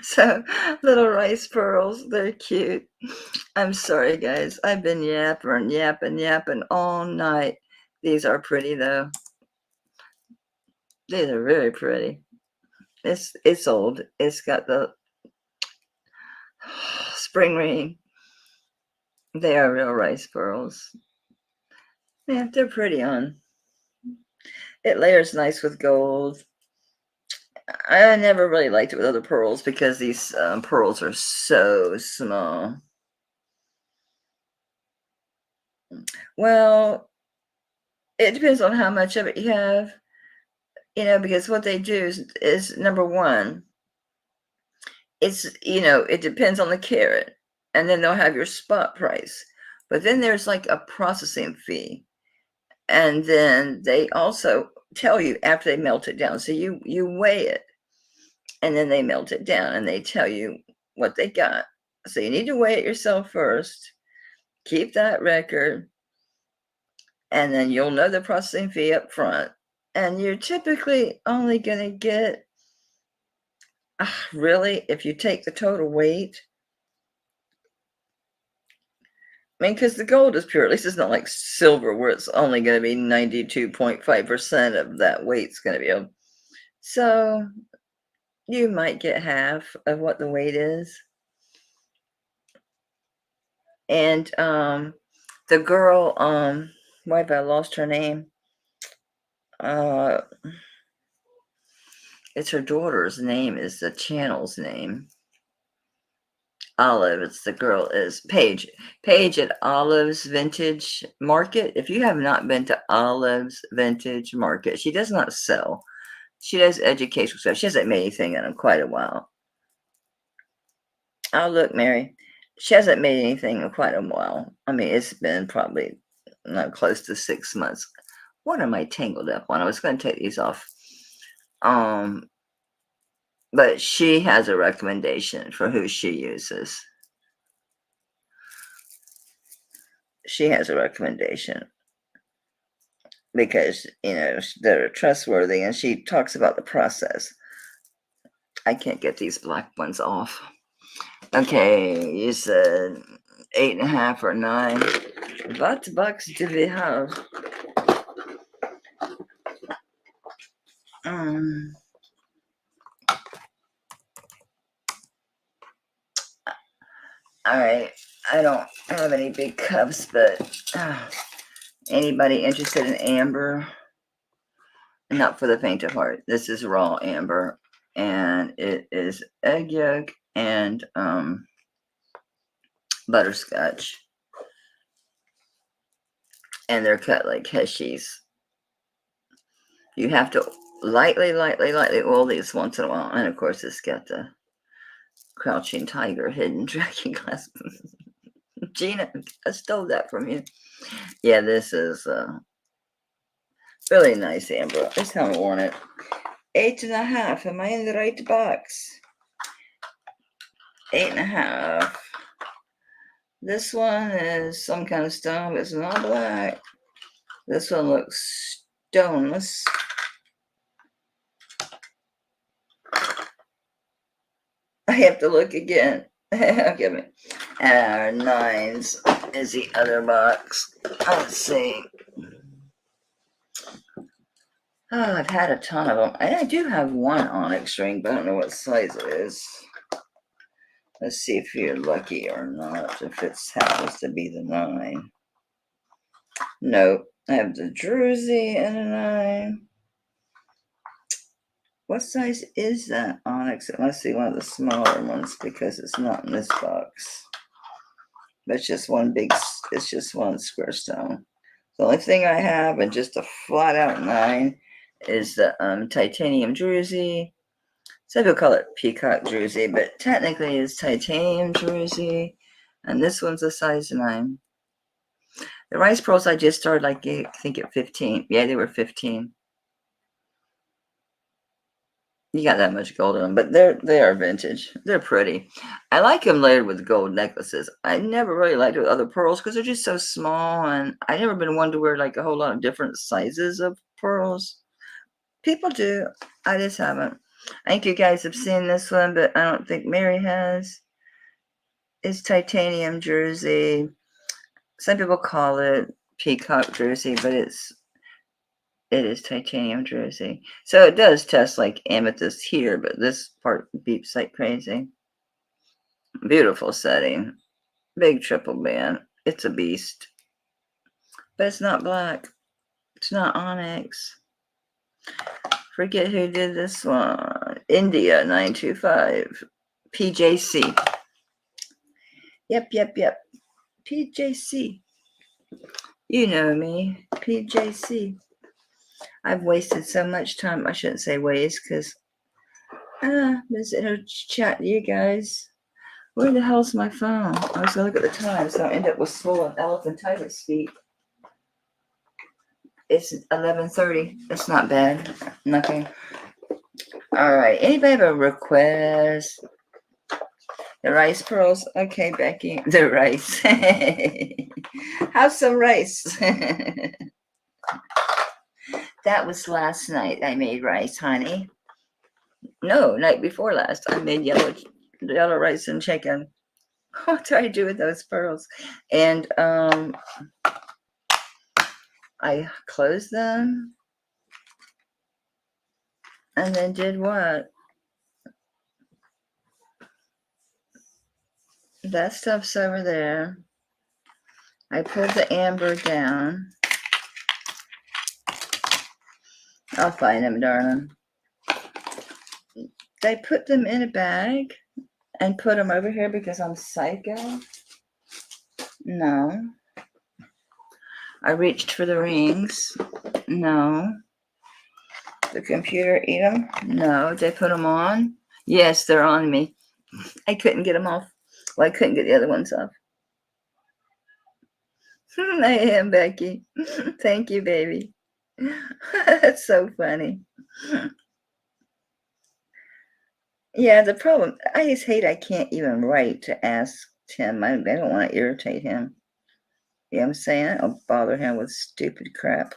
So, little rice pearls, they're cute. I'm sorry, guys. I've been yapping all night. These are pretty, though. These are very pretty. It's old. It's got the spring ring. They are real rice pearls. Yeah, they're pretty on. It layers nice with gold. I never really liked it with other pearls because these pearls are so small. Well, it depends on how much of it you have, because what they do is number one, it depends on the carat, and then they'll have your spot price. But then there's like a processing fee. And then they also tell you after they melt it down. So you weigh it, and then they melt it down and they tell you what they got. So you need to weigh it yourself first, keep that record, and then you'll know the processing fee up front. And you're typically only going to get, really, if you take the total weight, I mean, because the gold is pure. At least it's not like silver where it's only going to be 92.5% of that weight's going to be. So you might get half of what the weight is. And the girl, why have I lost her name? It's her daughter's name is the channel's name. Olive, it's the girl is Paige. Paige at Olive's Vintage Market. If you have not been to Olive's Vintage Market, she does not sell. She does educational stuff. She hasn't made anything in quite a while. Oh, look, Mary. She hasn't made anything in quite a while. I mean, it's been probably not close to 6 months. What am I tangled up on? I was going to take these off. But she has a recommendation for who she uses. She has a recommendation because, they're trustworthy, and she talks about the process. I can't get these black ones off. Okay, you said 8.5 or 9. What box do we have? All right, I don't have any big cups, but anybody interested in amber? Not for the faint of heart. This is raw amber, and it is egg yolk and butterscotch, and they're cut like heshies. You have to lightly oil these once in a while, and of course it's got the crouching tiger, hidden dragon glass. Gina, I stole that from you. Yeah, this is really nice amber. I just haven't worn it. 8.5. Am I in the right box? 8.5. This one is some kind of stone, but it's not black. This one looks stoneless. I have to look again. Give me. And 9s is the other box. Let's see. Oh, I've had a ton of them. And I do have one onyx ring, but I don't know what size it is. Let's see if you're lucky or not, if it happens to be the 9. Nope. I have the druzy and a 9. What size is that onyx? It must be one of the smaller ones because it's not in this box. But it's just one square stone. The only thing I have, and just a flat out 9, is the titanium druzy. Some people call it peacock druzy, but technically it's titanium druzy. And this one's a size 9. The rice pearls I just started, I think at 15. Yeah, they were 15. You got that much gold in them, but they are vintage. They're pretty. I like them layered with gold necklaces. I never really liked it with other pearls because they're just so small, and I never been one to wear like a whole lot of different sizes of pearls. People do. I just haven't. I think you guys have seen this one, but I don't think Mary has. It's titanium druzy. Some people call it peacock druzy, but it is titanium druzy. So it does test like amethyst here, but this part beeps like crazy. Beautiful setting. Big triple band. It's a beast. But it's not black. It's not onyx. Forget who did this one. India 925. PJC. Yep. PJC. You know me. PJC. I've wasted so much time. I shouldn't say waste because this chat you guys. Where the hell's my phone? I was going to look at the time, so I end up with swollen elephantitis feet. It's 11:30. That's not bad. Nothing. All right. Anybody have a request? The rice pearls? Okay, Becky. The rice. Have some rice. That was last night. I made rice, honey. No, night before last. I made yellow rice and chicken. What do I do with those pearls? And I closed them and then did what? That stuff's over there. I pulled the amber down. I'll find them, darling. I put them in a bag and put them over here because I'm psycho? No. I reached for the rings. No. The computer eat them? No. Did I put them on? Yes, they're on me. I couldn't get them off. Well, I couldn't get the other ones off. I am, Becky. Thank you, baby. That's so funny. Yeah, the problem, I just hate I can't even write to ask him. I don't want to irritate him. You know what I'm saying? I don't bother him with stupid crap.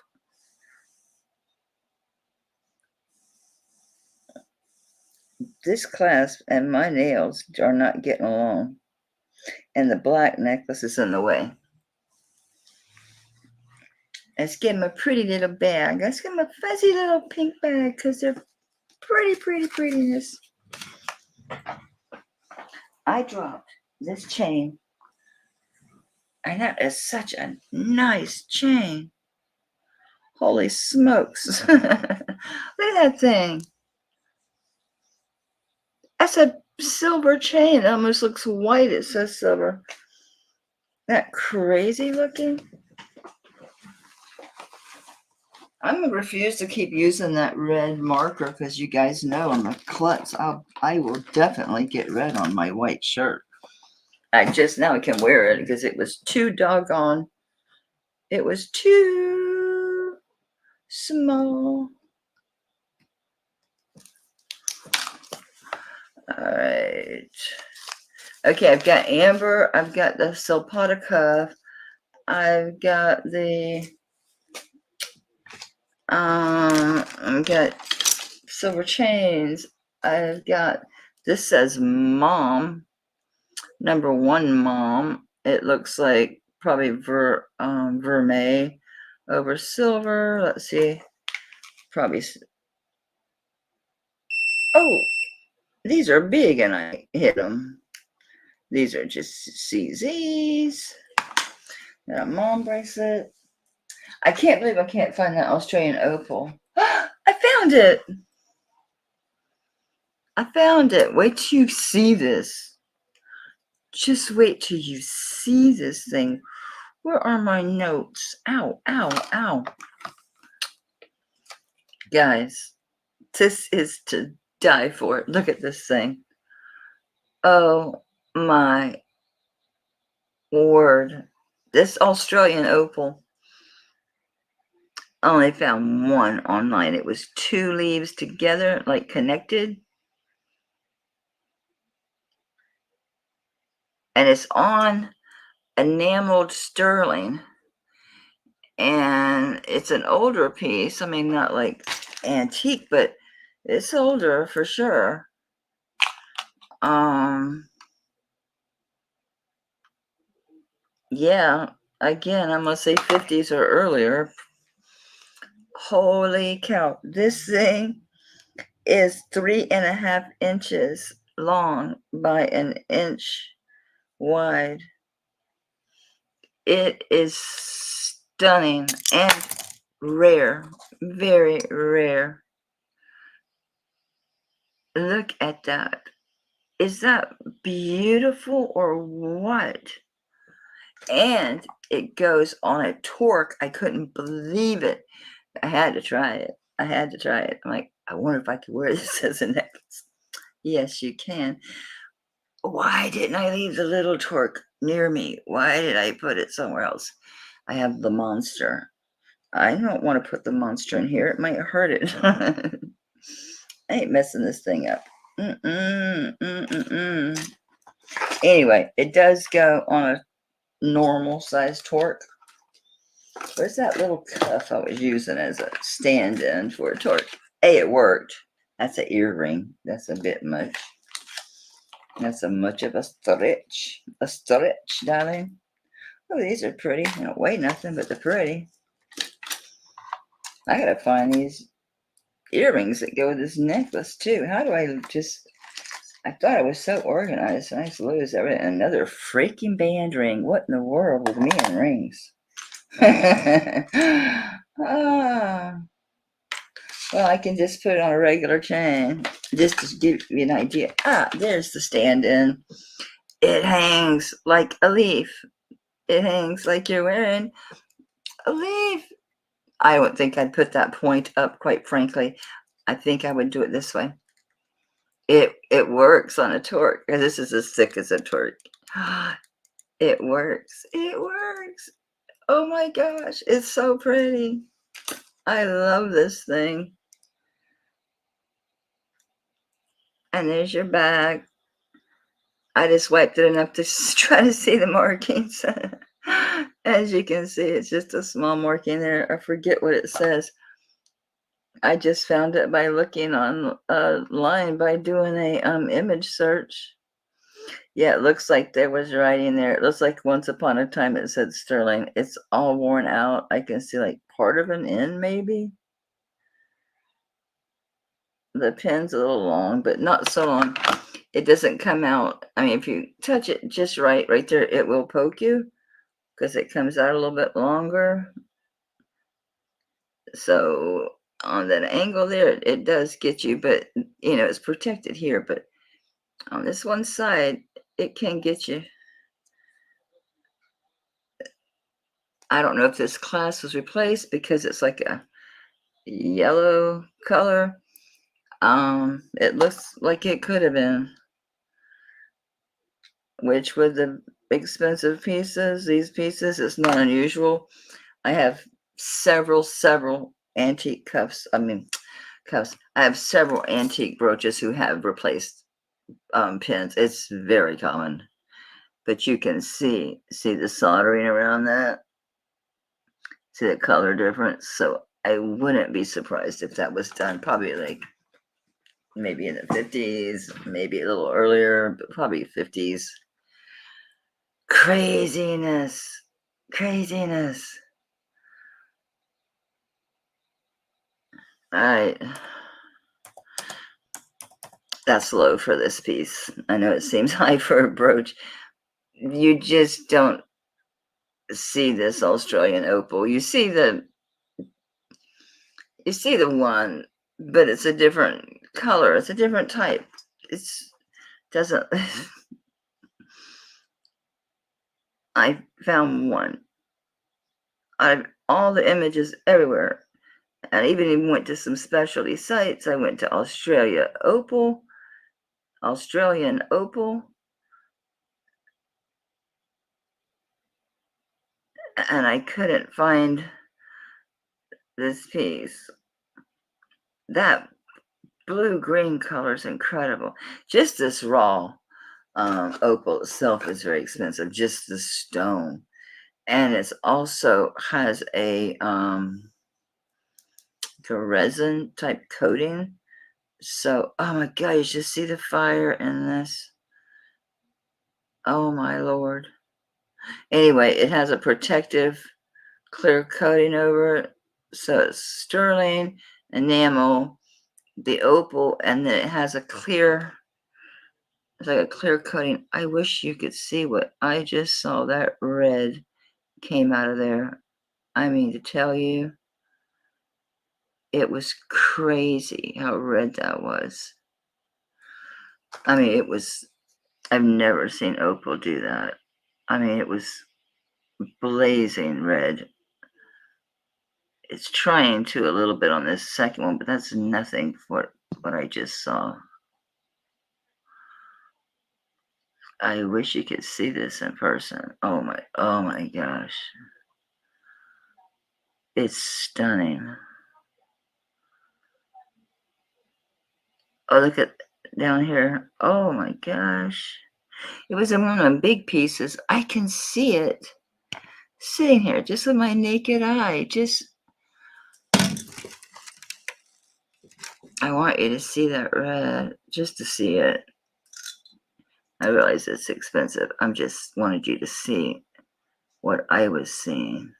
This clasp and my nails are not getting along. And the black necklace is in the way. Let's give him a pretty little bag. Let's give him a fuzzy little pink bag because they're prettiness. I dropped this chain. And that is such a nice chain. Holy smokes. Look at that thing. That's a silver chain. It almost looks white. It says silver. That crazy looking. I'm going to refuse to keep using that red marker because you guys know I'm a klutz. I will definitely get red on my white shirt. I just now can wear it because it was too doggone. It was too small. All right. Okay, I've got amber. I've got the Silpata cuff. I've got the I've got silver chains. I've got, this says mom, number 1 mom. It looks like probably vermeil over silver. Let's see, probably. Oh, these are big and I hit them. These are just CZs. Got a mom bracelet. I can't believe I can't find that Australian opal. I found it. I found it. Wait till you see this. Just wait till you see this thing. Where are my notes? Ow, ow, ow. Guys, this is to die for. Look at this thing. Oh my word. This Australian opal. I only found one online. It was 2 leaves together, like connected. And it's on enameled sterling. And it's an older piece. I mean, not like antique, but it's older for sure. Yeah, again, I'm gonna say 50s or earlier. Holy cow, this thing is 3.5 inches long by 1 inch wide. It is stunning and rare, very rare. Look at that. Is that beautiful or what? And it goes on a torque. I couldn't believe it. I had to try it. I'm like, I wonder if I could wear this as a necklace. Yes, you can. Why didn't I leave the little torque near me? Why did I put it somewhere else? I have the monster. I don't want to put the monster in here. It might hurt it. I ain't messing this thing up. Anyway, it does go on a normal size torque. Where's that little cuff I was using as a stand-in for a torque? Hey, it worked. That's an earring. That's a bit much. That's a much of a stretch. A stretch, darling. Oh, these are pretty. They don't weigh nothing, but they're pretty. I gotta find these earrings that go with this necklace too. How do I just... I thought I was so organized and I just lose everything. Another freaking band ring. What in the world with me and rings? Well, I can just put it on a regular chain just to give you an idea. Ah, there's the stand-in. It hangs like a leaf. It hangs like you're wearing a leaf. I don't think I'd put that point up, quite frankly. I think I would do it this way. It works on a torque. This is as thick as a torque. It works. It works. Oh my gosh, it's so pretty. I love this thing. And there's your bag. I just wiped it enough to try to see the markings. As you can see, it's just a small marking there. I forget what it says. I just found it by looking online by doing a image search. Yeah, it looks like there was writing there. It looks like once upon a time it said sterling. It's all worn out. I can see like part of an N maybe. The pin's a little long, but not so long. It doesn't come out. I mean, if you touch it just right there, it will poke you because it comes out a little bit longer. So on that angle there, it does get you, but you know, it's protected here. But on this one side, it can get you. I don't know if this class was replaced because it's like a yellow color. It looks like it could have been. Which with the expensive pieces, these pieces, it's not unusual. I have several antique cuffs. Cuffs. I have several antique brooches who have replaced pins. It's very common, but you can see the soldering around that. See the color difference. So I wouldn't be surprised if that was done probably like maybe in the 50s, maybe a little earlier, but probably 50s. Craziness. Craziness. All right. That's low for this piece. I know it seems high for a brooch. You just don't see this Australian opal. You see the one, but it's a different color. It's a different type. It's doesn't. I found one. I've all the images everywhere. And I even went to some specialty sites. I went to Australian opal, and I couldn't find this piece. That blue-green color is incredible. Just this raw opal itself is very expensive, just the stone. And it also has a resin type coating. So, oh my God, you should see the fire in this. Oh my Lord. Anyway, it has a protective clear coating over it. So it's sterling, enamel, the opal, and then it has a clear, it's like a clear coating. I wish you could see what I just saw. That red came out of there. I mean, to tell you, it was crazy how red that was. I mean, it was, I've never seen opal do that. I mean, it was blazing red. It's trying to a little bit on this second one, but that's nothing for what I just saw. I wish you could see this in person. Oh my gosh. It's stunning. Oh, look at down here. Oh my gosh. It was in one of the big pieces. I can see it sitting here just with my naked eye. I want you to see that red, just to see it. I realize it's expensive. I just wanted you to see what I was seeing.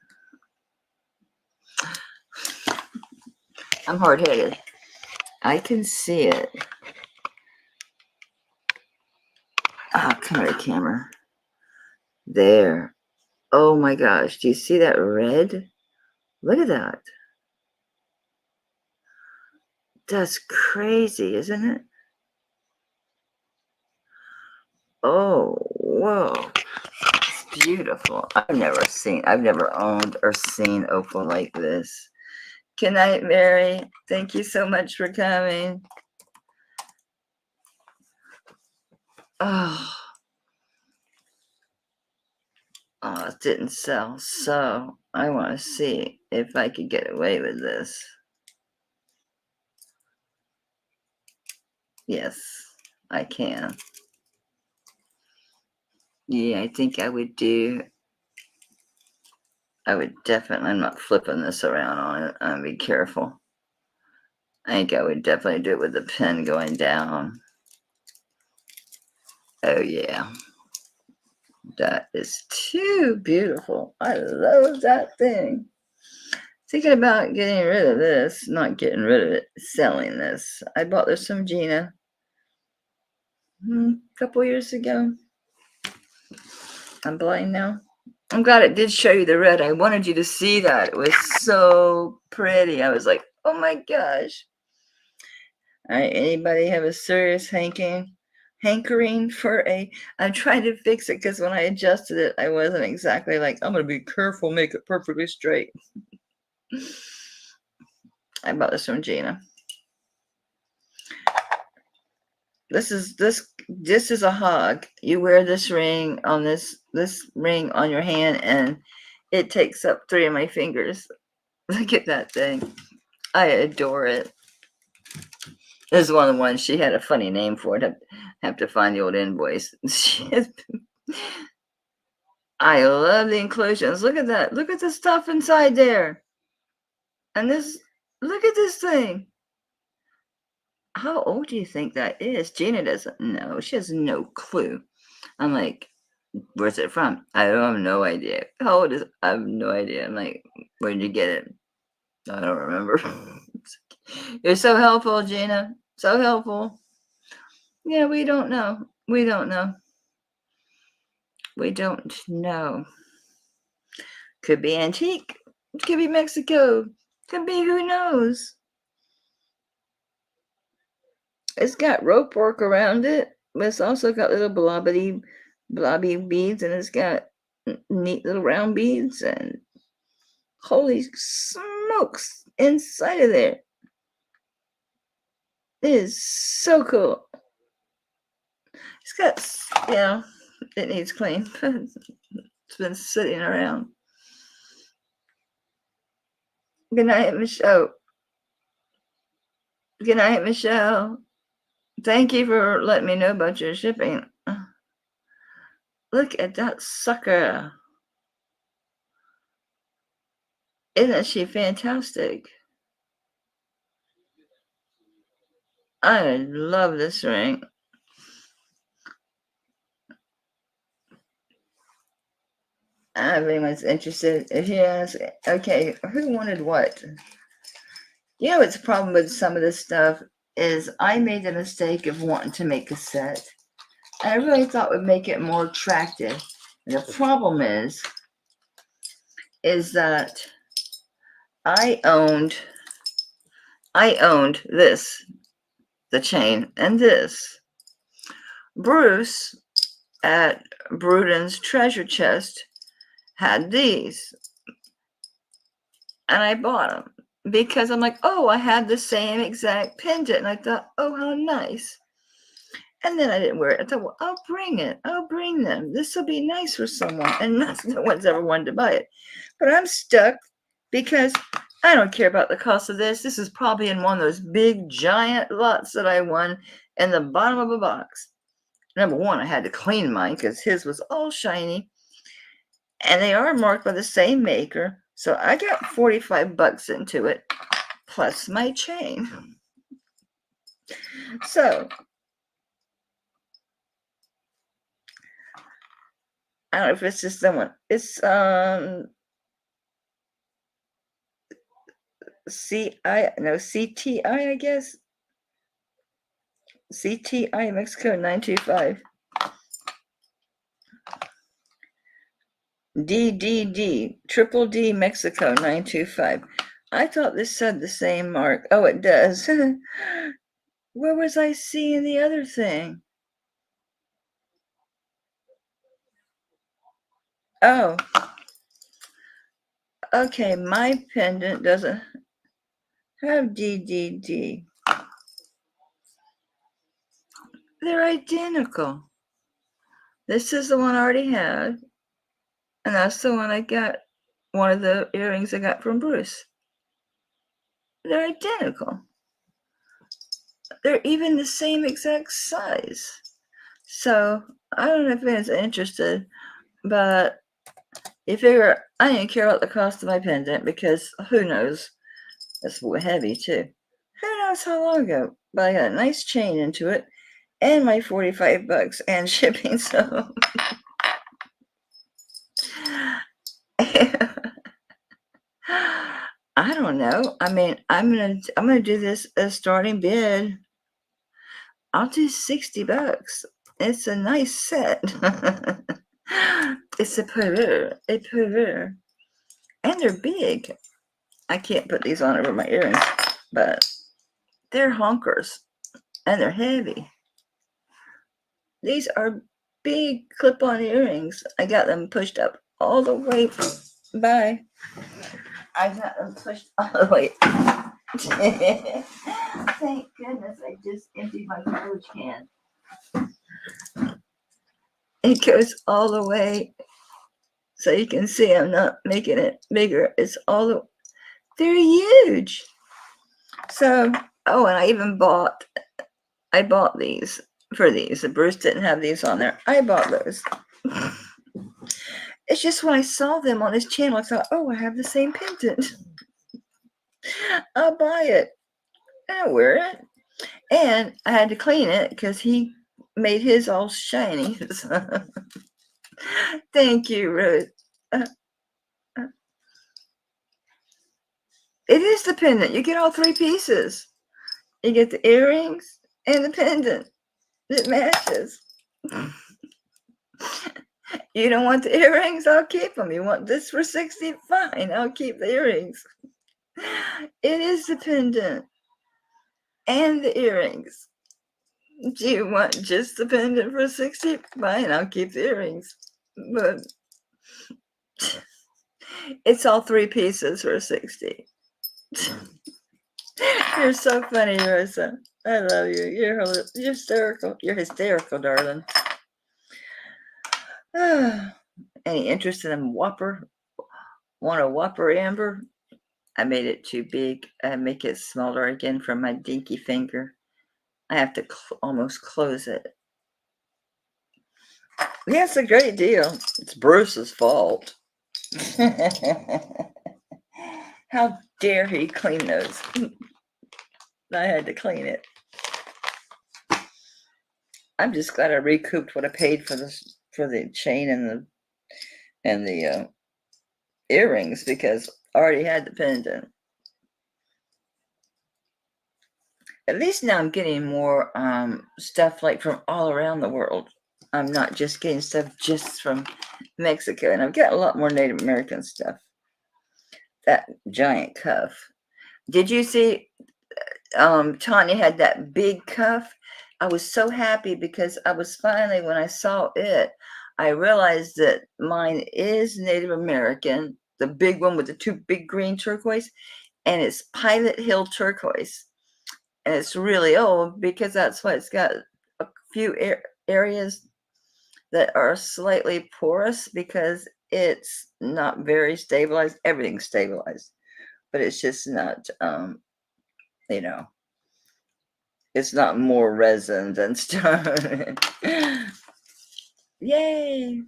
I'm hard-headed. I can see it. Oh, come here, camera. There. Oh my gosh. Do you see that red? Look at that. That's crazy, isn't it? Oh, whoa. It's beautiful. I've never owned or seen opal like this. Good night, Mary. Thank you so much for coming. Oh, it didn't sell. So I want to see if I could get away with this. Yes, I can. Yeah, I think I would definitely, I'm not flipping this around on it. I'll be careful. I think I would definitely do it with the pin going down. Oh, yeah. That is too beautiful. I love that thing. Thinking about getting rid of this, not getting rid of it, selling this. I bought this from Gina a couple years ago. I'm blind now. I'm glad it did show you the red. I wanted you to see that. It was so pretty. I was like, oh my gosh. All right, anybody have a serious hankering for I'm trying to fix it because when I adjusted it, I wasn't exactly like, I'm going to be careful, make it perfectly straight. I bought this from Gina. This is a hog. You wear this ring on this ring on your hand, and it takes up 3 of my fingers. Look at that thing. I adore it. This is one of the ones she had a funny name for it. Have to find the old invoice. I love the inclusions. Look at that. Look at the stuff inside there. And look at this thing. How old do you think that is? Gina doesn't know. She has no clue. I'm like, where's it from? I have no idea. How old is it? I have no idea. I'm like, where did you get it? I don't remember. You're so helpful, Gina. So helpful. Yeah, we don't know. We don't know. We don't know. Could be antique. Could be Mexico. Could be who knows. It's got rope work around it, but it's also got little blobby beads, and it's got neat little round beads, and holy smokes, inside of there. It is so cool. It's got, it needs clean. It's been sitting around. Good night, Michelle. Good night, Michelle. Thank you for letting me know about your shipping. Look at that sucker. Isn't she fantastic? I love this ring. If anyone's interested, if you ask, okay, who wanted what? You know what's the problem with some of this stuff is I made the mistake of wanting to make a set. I really thought would make it more attractive. And the problem is that I owned this, the chain, and this. Bruce at Bruden's treasure chest had these, and I bought them because I'm like, oh, I had the same exact pendant, and I thought, oh, how nice. And then I didn't wear it. I thought, well, I'll bring it. I'll bring them. This will be nice for someone. And no one's ever wanted to buy it. But I'm stuck because I don't care about the cost of this. This is probably in one of those big, giant lots that I won in the bottom of a box. Number one, I had to clean mine because his was all shiny. And they are marked by the same maker. So I got $45 into it, plus my chain. So I don't know if it's just someone. It's CTI, I guess. CTI Mexico 925. DDD Triple D Mexico 925. I thought this said the same mark. Oh, it does. Where was I seeing the other thing? Oh, okay. My pendant doesn't have DDD. They're identical. This is the one I already had, and that's the one I got. One of the earrings I got from Bruce. They're identical. They're even the same exact size. So I don't know if anyone's interested, but you figure I didn't care about the cost of my pendant because who knows? It's heavy too. Who knows how long ago? But I got a nice chain into it and my $45 and shipping. So I don't know. I mean, I'm gonna do this as starting bid. I'll do $60. It's a nice set. It's a pervert, and they're big. I can't put these on over my earrings, but they're honkers and they're heavy. These are big clip-on earrings. I got them pushed up all the way by. I got them pushed all the way. Thank goodness I just emptied my garbage can. It goes all the way, so you can see I'm not making it bigger. It's all the, they're huge. So, oh, and I bought these for these. Bruce didn't have these on there. I bought those. It's just when I saw them on his channel, I thought, oh, I have the same pendant. I'll buy it. I'll wear it. And I had to clean it because he made his all shiny. Thank you, Ruth. It is the pendant. You get all three pieces. You get the earrings and the pendant. It matches. You don't want the earrings? I'll keep them. You want this for $60? Fine, I'll keep the earrings. It is the pendant and the earrings. Do you want just the pendant for $60? Fine, I'll keep the earrings. But it's all three pieces for $60. You're so funny, Rosa. I love you. You're hysterical. You're hysterical, darling. Any interest in Whopper? Want a Whopper Amber? I made it too big. I make it smaller again from my dinky finger. I have to almost close it. Yeah, it's a great deal. It's Bruce's fault. How dare he clean those? I had to clean it. I'm just glad I recouped what I paid for the chain and the earrings because I already had the pendant. At least now I'm getting more stuff like from all around the world. I'm not just getting stuff just from Mexico, and I've got a lot more Native American stuff. That giant cuff. Did you see Tanya had that big cuff? I was so happy because I was finally, when I saw it, I realized that mine is Native American, the big one with the two big green turquoise, and it's Pilot Hill turquoise. And it's really old because that's why it's got a few areas that are slightly porous because it's not very stabilized. Everything's stabilized, but it's just not, you know, it's not more resin than stone. Yay!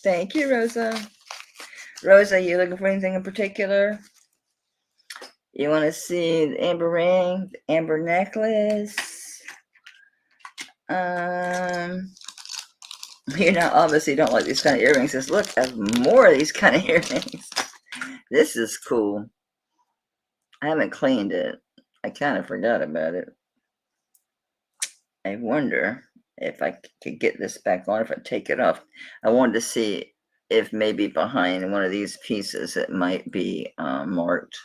Thank you, Rosa. Rosa, you looking for anything in particular? You want to see the amber ring, the amber necklace? You know, obviously don't like these kind of earrings. Just look, I have more of these kind of earrings. This is cool. I haven't cleaned it. I kind of forgot about it. I wonder if I could get this back on, if I take it off. I wanted to see if maybe behind one of these pieces it might be marked.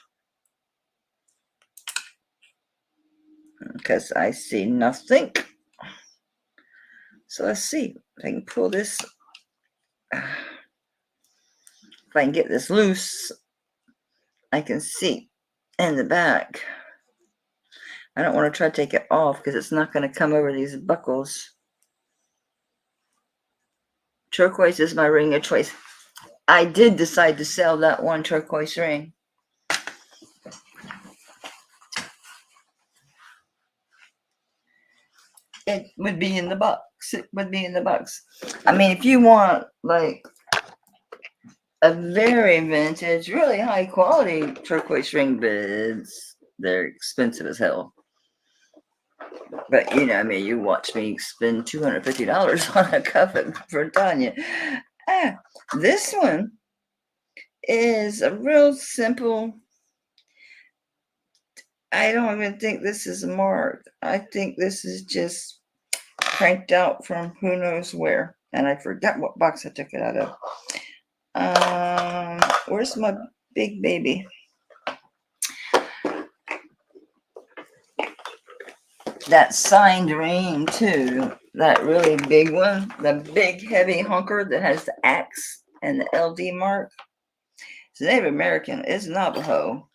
Because I see nothing. So let's see if I can pull this. If I can get this loose, I can see in the back. I don't want to try to take it off because it's not going to come over these buckles. Turquoise is my ring of choice. I did decide to sell that one turquoise ring. It would be in the box. It would be in the box. I mean, if you want like a very vintage, really high quality turquoise ring, but they're expensive as hell. But you know me, you watch me spend $250 on a cup for Tanya. This one is a real simple. I don't even think this is marked. I think this is just cranked out from who knows where. And I forgot what box I took it out of. Where's my big baby? That signed ring too. That really big one. The big heavy hunker that has the axe and the LD mark. It's Native American. It's Navajo.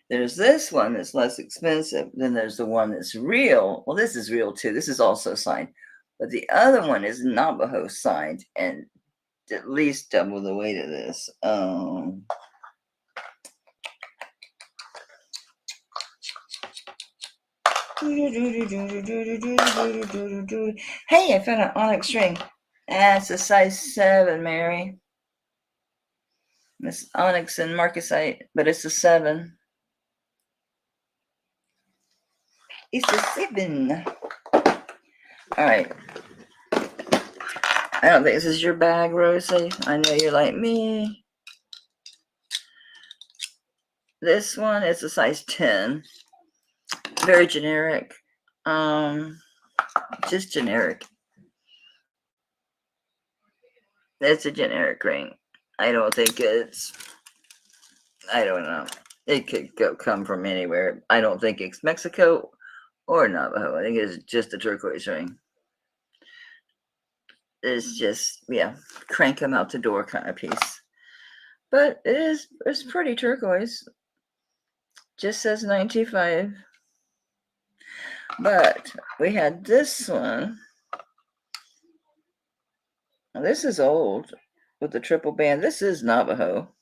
There's this one that's less expensive. Then there's the one that's real. Well, this is real too. This is also signed. But the other one is Navajo signed and at least double the weight of this. Hey, I found an onyx ring. It's a size 7, Mary. It's onyx and marcasite, but it's a 7. It's a 7. All right. I don't think this is your bag, Rosie. I know you're like me. This one is a size 10. Very generic. Just generic. It's a generic ring. I don't think it's, I don't know. It could come from anywhere. I don't think it's Mexico or Navajo. I think it's just a turquoise ring. It's just, yeah, crank them out the door kind of piece. But it's pretty turquoise. Just says 95. But we had this one. Now, this is old with the triple band. This is Navajo.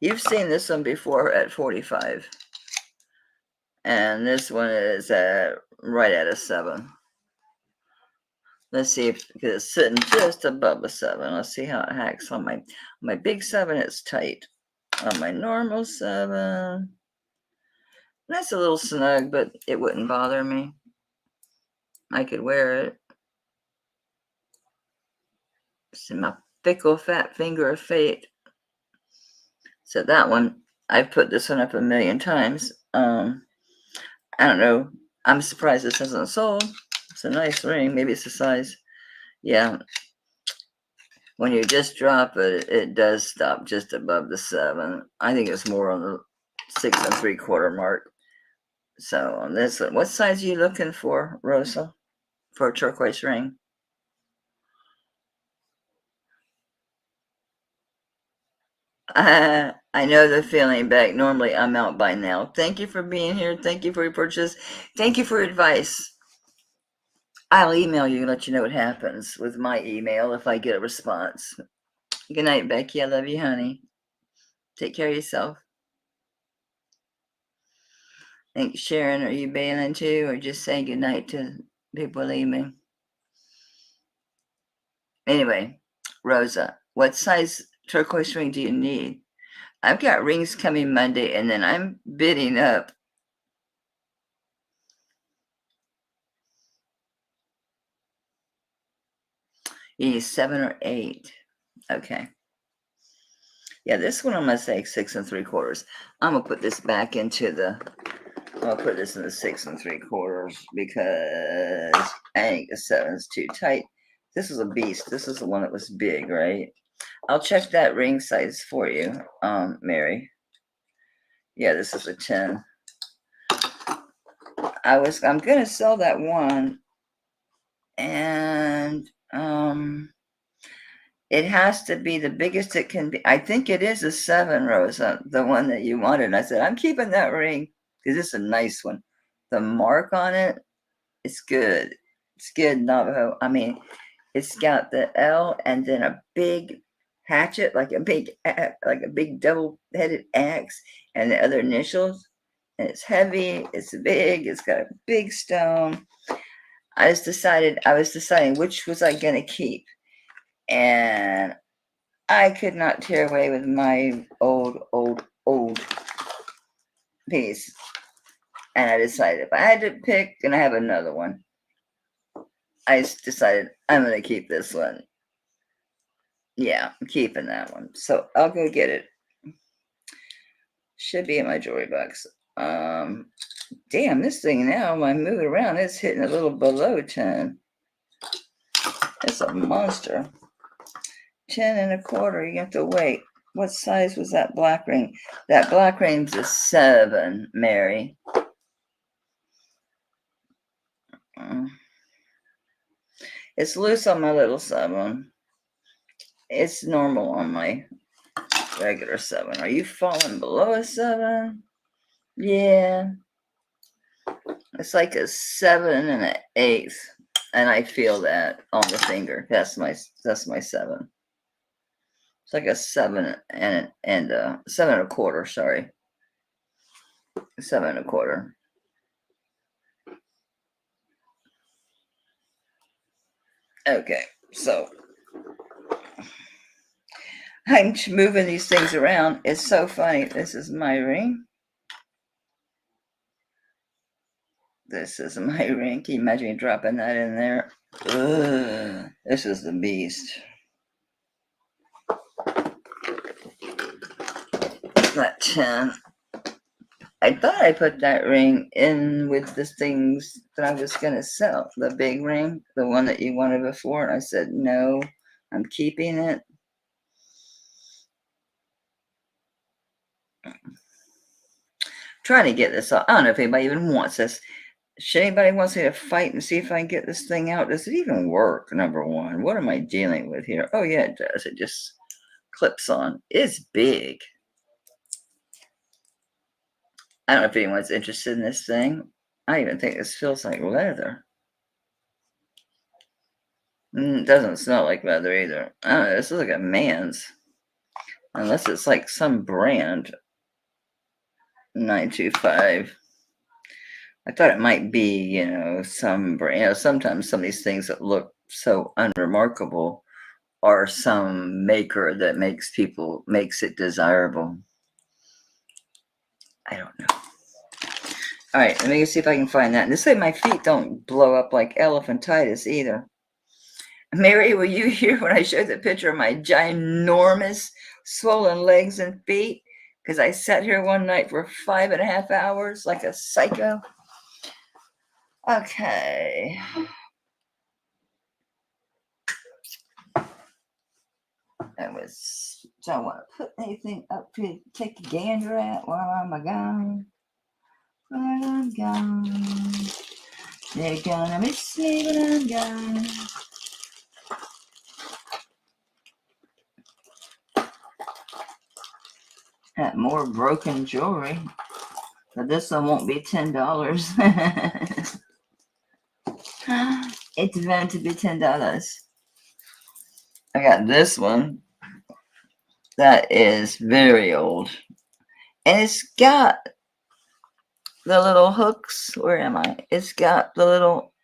You've seen this one before at 45. And this one is right at a 7. Let's see if it's sitting just above a 7. Let's see how it hacks on my big 7. It's tight. On my normal 7, that's a little snug, but it wouldn't bother me. I could wear it. See my fickle fat finger of fate. So that one, I've put this one up a million times. I don't know. I'm surprised this hasn't sold. It's a nice ring. Maybe it's the size. Yeah. When you just drop it, it does stop just above the 7. I think it's more on the 6 3/4 mark. So on this one, what size are you looking for, Rosa, for a turquoise ring? I know the feeling back. Normally, I'm out by now. Thank you for being here. Thank you for your purchase. Thank you for your advice. I'll email you and let you know what happens with my email if I get a response. Good night, Becky. I love you, honey. Take care of yourself. Thanks, Sharon. Are you bailing too, or just saying good night to people leaving? Anyway, Rosa, what size turquoise ring do you need? I've got rings coming Monday, and then I'm bidding up. You need 7 or 8. Okay. Yeah, this one I'm gonna say 6 3/4. I'm gonna put this back into the. I'll put this in the 6 3/4 because I think the 7's too tight. This is a beast. This is the one that was big, right? I'll check that ring size for you, Mary. Yeah, this is a 10. I'm gonna sell that one, and it has to be the biggest it can be. I think it is a 7, Rosa, the one that you wanted. And I said, I'm keeping that ring because it's a nice one. The mark on it, it's good. It's good, Navajo. I mean, it's got the L and then a big hatchet, like a big double-headed axe, and the other initials. And it's heavy. It's big. It's got a big stone. I was deciding which was I gonna keep, and I could not tear away with my old piece. And I decided if I had to pick, and I have another one, I decided I'm going to keep this one. Yeah, I'm keeping that one. So I'll go get it. Should be in my jewelry box. Damn, this thing now, when I move it around, it's hitting a little below 10. It's a monster. 10 1/4. You have to wait. What size was that black ring? That black ring's a 7, Mary. It's loose on my little 7. It's normal on my regular 7. Are you falling below a 7? Yeah. It's like a 7 1/8, and I feel that on the finger. That's my 7. It's like a 7 and 7 1/4. Sorry, 7 1/4. Okay, so I'm moving these things around. It's so funny. This is my ring. This is my ring. Can you imagine dropping that in there? Ugh, this is the beast. That 10. I thought I put that ring in with the things that I was going to sell. The big ring, the one that you wanted before. And I said, no, I'm keeping it. Trying to get this out. I don't know if anybody even wants this. Should anybody wants me to fight and see if I can get this thing out? Does it even work? Number one. What am I dealing with here? Oh, yeah, it does. It just clips on. It's big. I don't know if anyone's interested in this thing. I even think this feels like leather. It doesn't smell like leather either. I don't know. This is like a man's. Unless it's like some brand. 925. I thought it might be, some brand. Sometimes some of these things that look so unremarkable are some maker that makes it desirable. I don't know. All right, let me see if I can find that. And this way my feet don't blow up like elephantitis either. Mary, were you here when I showed the picture of my ginormous swollen legs and feet? Because I sat here one night for 5.5 hours like a psycho. Okay. Don't want to put anything up to take a gander at while I'm gone. While I'm gone. They're gonna miss me when I'm gone. Got more broken jewelry. But this one won't be $10. It's meant to be $10. I got this one that is very old. And it's got the little hooks. Where am I? It's got the little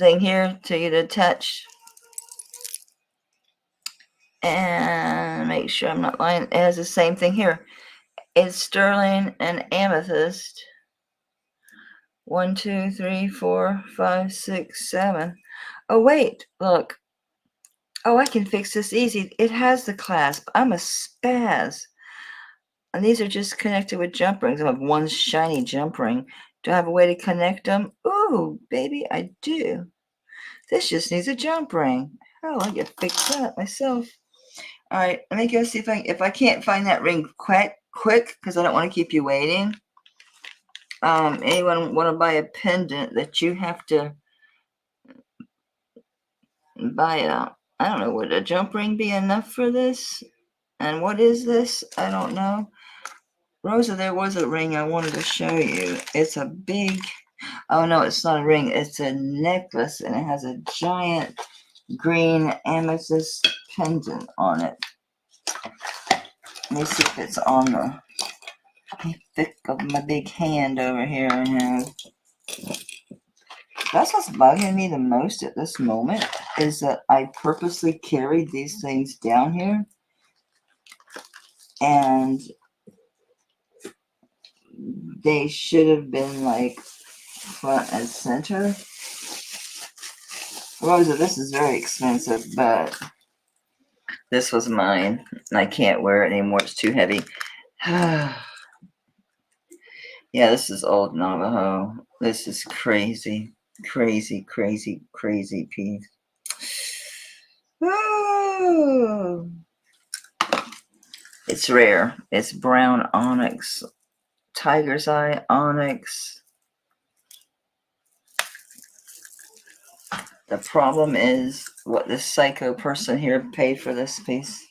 thing here to get attached. And make sure I'm not lying. It has the same thing here. It's sterling and amethyst. 1, 2, 3, 4, 5, 6, 7. Oh, wait, look. Oh, I can fix this easy. It has the clasp. I'm a spaz. And these are just connected with jump rings. I have one shiny jump ring. Do I have a way to connect them? Ooh, baby, I do. This just needs a jump ring. Hell, I get fixed that myself. All right, let me go see if I can't find that ring quick, because I don't want to keep you waiting. Anyone want to buy a pendant that you have to buy a, I don't know, would a jump ring be enough for this? And what is this? I don't know. Rosa, there was a ring I wanted to show you. It's a big, oh no, it's not a ring. It's a necklace, and it has a giant green amethyst pendant on it. Let me see if it's on the thick of my big hand over here I have. That's what's bugging me the most at this moment, is that I purposely carried these things down here, and they should have been like front and center. Rosa, this is very expensive, but this was mine. I can't wear it anymore. It's too heavy. Yeah, this is old Navajo. This is crazy. Crazy, crazy, crazy piece. Oh. It's rare. It's brown onyx. Tiger's eye onyx. The problem is what this psycho person here paid for this piece.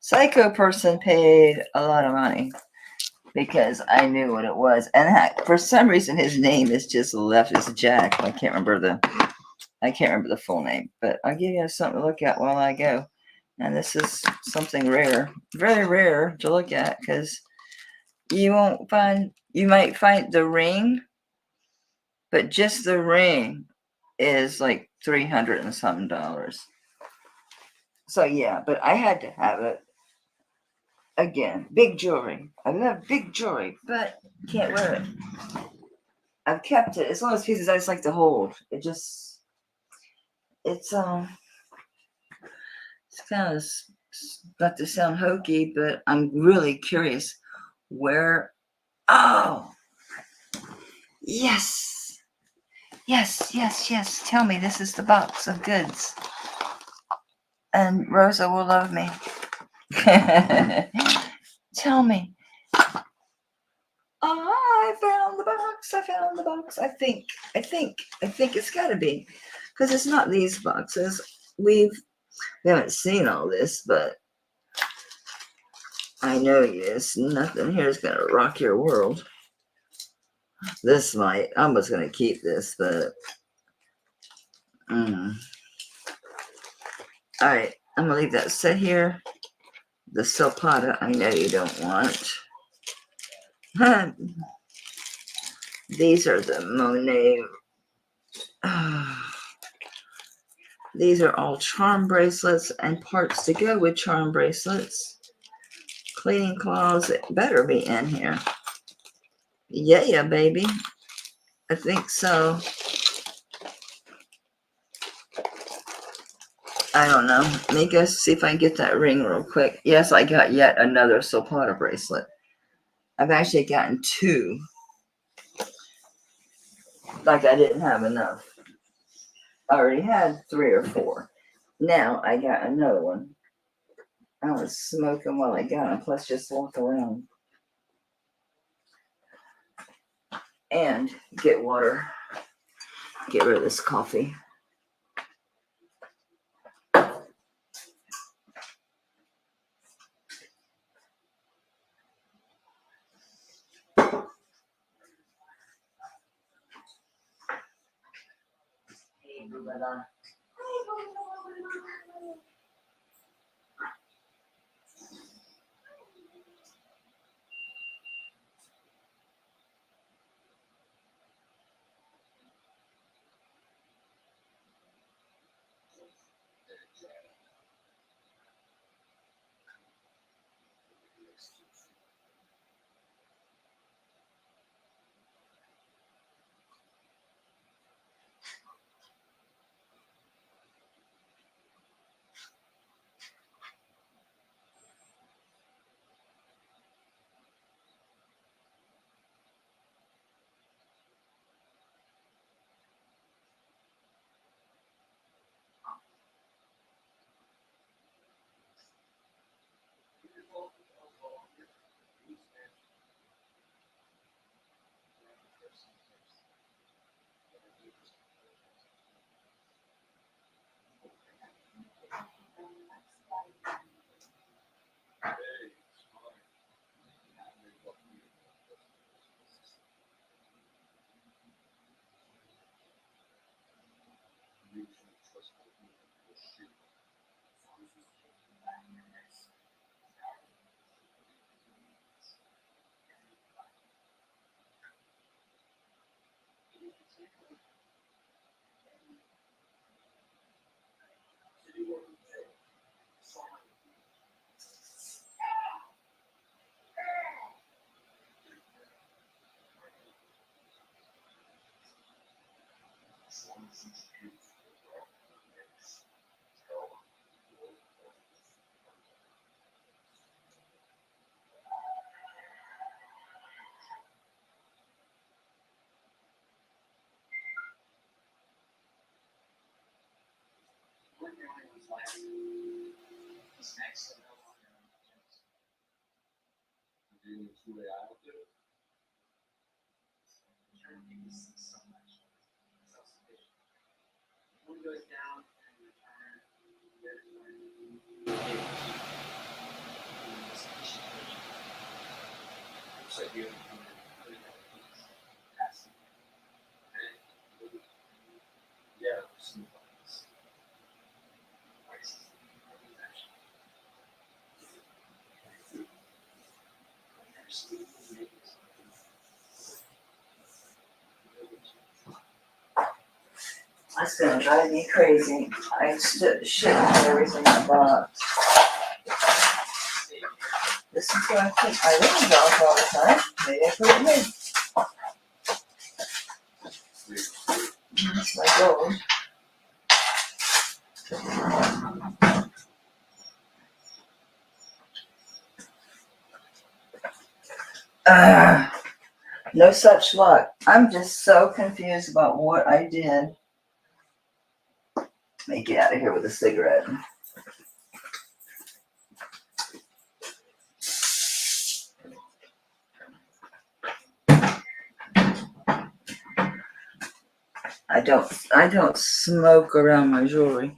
Psycho person paid a lot of money because I knew what it was. And for some reason, his name is just left as Jack. I can't remember the full name, but I'll give you something to look at while I go. And this is something rare, very rare to look at, because you might find the ring, but just the ring is like $300 and something. So yeah, but I had to have it. Again, big jewelry. I love big jewelry, but can't wear it. I've kept it. It's one of those pieces I just like to hold. It's kind of, not to sound hokey, but I'm really curious where. Oh, yes, yes, yes, yes. Tell me this is the box of goods, and Rosa will love me. Tell me. I found the box. I found the box. I think it's got to be, because it's not these boxes. We haven't seen all this, but I know nothing here is gonna rock your world. This might. I was gonna keep this, but all right. I'm gonna leave that sit here. The Silpata, I know you don't want. These are the Monet. These are all charm bracelets and parts to go with charm bracelets. Cleaning closet better be in here. Yeah, baby. I think so. I don't know. Let me go see if I can get that ring real quick. Yes, I got yet another Silpata bracelet. I've actually gotten 2. Like I didn't have enough. I already had 3 or 4. Now I got another one. I was smoking while I got them. Plus, just walk around and get water. Get rid of this coffee. That's gonna drive me crazy. I shouldn't have everything in the box. This is where I put my rings off all the time. Maybe I put it in. That's my gold. No such luck. I'm just so confused about what I did. Let me get out of here with a cigarette. I don't smoke around my jewelry.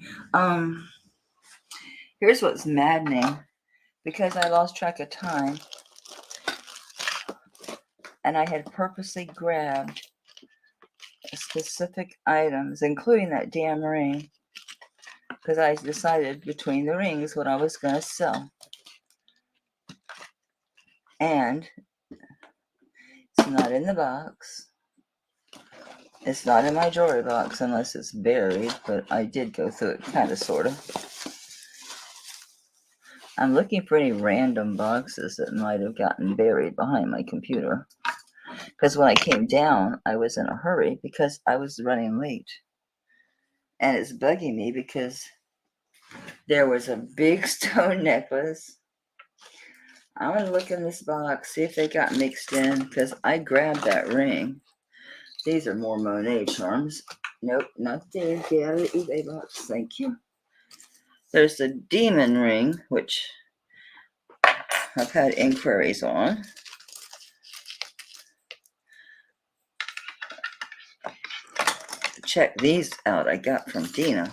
Here's what's maddening. Because I lost track of time and I had purposely grabbed specific items, including that damn ring, because I decided between the rings what I was going to sell. And it's not in the box. It's not in my jewelry box unless it's buried, but I did go through it kind of, sort of. I'm looking for any random boxes that might have gotten buried behind my computer. Because when I came down, I was in a hurry because I was running late. And it's bugging me because there was a big stone necklace. I'm going to look in this box, see if they got mixed in, because I grabbed that ring. These are more Monet charms. Nope, not there. Get out of the eBay box. Thank you. There's the demon ring, which I've had inquiries on. Check these out. I got from Dina.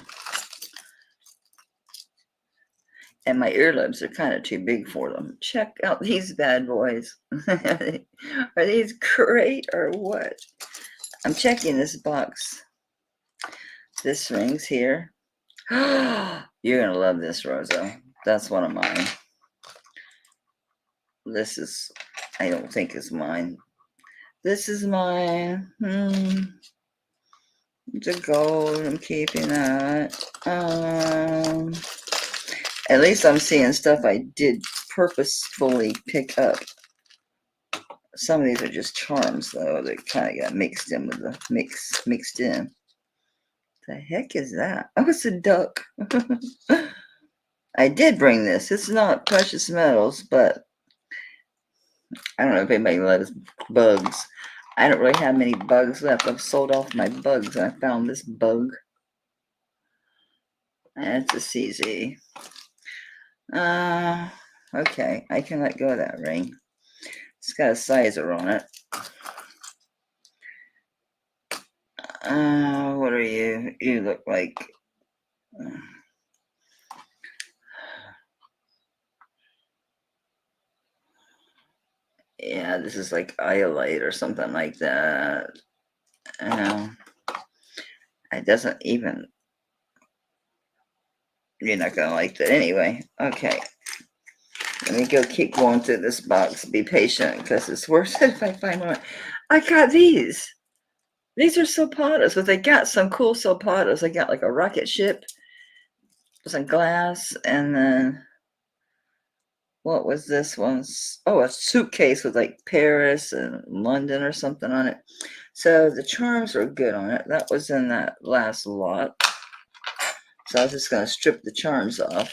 And my earlobes are kind of too big for them. Check out these bad boys. Are these great or what? I'm checking this box. This ring's here. You're going to love this, Rosa. That's one of mine. This is, I don't think is mine. This is mine. It's a gold. I'm keeping that. At least I'm seeing stuff I did purposefully pick up. Some of these are just charms, though, that kind of got mixed in with the mixed in. The heck is that? Oh, it's a duck. I did bring this. It's not precious metals, but I don't know if anybody loves bugs. I don't really have many bugs left. I've sold off my bugs, and I found this bug. That's a CZ. Okay, I can let go of that ring. It's got a sizer on it. What are you? You look like... yeah, this is like iolite or something like that. It doesn't even... You're not going to like that anyway. Okay. Let me go keep going through this box. Be patient, because it's worth it if I find one. I got these. These are sopatas, but they got some cool sopatas. I got like a rocket ship, some glass, and then what was this one? Oh, a suitcase with like Paris and London or something on it. So the charms were good on it. That was in that last lot. So I was just going to strip the charms off.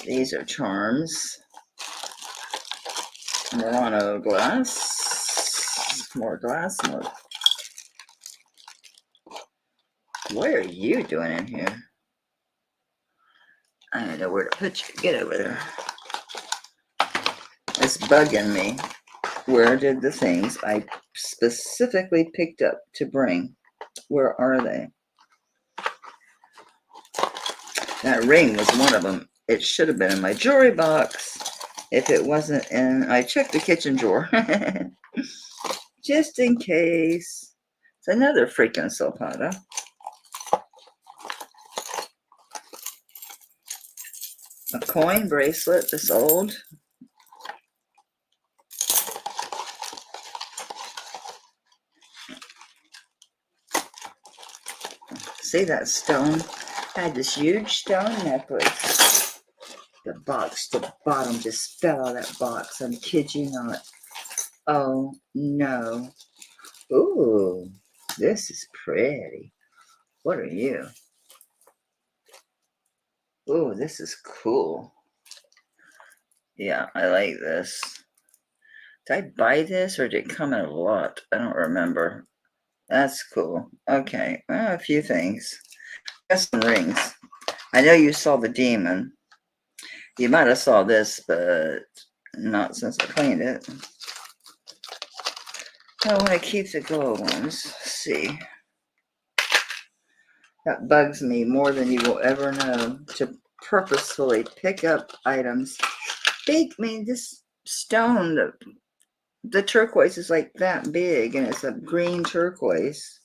These are charms. Murano glass. More glass. More. What are you doing in here? I don't know where to put you. Get over there. It's bugging me. Where did the things I specifically picked up to bring? Where are they? That ring was one of them. It should have been in my jewelry box. If it wasn't in, I checked the kitchen drawer. Just in case. It's another freaking sulfata. A coin bracelet, this old. See that stone? I had this huge stone necklace. The box, the bottom just fell out of that box. I kid you not. Oh no. Ooh, this is pretty. What are you? Ooh, this is cool. Yeah, I like this. Did I buy this or did it come in a lot? I don't remember. That's cool. Okay, well, a few things. Got some rings. I know you saw the demon. You might have saw this, but not since I cleaned it. I want to keep the gold ones. Let's see. That bugs me more than you will ever know, to purposefully pick up items. Big, I mean, this stone, the turquoise is like that big, and it's a green turquoise.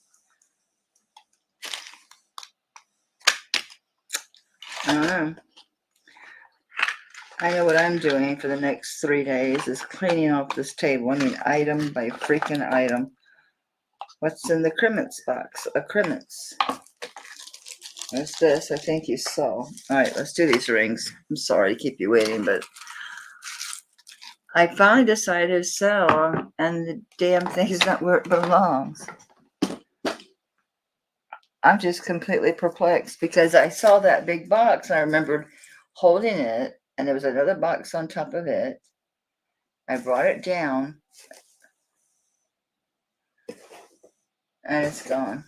I don't know. I know what I'm doing for the next 3 days is cleaning off this table. I mean, item by freaking item. What's in the crements box? A crements. What's this? I think you saw. All right, let's do these rings. I'm sorry to keep you waiting, but I finally decided to sell, and the damn thing is not where it belongs. I'm just completely perplexed because I saw that big box and I remembered holding it, and there was another box on top of it. I brought it down, and it's gone.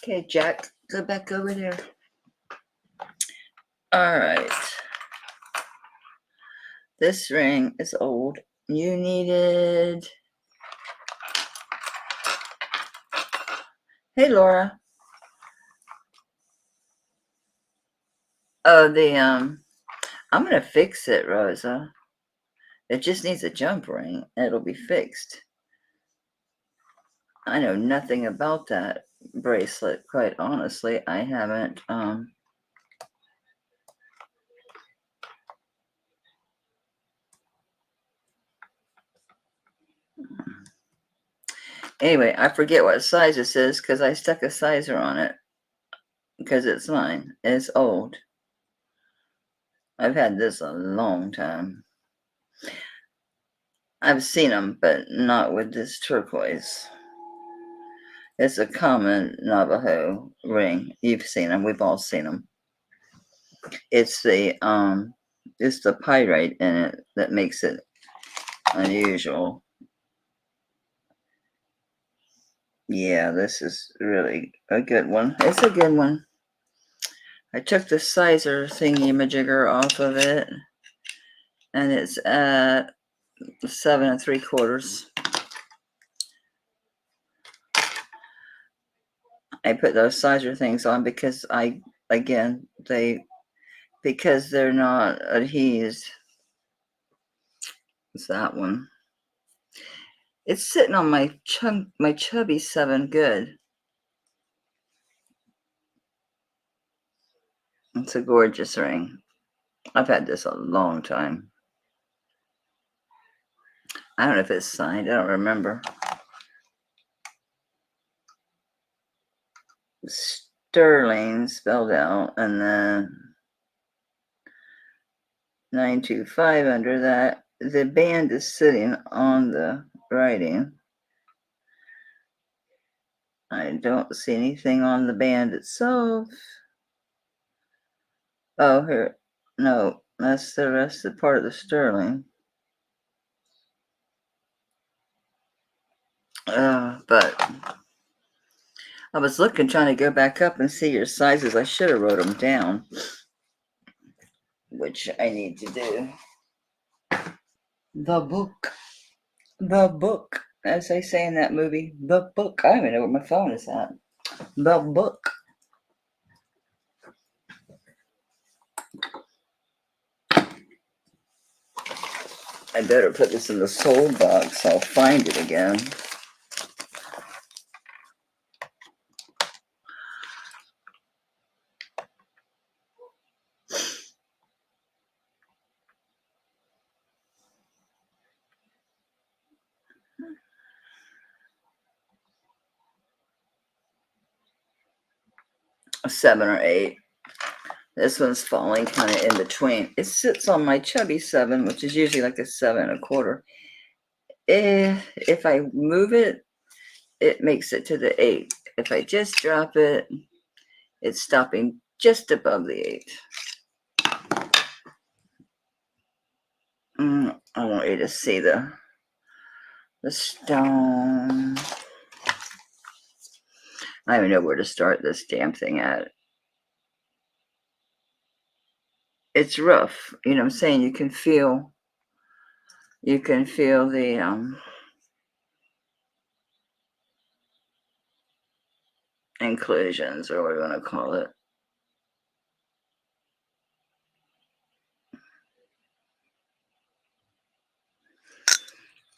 Okay, Jack, go back over there. All right. This ring is old. You needed... Hey, Laura. Oh, I'm gonna fix it, Rosa. It just needs a jump ring. It'll be fixed. I know nothing about that bracelet, quite honestly. I haven't, anyway, I forget what size this is because I stuck a sizer on it because it's mine. It's old. I've had this a long time. I've seen them, but not with this turquoise. It's a common Navajo ring. You've seen them. We've all seen them. It's the pyrite in it that makes it unusual. Yeah, this is really a good one. It's a good one. I took the sizer thingy-majigger off of it, and it's at 7 3/4. I put those sizer things on because because they're not adhesed. It's that one. It's sitting on my chubby 7 good. It's a gorgeous ring. I've had this a long time. I don't know if it's signed. I don't remember. Sterling spelled out, and then 925 under that. The band is sitting on the writing. I don't see anything on the band itself. Oh, here. No, that's the rest of the part of the sterling. But I was looking, trying to go back up and see your sizes. I should have wrote them down, which I need to do. The book. The book. As they say in that movie, the book. I don't even know where my phone is at. The book. I better put this in the sold box. I'll find it again. A 7 or 8. This one's falling kind of in between. It sits on my chubby 7, which is usually like a 7.25. If I move it, it makes it to the 8. If I just drop it, it's stopping just above the 8. I want you to see the stone. I don't even know where to start this damn thing at. It's rough, you know what I'm saying? You can feel the inclusions, or what do you want to call it.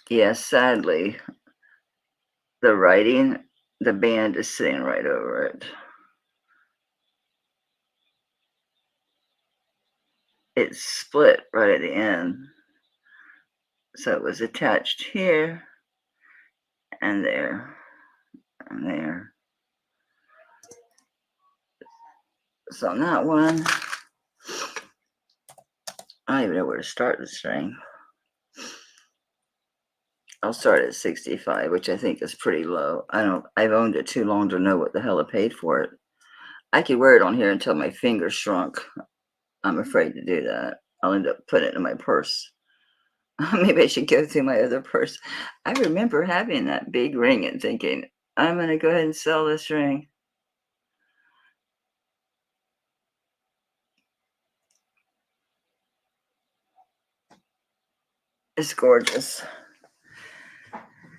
Yeah, sadly, the writing, the band is sitting right over it. It's split right at the end. So it was attached here and there and there. So on that one, I don't even know where to start the string. I'll start at 65, which I think is pretty low. I've owned it too long to know what the hell I paid for it. I could wear it on here until my fingers shrunk. I'm afraid to do that. I'll end up putting it in my purse. Maybe I should go through my other purse. I remember having that big ring and thinking, I'm going to go ahead and sell this ring. It's gorgeous.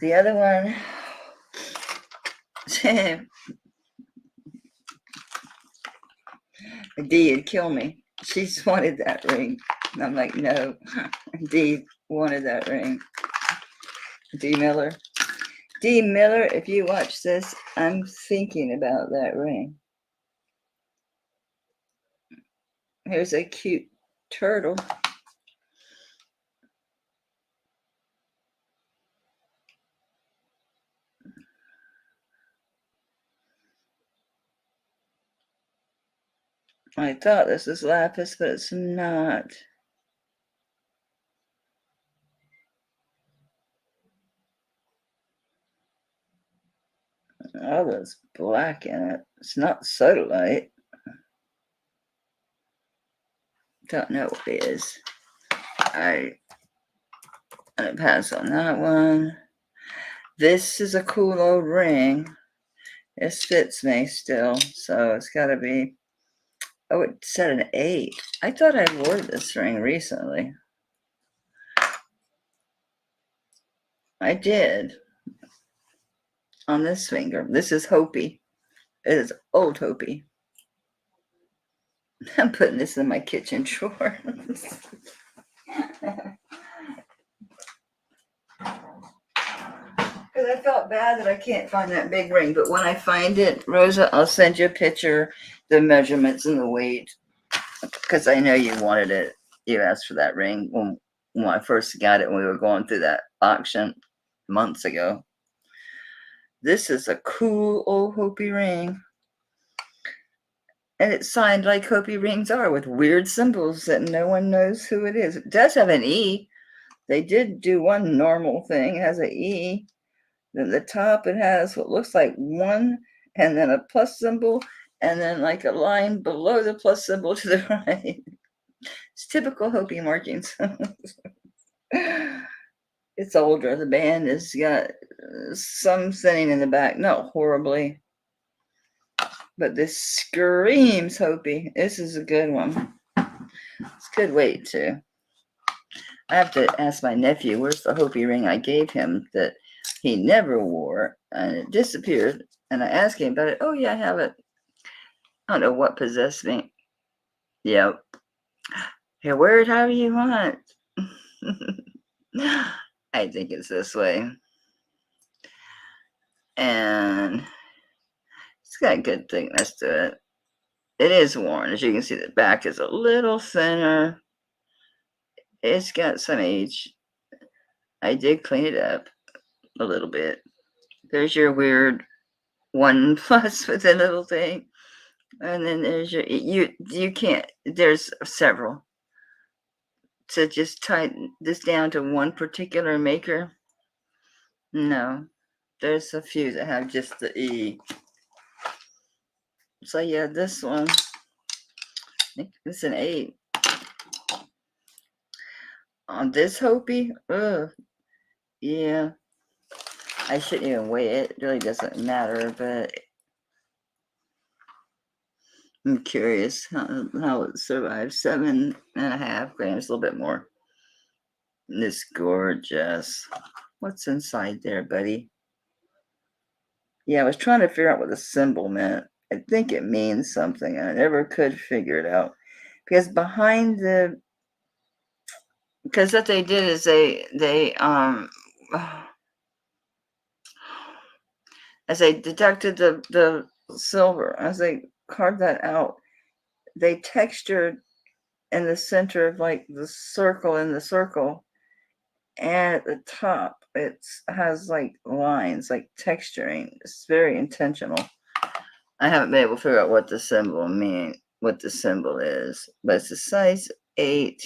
The other one, Dee would kill me. She's wanted that ring. And I'm like, no. Dee wanted that ring. Dee Miller. Dee Miller, if you watch this, I'm thinking about that ring. Here's a cute turtle. I thought this was lapis, but it's not. Oh, there's black in it. It's not sodalite. Don't know what it is. I'm gonna pass on that one. This is a cool old ring. This fits me still, so it's gotta be. Oh, it said an 8. I thought I wore this ring recently. I did. On this finger. This is Hopi. It is old Hopi. I'm putting this in my kitchen drawer. Because I felt bad that I can't find that big ring, but when I find it, Rosa, I'll send you a picture, the measurements and the weight, because I know you wanted it. You asked for that ring when I first got it when we were going through that auction months ago. This is a cool old Hopi ring. And it's signed like Hopi rings are, with weird symbols that no one knows who it is. It does have an E. They did do one normal thing. It has an E. Then the top, it has what looks like 1 and then a plus symbol and then like a line below the plus symbol to the right. It's typical Hopi markings. It's older. The band has got some thinning in the back, not horribly, but this screams Hopi. This is a good one. It's a good weight too. I have to ask my nephew, where's the Hopi ring I gave him that he never wore, and it disappeared. And I asked him about it. Oh yeah, I have it. I don't know what possessed me. Yep. Here, wear it however you want. I think it's this way. And it's got good thickness to it. It is worn. As you can see, the back is a little thinner. It's got some age. I did clean it up a little bit. There's your weird 1+ with a little thing. And then there's your, you can't, there's several. To just tighten this down to one particular maker, no. There's a few that have just the E. So yeah, this one, I think it's an 8. On this Hopi, yeah. I shouldn't even weigh it. It really doesn't matter, but I'm curious how it survives. 7.5 grams, a little bit more. This gorgeous. What's inside there, buddy? Yeah, I was trying to figure out what the symbol meant. I think it means something, and I never could figure it out. Because behind the, because what they did is they as they deducted the silver, as they carved that out, they textured in the center of like the circle in the circle, and at the top it has like lines, like texturing. It's very intentional. I haven't been able to figure out what the symbol is, but it's a size 8.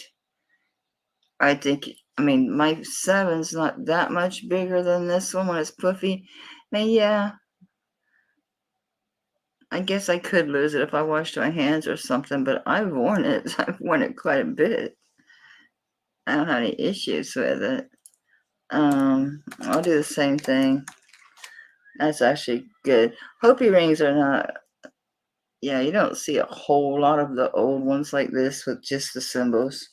I think, I mean, my 7's not that much bigger than this one when it's puffy. Now, yeah, I guess I could lose it if I washed my hands or something, but I've worn it. I've worn it quite a bit. I don't have any issues with it. I'll do the same thing. That's actually good. Hopi rings are not, yeah, you don't see a whole lot of the old ones like this with just the symbols.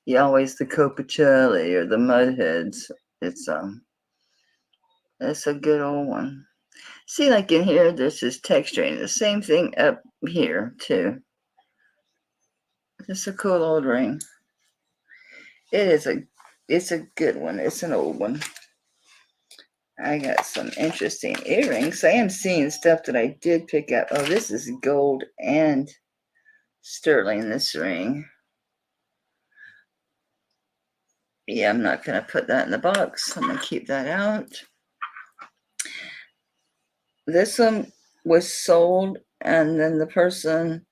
You always the Copicelli or the Mudheads. It's a good old one. See, like in here, this is texturing. The same thing up here too. It's a cool old ring. It's a good one. It's an old one. I got some interesting earrings. I am seeing stuff that I did pick up. Oh, this is gold and sterling, this ring. Yeah, I'm not going to put that in the box. I'm going to keep that out. This one was sold, and then the person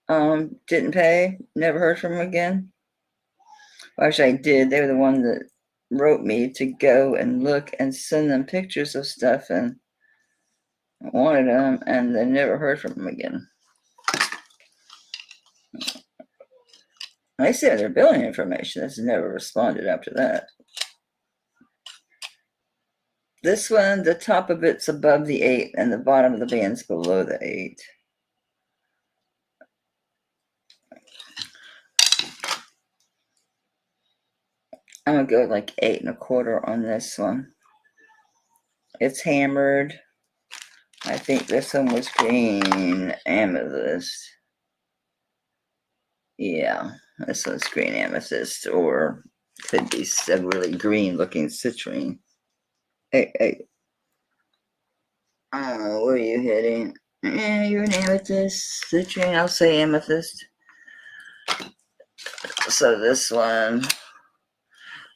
didn't pay. Never heard from them again. Well, actually, I did. They were the one that wrote me to go and look and send them pictures of stuff, and I wanted them, and they never heard from them again. I said their billing information has never responded after that. This one, the top of it's above the 8, and the bottom of the band's below the 8. I'm gonna go like 8.25 on this one. It's hammered. I think this one was green amethyst. Yeah, this one's green amethyst, or could be a really green looking citrine. Hey. Oh, where are you hitting? You're an amethyst, citrine. I'll say amethyst. So this one,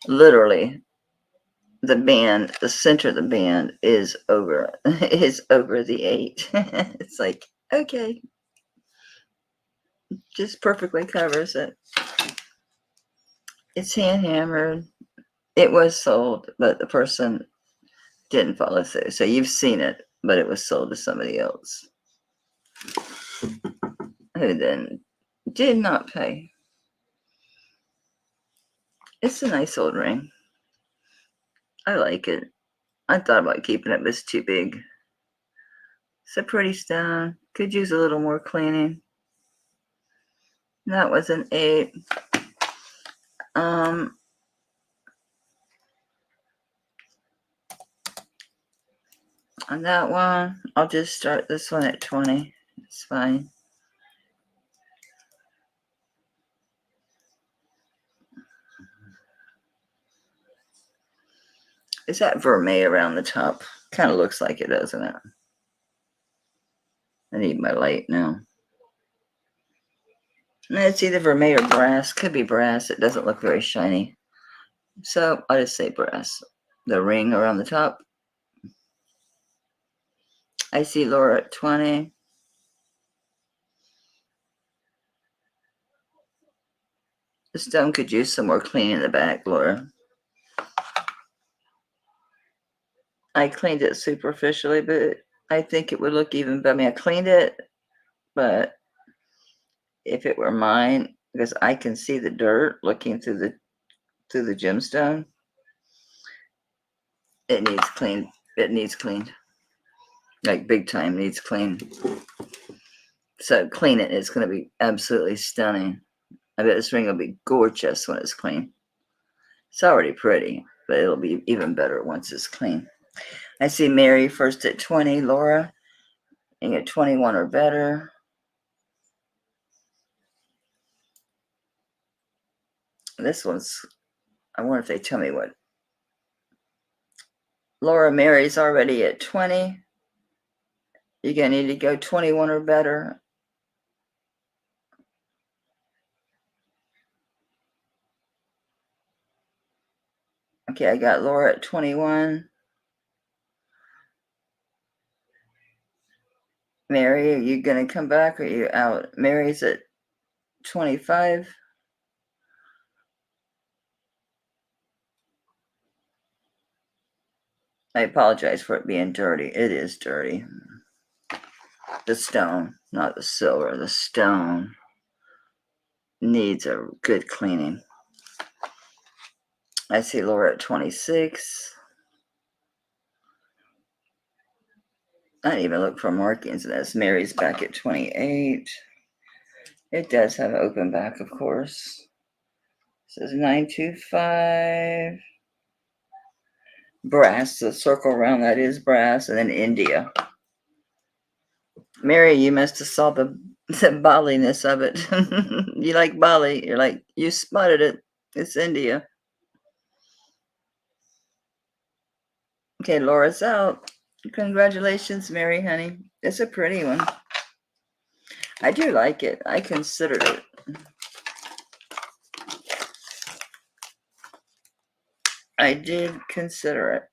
literally, the center of the band is over the 8. It's like, okay, just perfectly covers it. It's hand hammered. It was sold, but the person didn't follow through. So you've seen it, but it was sold to somebody else who then did not pay. It's a nice old ring. I like it. I thought about keeping it, but it's too big. It's a pretty stone. Could use a little more cleaning. That was an 8. On that one, I'll just start this one at 20. It's fine. Is that vermeil around the top? Kind of looks like it, doesn't it? I need my light now. It's either vermeil or brass. Could be brass. It doesn't look very shiny. So I'll just say brass. The ring around the top. I see Laura at 20. The stone could use some more cleaning in the back, Laura. I cleaned it superficially, but I think it would look even better. I mean, I cleaned it, but if it were mine, because I can see the dirt looking through the gemstone, it needs cleaned. It needs cleaned. Like big time needs cleaned. So clean it. It's going to be absolutely stunning. I bet this ring will be gorgeous when it's clean. It's already pretty, but it'll be even better once it's clean. I see Mary first at 20, Laura, and at 21 or better. This one's, I wonder if they tell me what. Laura Mary's already at 20. You're going to need to go 21 or better. Okay, I got Laura at 21. Mary, are you going to come back or are you out? Mary's at 25. I apologize for it being dirty. It is dirty. The stone, not the silver, the stone needs a good cleaning. I see Laura at 26. I didn't even look for markings in this. Mary's back at 28. It does have an open back, of course. It says 925. Brass, the circle around that is brass, and then India. Mary, you must have saw the Bali-ness of it. You like Bali. You're like, you spotted it. It's India. Okay, Laura's out. Congratulations, Mary, honey. It's a pretty one. I do like it. I considered it. I did consider it.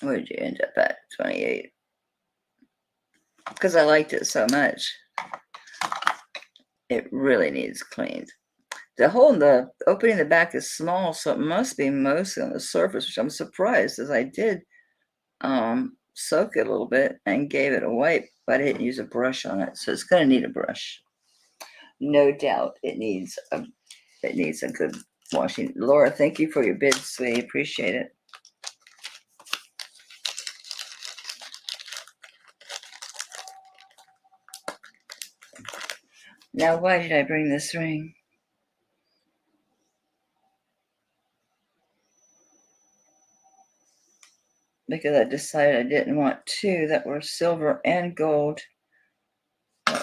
Where did you end up at? 28. Because I liked it so much. It really needs cleaned. The opening in the back is small, so it must be mostly on the surface, which I'm surprised as I did soak it a little bit and gave it a wipe, but I didn't use a brush on it, so it's going to need a brush. No doubt it needs a good washing. Laura, thank you for your bid, sweetie. Appreciate it. Now, why did I bring this ring? Because I decided I didn't want two that were silver and gold.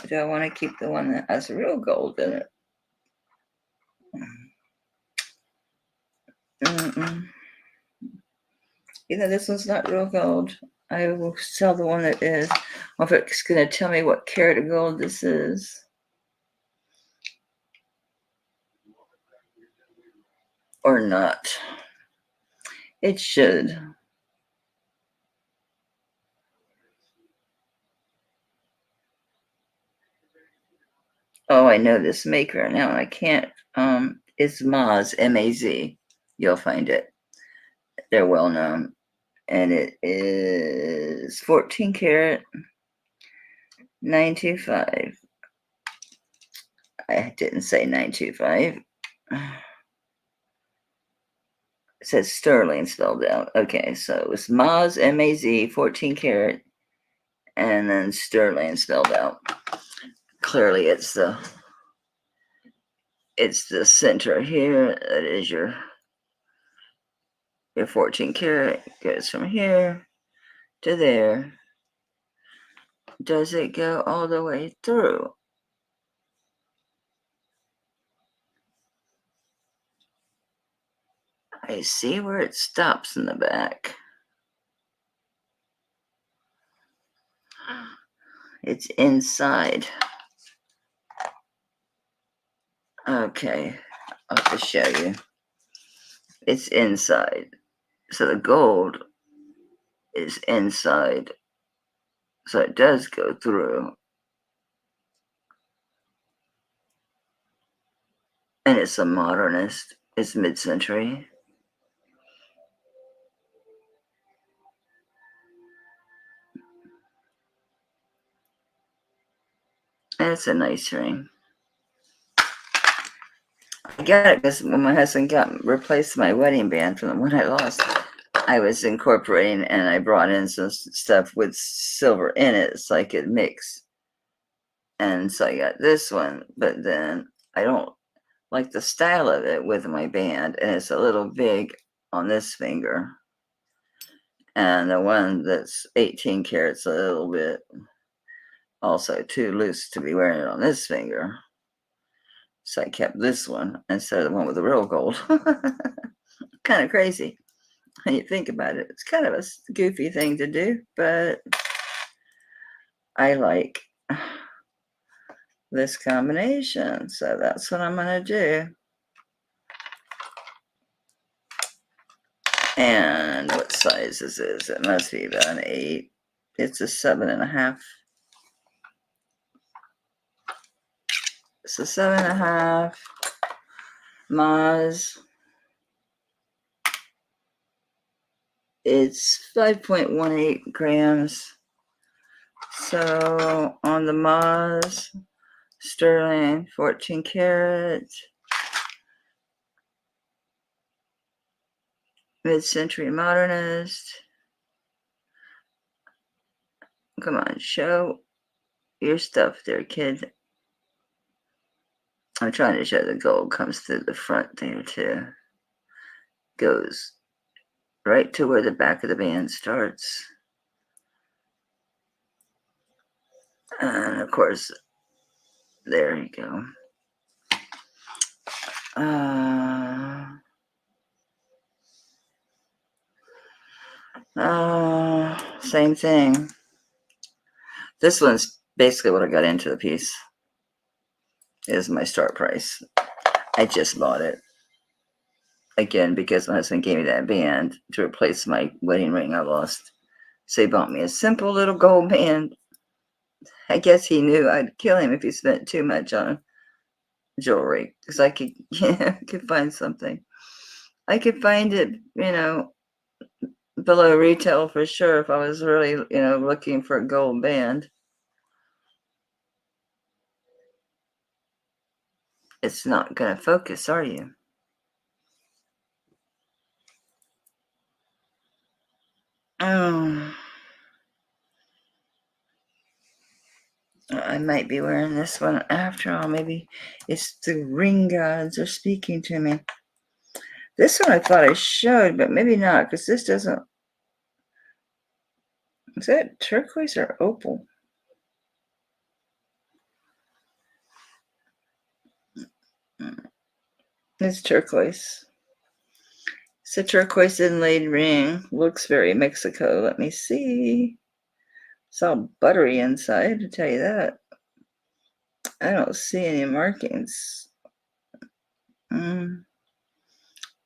Do I want to keep the one that has real gold in it? Either this one's not real gold. I will sell the one that is. Or if it's going to tell me what carat of gold this is. Or not. It should. Oh, I know this maker now. I can't. It's Maz, M-A-Z. You'll find it. They're well known. And it is 14 karat. 925. I didn't say 925. It says sterling spelled out. Okay, so it was Maz, M-A-Z, 14 karat, and then sterling spelled out. Clearly it's the center here. That is your 14 karat. It goes from here to there. Does it go all the way through? I see where it stops in the back. It's inside. Okay, I'll have to show you. It's inside. So the gold is inside. So it does go through. And it's a modernist. It's mid-century. And it's a nice ring. I got it because when my husband replaced my wedding band from the one I lost, I was incorporating and I brought in some stuff with silver in it so I could mix. And so I got this one, but then I don't like the style of it with my band, and it's a little big on this finger. And the one that's 18 carats a little bit also too loose to be wearing it on this finger. So I kept this one instead of the one with the real gold. Kind of crazy when you think about it. It's kind of a goofy thing to do, but I like this combination. So that's what I'm going to do. And what size is this? It must be about an 8. It's a 7.5. It's a 7.5. Maz. It's 5.18 grams. So on the Maz, sterling, 14 karat, mid-century modernist. Come on, show your stuff there, kid. I'm trying to show the gold comes through the front there too. Goes right to where the back of the band starts. And of course, there you go. Same thing. This one's basically what I got into the piece. Is my start price. I just bought it. Again, because my husband gave me that band to replace my wedding ring I lost. So he bought me a simple little gold band. I guess he knew I'd kill him if he spent too much on jewelry. Because I could, could find something. I could find it, below retail for sure if I was really, looking for a gold band. It's not going to focus, are you? Oh. I might be wearing this one after all. Maybe it's the ring gods are speaking to me. This one I thought I showed, but maybe not, because this doesn't. Is that turquoise or opal? It's turquoise. It's a turquoise inlaid ring. Looks very Mexico. Let me see. It's all buttery inside, to tell you that. I don't see any markings.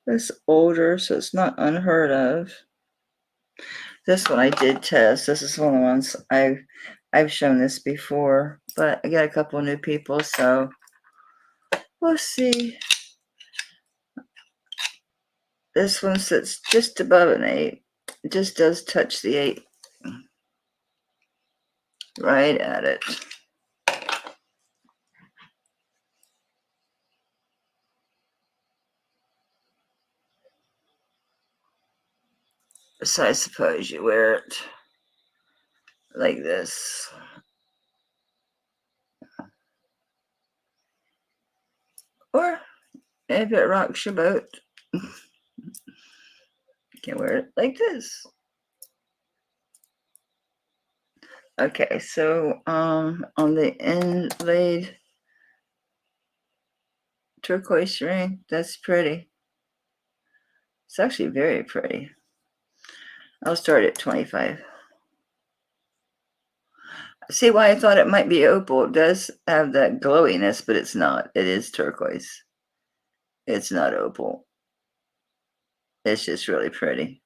It's older, so it's not unheard of. This one I did test. This is one of the ones I've shown this before, but I got a couple of new people, so we'll see. This one sits just above an 8. It just does touch the 8. Right at it. So I suppose you wear it like this. Or if it rocks your boat, you can wear it like this. Okay, so on the inlaid turquoise ring, that's pretty. It's actually very pretty. I'll start at 25. See why I thought it might be opal. It does have that glowiness, but it's not. It is turquoise. It's not opal. It's just really pretty.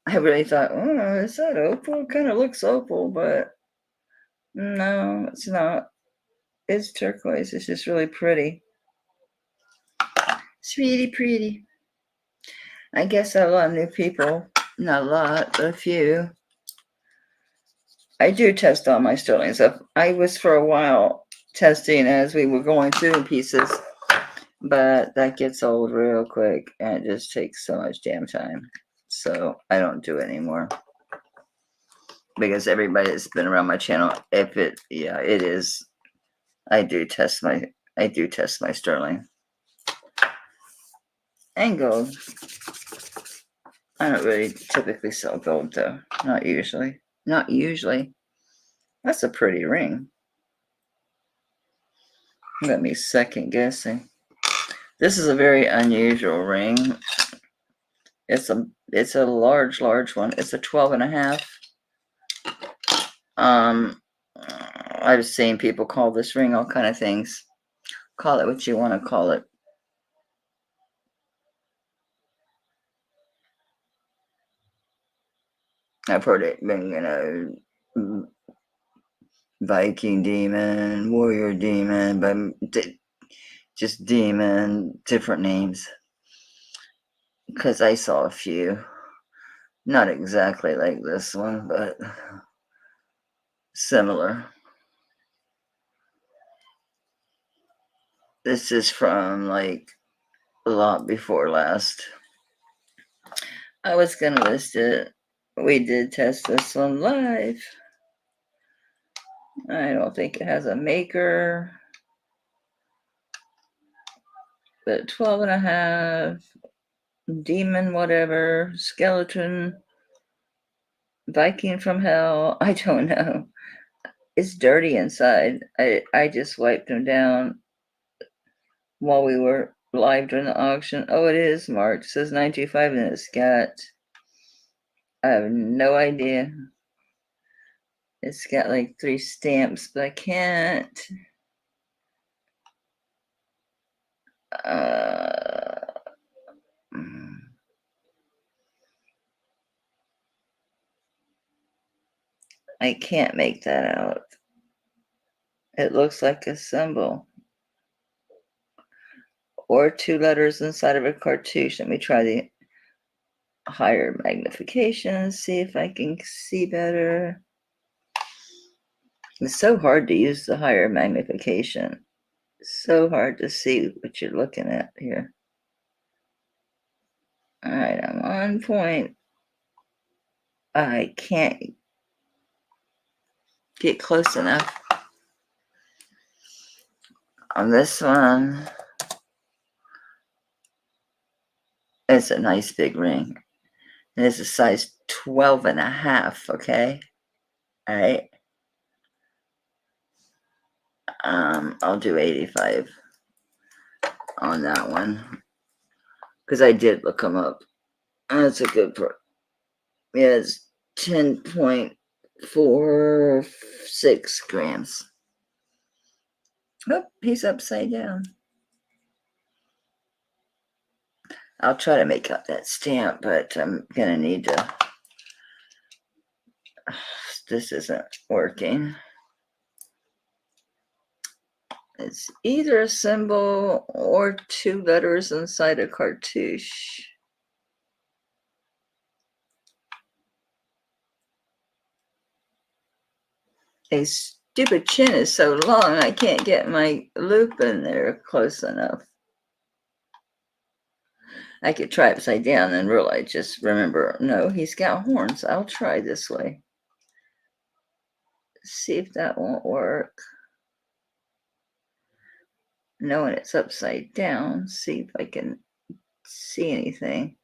I really thought, oh, is that opal? It kind of looks opal, but no, it's not. It's turquoise. It's just really pretty. It's really pretty. I guess a lot of new people, not a lot, but a few. I do test all my sterling stuff. I was for a while testing as we were going through pieces, but that gets old real quick and it just takes so much damn time. So I don't do it anymore. Because everybody that's been around my channel, it is. I do test my sterling. And gold. I don't really typically sell gold though. Not usually. Not usually. That's a pretty ring. Let me second guessing. This is a very unusual ring. It's a large one. It's a 12 and a half. I've seen people call this ring all kind of things. Call it what you want to call it. I've heard it being, Viking demon, warrior demon, but just demon, different names. Because I saw a few. Not exactly like this one, but similar. This is from like a lot before last. I was gonna list it. We did test this one live. I don't think it has a maker. But 12 and a half, demon whatever, skeleton, Viking from hell, I don't know. It's dirty inside. I just wiped them down while we were live during the auction. Oh, it is marked. It says 925 and it's got, I have no idea. It's got like 3 stamps, but I can't. I can't make that out. It looks like a symbol. Or 2 letters inside of a cartouche. Let me try the higher magnification, see if I can see better. It's so hard to use the higher magnification. So hard to see what you're looking at here. All right, I'm on point. I can't get close enough. On this one, it's a nice big ring. And it's a size 12 and a half, okay? All right. I'll do 85 on that one. Because I did look them up. That's a good part. Yeah, it's 10.46 grams. Oh, he's upside down. I'll try to make out that stamp, but I'm going to need to. This isn't working. It's either a symbol or 2 letters inside a cartouche. A stupid chin is so long, I can't get my loop in there close enough. I could try upside down and realize, just remember, no, he's got horns. I'll try this way. See if that won't work. Knowing it's upside down, see if I can see anything.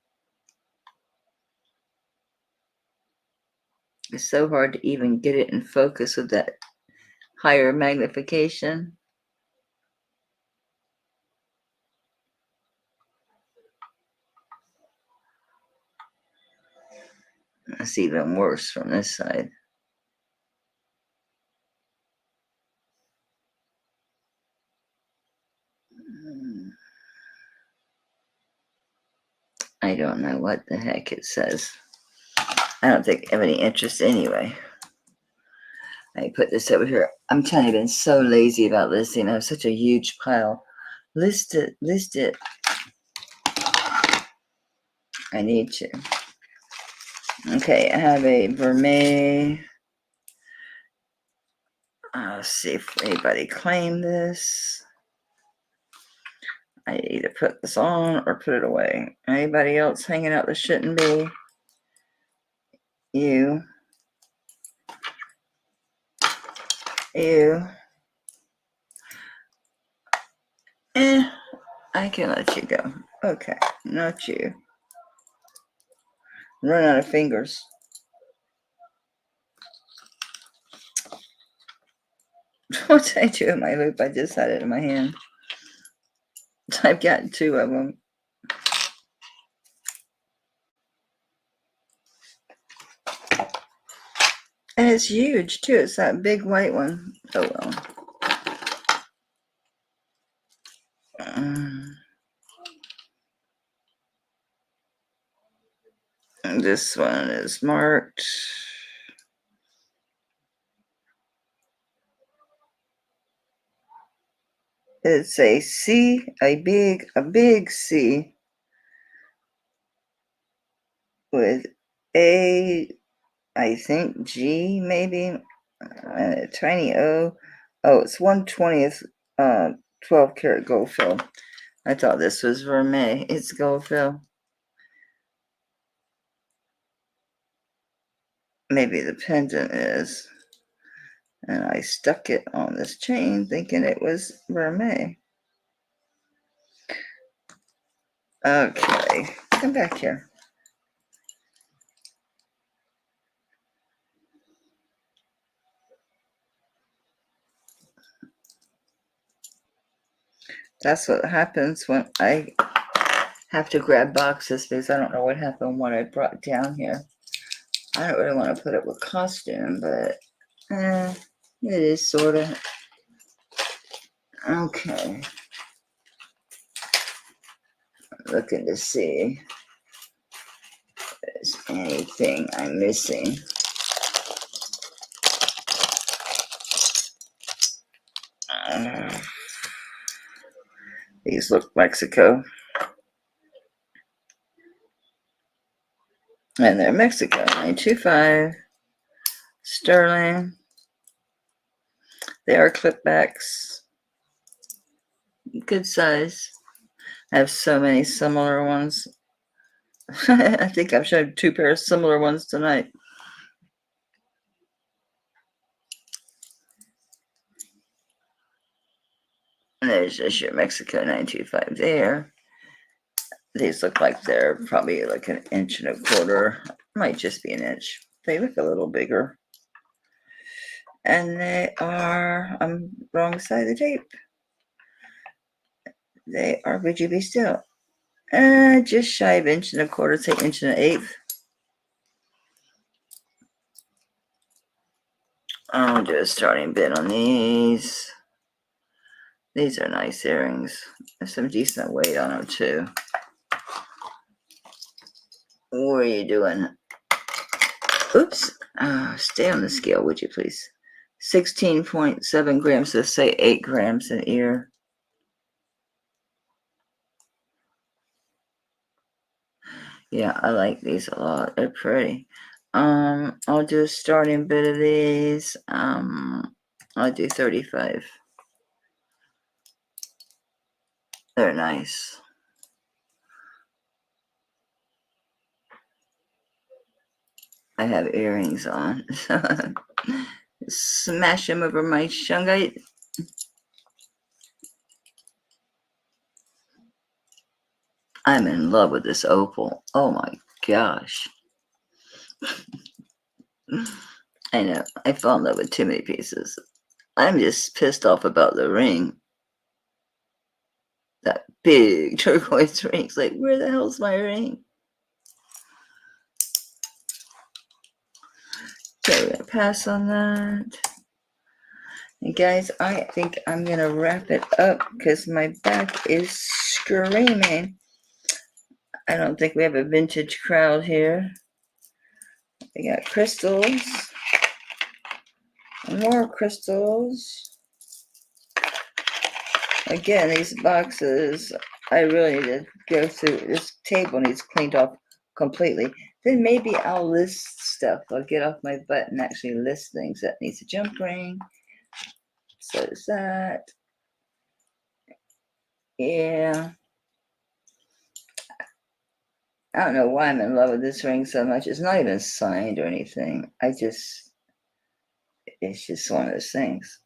It's so hard to even get it in focus with that higher magnification. It's even worse from this side. I don't know what the heck it says. I don't think I have any interest anyway. I put this over here. I'm telling you, I've been so lazy about listing. I have such a huge pile. List it, list it. I need to. Okay, I have a Vermeil. Let's see if anybody claimed this. I either put this on or put it away. Anybody else hanging out that shouldn't be? You. You. I can let you go. Okay, not you. Run out of fingers. What did I do in my loop? I just had it in my hand. I've got two of them. And it's huge too. It's that big white one. Oh well. This one is marked. It's a C, a big C with A, I think G maybe, a tiny O. Oh, it's 1/20th 12 karat gold fill. I thought this was Vermeil. It's gold fill. Maybe the pendant is. And I stuck it on this chain thinking it was Vermeil. Okay, come back here. That's what happens when I have to grab boxes, because I don't know what happened when I brought down here. I don't really want to put it with costume, but it is sort of. Okay. Looking to see if there's anything I'm missing. These look Mexico. And they're Mexico. 925. Sterling. They are clipbacks. Good size. I have so many similar ones. I think I've showed 2 pairs of similar ones tonight. And there's just your Mexico 925 there. These look like they're probably like 1.25 inches. Might just be an inch. They look a little bigger. And they are, I'm wrong side of the tape. They are, would you be still? Just shy of 1.25 inches, say 1.125 inches. I'll do a starting bid on these. These are nice earrings. There's some decent weight on them too. What are you doing? Oops. Stay on the scale, would you please? 16.7 grams. Let's say 8 grams an ear. Yeah, I like these a lot. They're pretty. I'll do a starting bid of these. I'll do 35. They're nice. I have earrings on. Smash them over my shungite. I'm in love with this opal. Oh my gosh. I know. I fell in love with too many pieces. I'm just pissed off about the ring. That big turquoise ring. It's like, where the hell's my ring? Okay, we're going to pass on that. And guys, I think I'm going to wrap it up because my back is screaming. I don't think we have a vintage crowd here. We got crystals. More crystals. Again, these boxes, I really need to go through. This table needs cleaned off completely. Then maybe I'll list stuff. I'll get off my butt and actually list things. That needs a jump ring. So does that. Yeah. I don't know why I'm in love with this ring so much. It's not even signed or anything. It's just one of those things.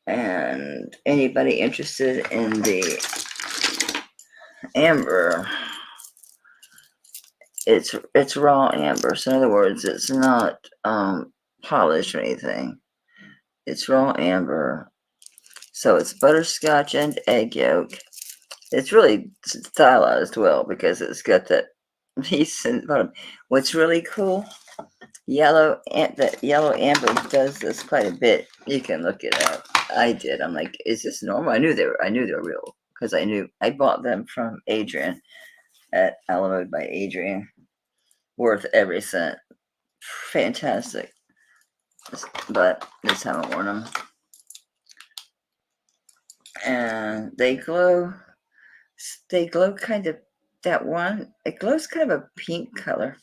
And anybody interested in the amber, it's raw amber. So in other words, it's not polished or anything. It's raw amber. So it's butterscotch and egg yolk. It's really stylized well because it's got that piece in the bottom. What's really cool, that yellow amber does this quite a bit. You can look it up. I did. I'm like, is this normal? I knew they were real because I bought them from Adrian at Alamo by Adrian. Worth every cent. Fantastic. But just haven't worn them. And they glow kind of, that one, it glows kind of a pink color.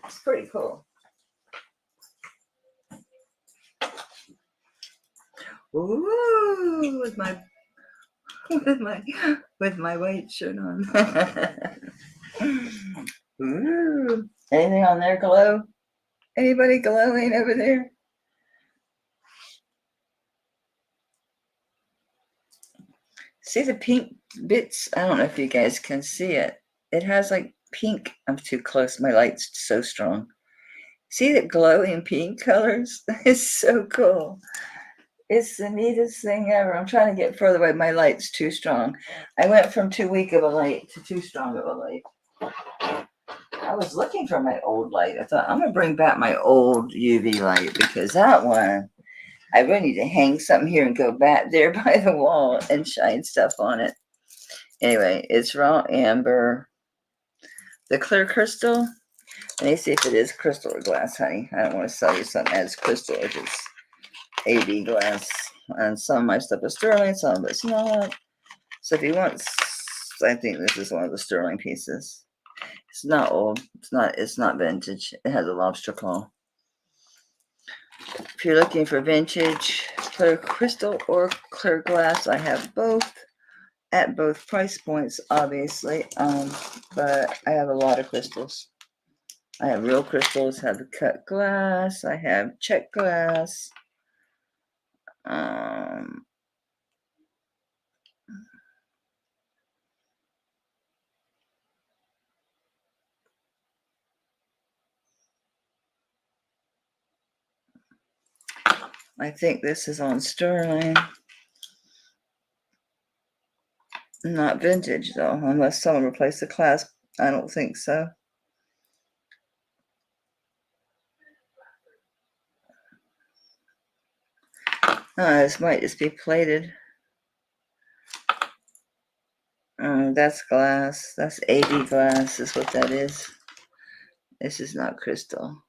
It's pretty cool. Ooh, with my white shirt on. Ooh. Anything on there glow? Anybody glowing over there? See the pink bits? I don't know if you guys can see it. It has like pink. I'm too close. My light's so strong. See the glowing pink colors? It's so cool. It's the neatest thing ever. I'm trying to get further away. My light's too strong. I went from too weak of a light to too strong of a light. I was looking for my old light. I thought, I'm going to bring back my old UV light because that one, I really need to hang something here and go back there by the wall and shine stuff on it. Anyway, it's raw amber. The clear crystal. Let me see if it is crystal or glass, honey. I don't want to sell you something as crystal if it's AD glass. And some of my stuff is sterling, some of it's not. So if you want, I think this is one of the sterling pieces. It's not old. It's not vintage. It has a lobster claw. If you're looking for vintage, clear crystal or clear glass, I have both at both price points, obviously. But I have a lot of crystals. I have real crystals, I have cut glass, I have check glass. I think this is on sterling. Not vintage though, unless someone replaced the clasp. I don't think so. This might just be plated. That's glass. That's AD glass is what that is. This is not crystal.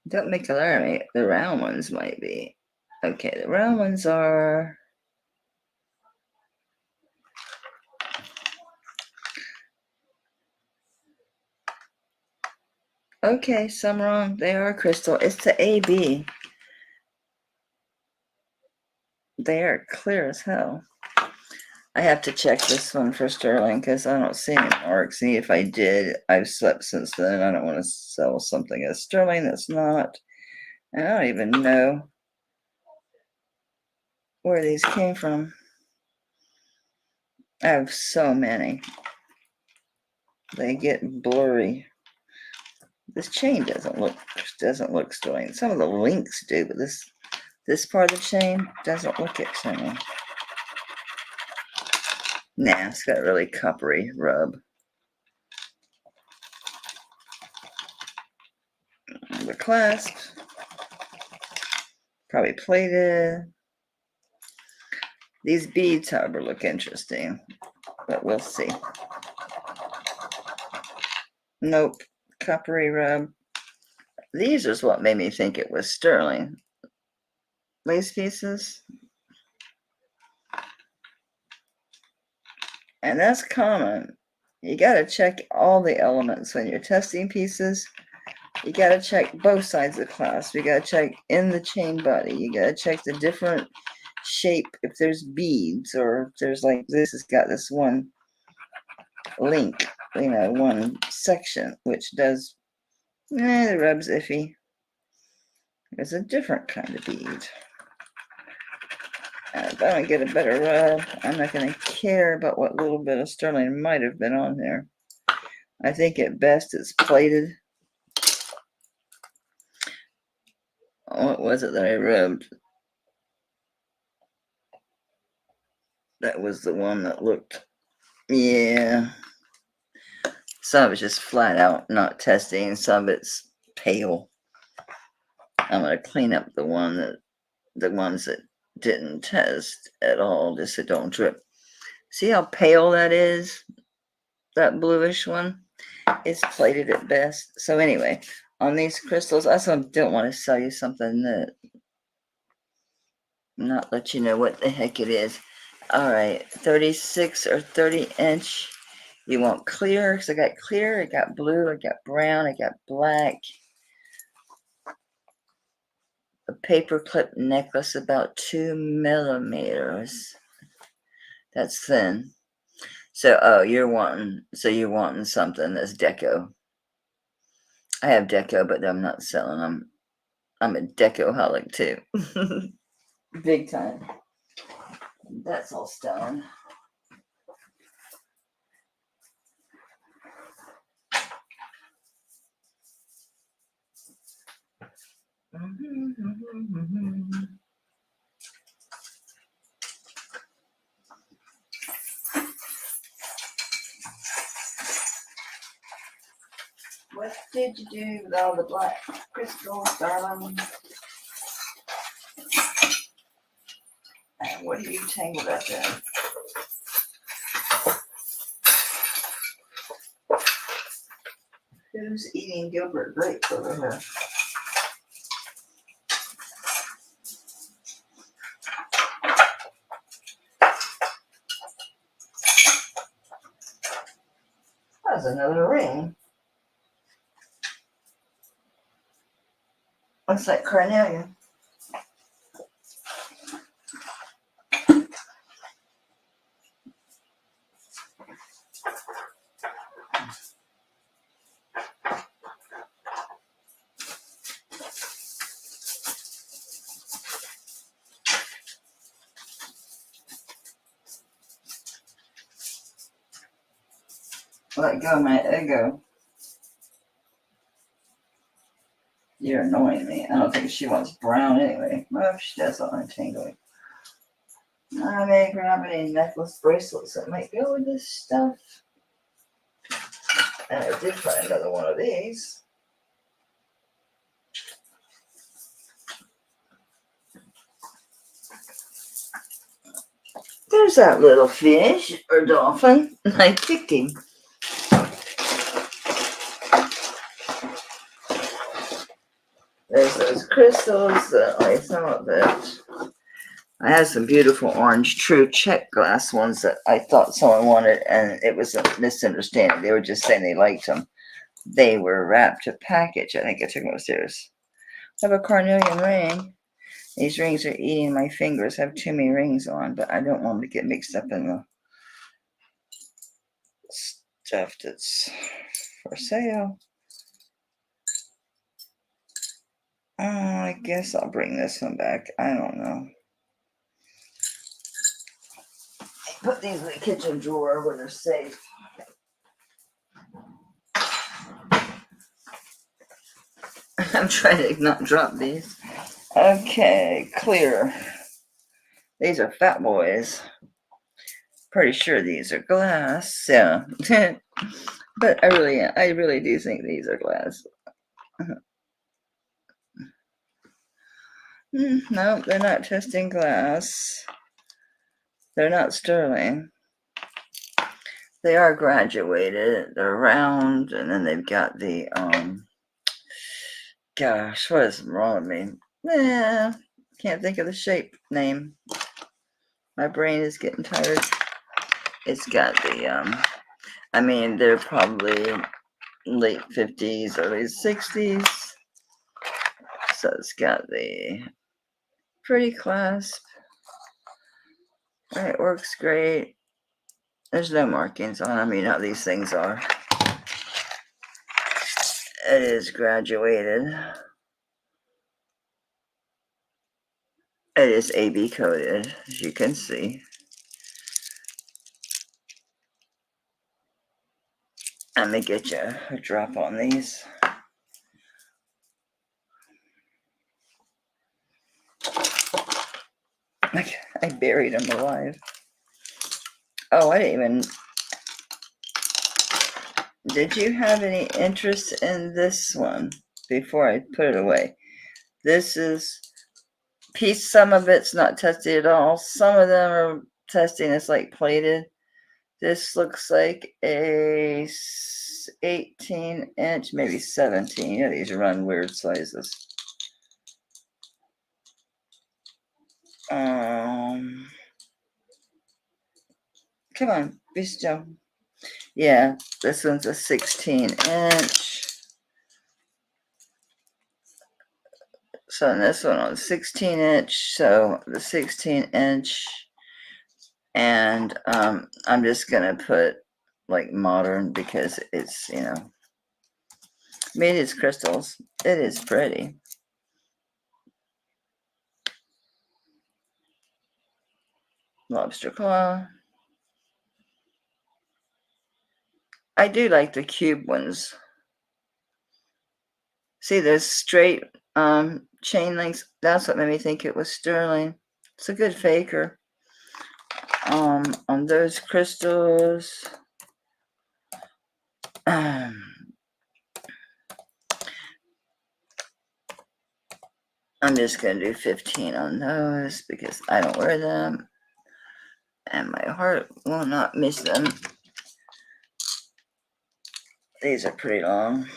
Don't make alarm. The round ones might be. Okay, the round ones are. Okay, some wrong. They are crystal. It's the AB. They are clear as hell. I have to check this one for sterling because I don't see any marks. See, if I did, I've slept since then. I don't want to sell something as sterling that's not. And I don't even know where these came from. I have so many. They get blurry. This chain doesn't look sterling. Some of the links do, but this part of the chain doesn't look it to me. Nah, it's got a really coppery rub. The clasp, probably plated. These beads, however, look interesting, but we'll see. Nope, coppery rub. These is what made me think it was sterling. Lace pieces. And that's common. You got to check all the elements when you're testing pieces. You got to check both sides of the clasp. You got to check in the chain body. You got to check the different shape, if there's beads, or if there's like this has got this one link, one section, which does, the rub's iffy. There's a different kind of bead. If I don't get a better rub, I'm not going to care about what little bit of sterling might have been on there. I think at best it's plated. What was it that I rubbed? That was the one that looked, yeah. Some of it's just flat out not testing. Some of it's pale. I'm going to clean up the ones that didn't test at all, just so it don't drip. See how pale that is? That bluish one? It's plated at best. So anyway, on these crystals, I also don't want to sell you something that not let you know what the heck it is. All right, 36 or 30 inch. You want clear, because I got clear, I got blue, I got brown, I got black. A paperclip necklace about 2 millimeters. That's thin. So, you're wanting something that's deco. I have deco, but I'm not selling them. I'm a decoholic too. Big time. That's all stone. What did you do with all the black crystals, darling? And what are you tangled up in? Who's eating Gilbert grapes over here? That's another ring. Looks like carnelian. Let go of my ego. You're annoying me. I don't think she wants brown anyway. Well, if she does, I'll untangle it. I may grab any necklace bracelets that might go with this stuff. And I did find another one of these. There's that little fish or dolphin. I picked him. There's those crystals, like some of it. I have some beautiful orange true check glass ones that I thought someone wanted, and it was a misunderstanding. They were just saying they liked them. they were wrapped to package. I think I took them upstairs. I have a carnelian ring. These rings are eating my fingers. I have too many rings on, but I don't want them to get mixed up in the stuff that's for sale. Oh, I guess I'll bring this one back. I don't know. Put these in the kitchen drawer where they're safe. I'm trying to not drop these. Okay, clear. These are fat boys. Pretty sure these are glass. Yeah. But I really do think these are glass. No, they're not testing glass. They're not sterling. They are graduated. They're round, and then they've got the gosh, what is wrong with me? Can't think of the shape name. My brain is getting tired. It's got the I mean, they're probably late 50s, early 60s. So it's got the pretty clasp. It works great. There's no markings on them. You know how these things are. It is graduated. It is AB coated, as you can see. Let me get you a drop on these. I buried them alive. Oh, I didn't even... Did you have any interest in this one before I put it away? This is... Some of it's not tested at all. Some of them are testing. It's like plated. This looks like a 18-inch, maybe 17. You know, these run weird sizes. Come on, be still. Yeah, this one's a 16-inch. So this one on 16-inch. So the 16-inch, and I'm just gonna put like modern because it's, you know, I mean, it's crystals. It is pretty. Lobster claw. I do like the cube ones. See, there's straight chain links. That's what made me think it was sterling. It's a good faker. On those crystals. I'm just going to do 15 on those because I don't wear them. And my heart will not miss them. These are pretty long.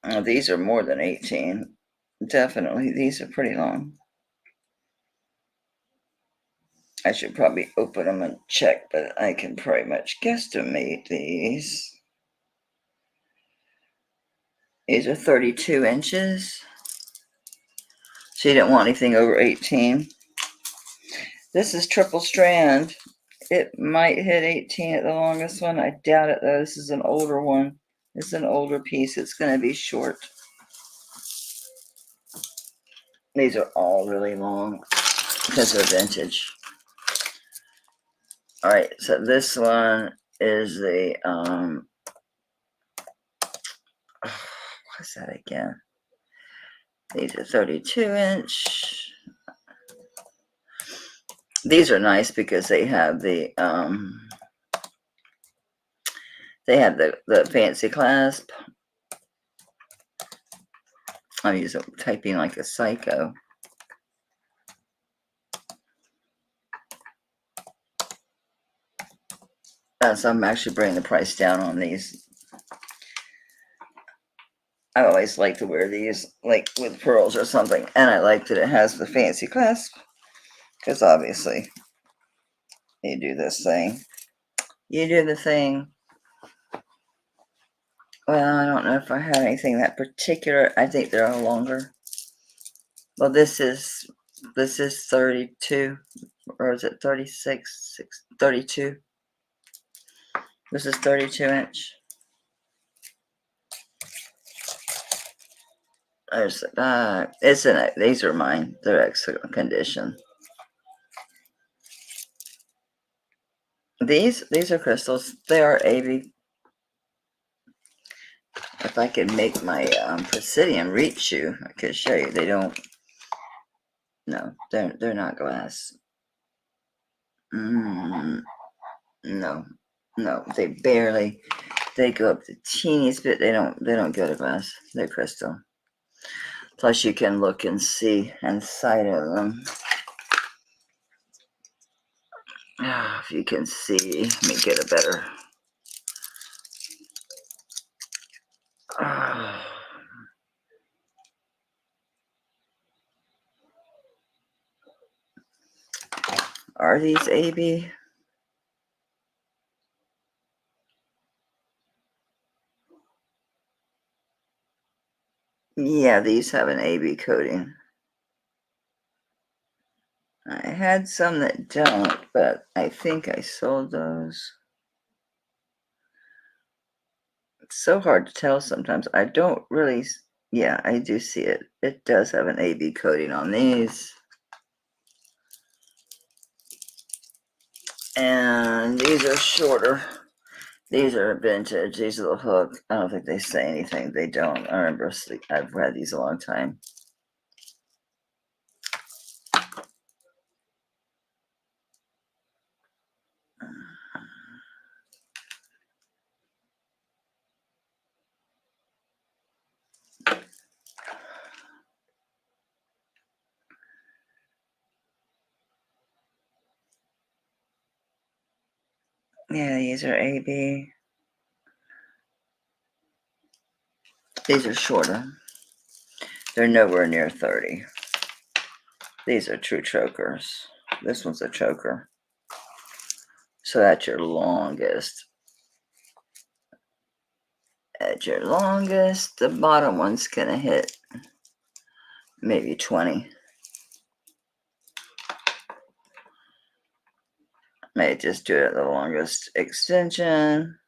Oh, these are more than 18. Definitely, these are pretty long. I should probably open them and check, but I can pretty much guesstimate these. These are 32 inches. So you didn't want anything over 18. This is triple strand. It might hit 18 at the longest one. I doubt it though. This is an older one. It's an older piece. It's going to be short. These are all really long because they're vintage. All right, so this one is the what's that again? These are 32-inch. These are nice because they have the fancy clasp. I'm typing like a psycho. So I'm actually bringing the price down on these. I always like to wear these like with pearls or something, and I like that it has the fancy clasp because obviously you do this thing. You do the thing. Well, I don't know if I have anything that particular. I think they're all longer. Well, this is 32, or is it 36? 32. This is 32-inch. There's isn't it? These are mine. They're excellent condition. These are crystals. They are AB. If I could make my Presidium reach you, I could show you. They don't. No, they're not glass. No, no, they barely. They go up the teeniest bit. They don't go to glass. They're crystal. Plus, you can look and see inside of them. If you can see, let me get a better. Are these AB? Yeah, these have an AB coating. I had some that don't, but I think I sold those. It's so hard to tell sometimes. I don't really, yeah, I do see it. It does have an AB coating on these. And these are shorter. These are vintage. These are the hook. I don't think they say anything. They don't. I remember I've had these a long time. Yeah, these are AB. These are shorter. They're nowhere near 30. These are true chokers. This one's a choker. So that's your longest. At your longest, the bottom one's gonna hit maybe 20. May just do it at the longest extension.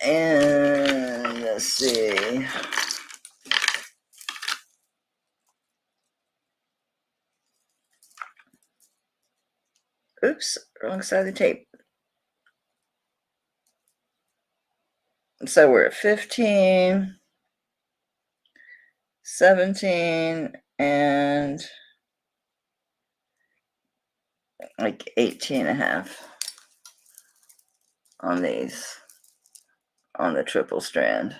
And let's see. Oops, wrong side of the tape. So we're at 15, 17, and like 18 and a half on these, on the triple strand.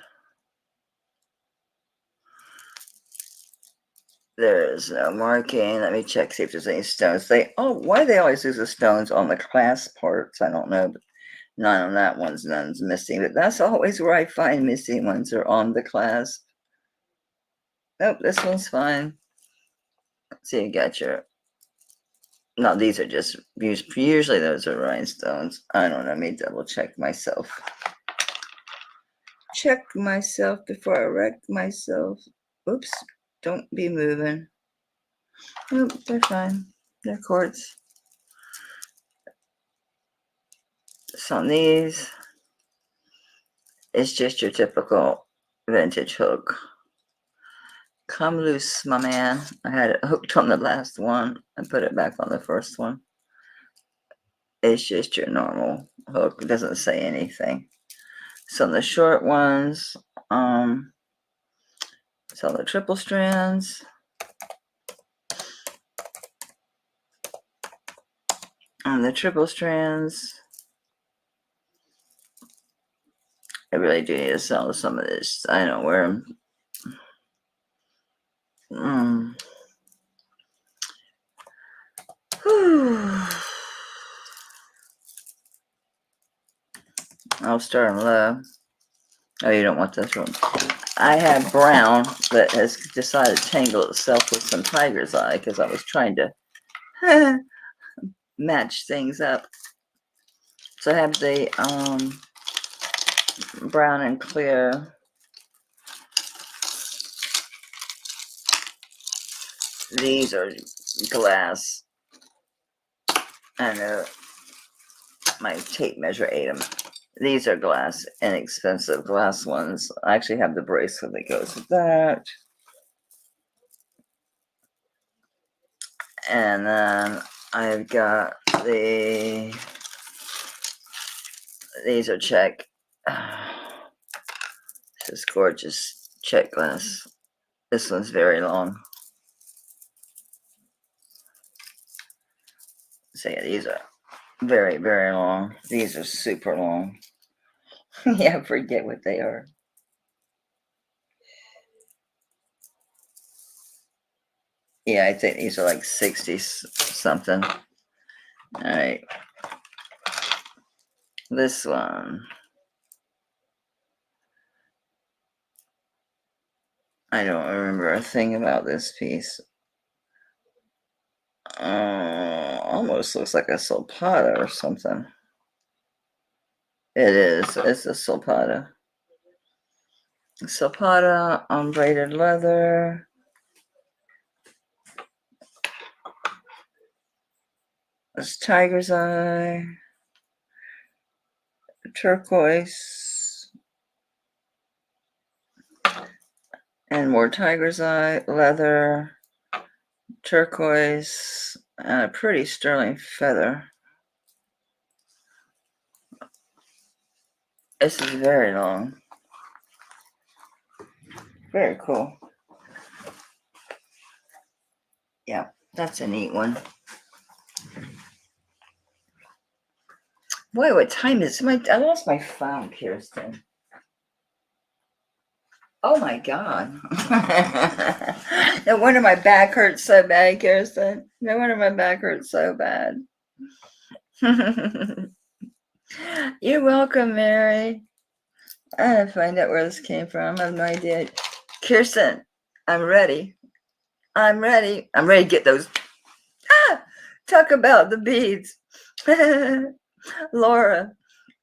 There's no marking. Let me check, see if there's any stones. Why do they always use the stones on the clasp parts? I don't know, but none on that one's, none's missing. But that's always where I find missing ones, are on the clasp. Nope, this one's fine. So you got your, no, these are just, usually those are rhinestones. I don't know, let me double check myself. Check myself before I wreck myself. Oops, don't be moving. Nope, they're fine. They're quartz. So on these, it's just your typical vintage hook. Come loose, my man. I had it hooked on the last one. I put it back on the first one. It's just your normal hook. It doesn't say anything. So the short ones, so the triple strands. On the triple strands, I really do need to sell some of this. I don't wear them. I'll start them low. Oh, you don't want this one. I have brown that has decided to tangle itself with some tiger's eye because I was trying to match things up. So I have the brown and clear. These are glass. I know my tape measure ate them. These are glass, inexpensive glass ones. I actually have the bracelet that goes with that. And then I've got these are check. This is gorgeous check glass. This one's very long. So yeah, these are very, very long. These are super long. Yeah, I forget what they are. Yeah, I think these are like 60 something. All right. This one. I don't remember a thing about this piece. Almost looks like a sulpata or something. It is. It's a sulpata. Sulpata on braided leather. It's tiger's eye. Turquoise. And more tiger's eye. Leather. Turquoise. And a pretty sterling feather. This is very long. Very cool. Yeah, that's a neat one. Boy, what time is it? I lost my phone, Kirsten. Oh my God. No wonder my back hurts so bad, Kirsten. No wonder my back hurts so bad. You're welcome, Mary. I had to find out where this came from. I have no idea. Kirsten, I'm ready. I'm ready. I'm ready to get those. Talk about the beads. Laura,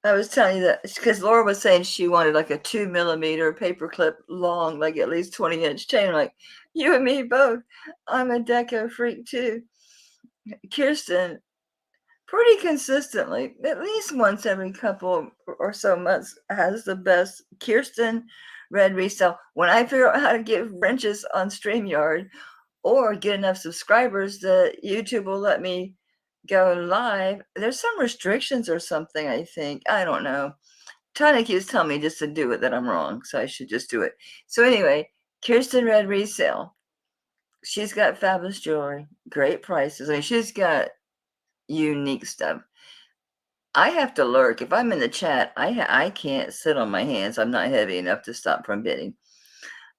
I was telling you that because Laura was saying she wanted like a 2mm paperclip long, like at least 20-inch chain. I'm like, you and me both. I'm a deco freak too. Kirsten, pretty consistently, at least once every couple or so months, has the best Kirsten red resale. When I figure out how to get wrenches on StreamYard or get enough subscribers that YouTube will let me go live, there's some restrictions or something, I think. I don't know. Tanya keeps telling me just to do it, that I'm wrong, so I should just do it. So anyway, Kirsten Red Resale. She's got fabulous jewelry, great prices. I mean, she's got unique stuff. I have to lurk. If I'm in the chat, I can't sit on my hands. I'm not heavy enough to stop from bidding.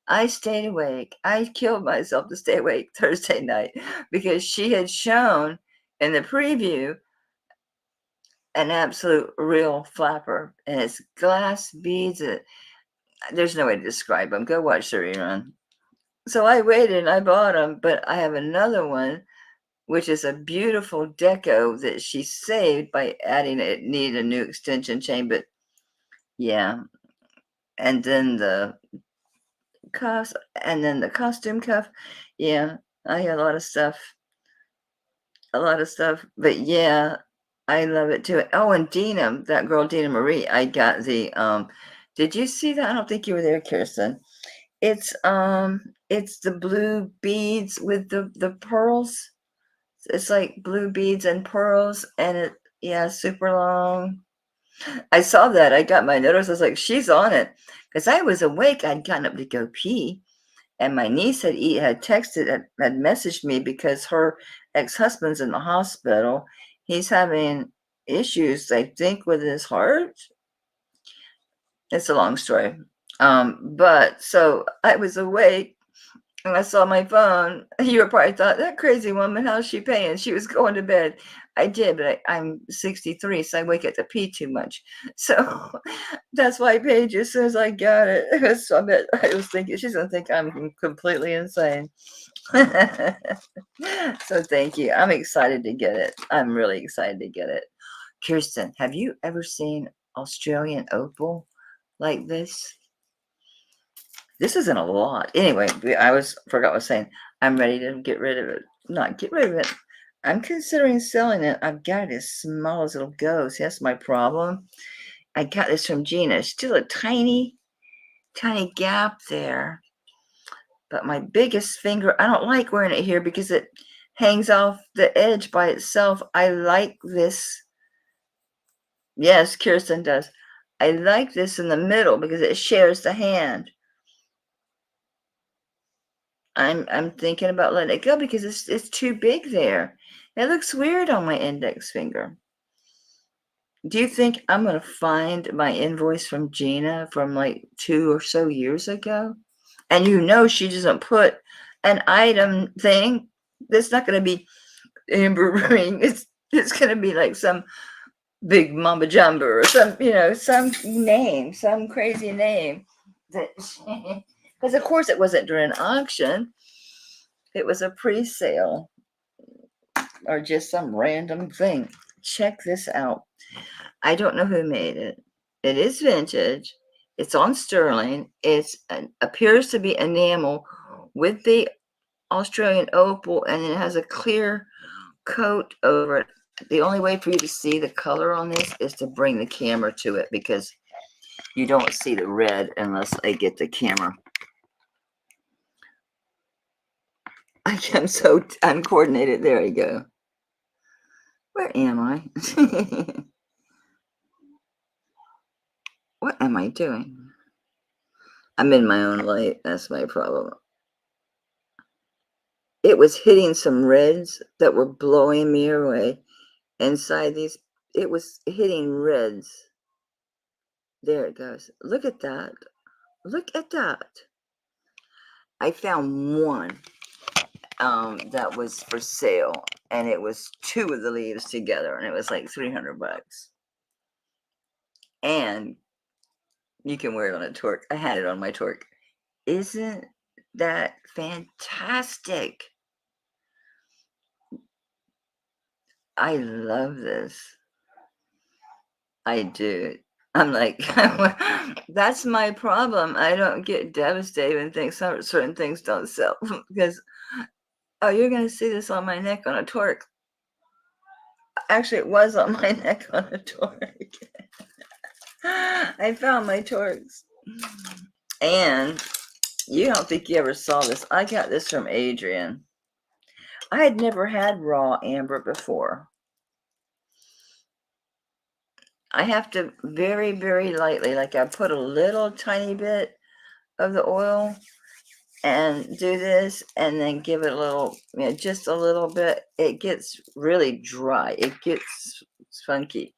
I stayed awake. I killed myself to stay awake Thursday night because she had shown in the preview an absolute real flapper, and it's glass beads. There's no way to describe them. Go watch the rerun. So I waited and I bought them, but I have another one, which is a beautiful deco that she saved by adding it. Need a new extension chain, but yeah. And then the cuffs, and then the costume cuff. Yeah, I had a lot of stuff. But yeah, I love it too. Oh, and Dina, that girl Dina Marie, I got the did you see that? I don't think you were there, Kirsten. It's the blue beads with the pearls. It's like blue beads and pearls, and it, yeah, super long. I saw that. I got my notice. I was like, she's on it. Because I was awake. I'd gotten up to go pee. And my niece had texted, had messaged me because her ex-husband's in the hospital. He's having issues, I think, with his heart. It's a long story. But so I was awake and I saw my phone. You probably thought, that crazy woman, how's she paying? She was going to bed. I did, but I'm 63, so I wake up to pee too much. So that's why I paid you as soon as I got it. So I was thinking, she's going to think I'm completely insane. So thank you. I'm excited to get it. I'm really excited to get it. Kirsten, have you ever seen Australian opal like this? This isn't a lot. Anyway, forgot what I was saying. I'm ready to get rid of it. Not get rid of it. I'm considering selling it. I've got it as small as it'll go. See, that's my problem. I got this from Gina. Still a tiny, tiny gap there. But my biggest finger, I don't like wearing it here because it hangs off the edge by itself. I like this. Yes, Kirsten does. I like this in the middle because it shares the hand. I'm thinking about letting it go because it's too big there. It looks weird on my index finger. Do you think I'm gonna find my invoice from Gina from like 2 or so years ago? And she doesn't put an item thing. That's not gonna be amber ring. It's gonna be like some big mamba jumbo or some name, some crazy name that because of course it wasn't during auction. It was a pre-sale or just some random thing. Check this out. I don't know who made it. It is vintage. It's on sterling. It appears to be enamel with the Australian opal, and it has a clear coat over it. The only way for you to see the color on this is to bring the camera to it because you don't see the red unless I get the camera. I am so uncoordinated. There you go. Where am I? What am I doing? I'm in my own light. That's my problem. It was hitting some reds that were blowing me away. Inside these, it was hitting reds. There it goes. Look at that. Look at that. I found one that was for sale, and it was 2 of the leaves together, and it was like $300. And you can wear it on a torque. I had it on my torque. Isn't that fantastic? I love this. I do. I'm like, that's my problem. I don't get devastated when certain things don't sell because, oh, you're going to see this on my neck on a torque. Actually, it was on my neck on a torque. I found my torques. And you don't think you ever saw this. I got this from Adrian. I had never had raw amber before. I have to very, very lightly, like I put a little tiny bit of the oil and do this and then give it a little, just a little bit. It gets really dry. It gets funky.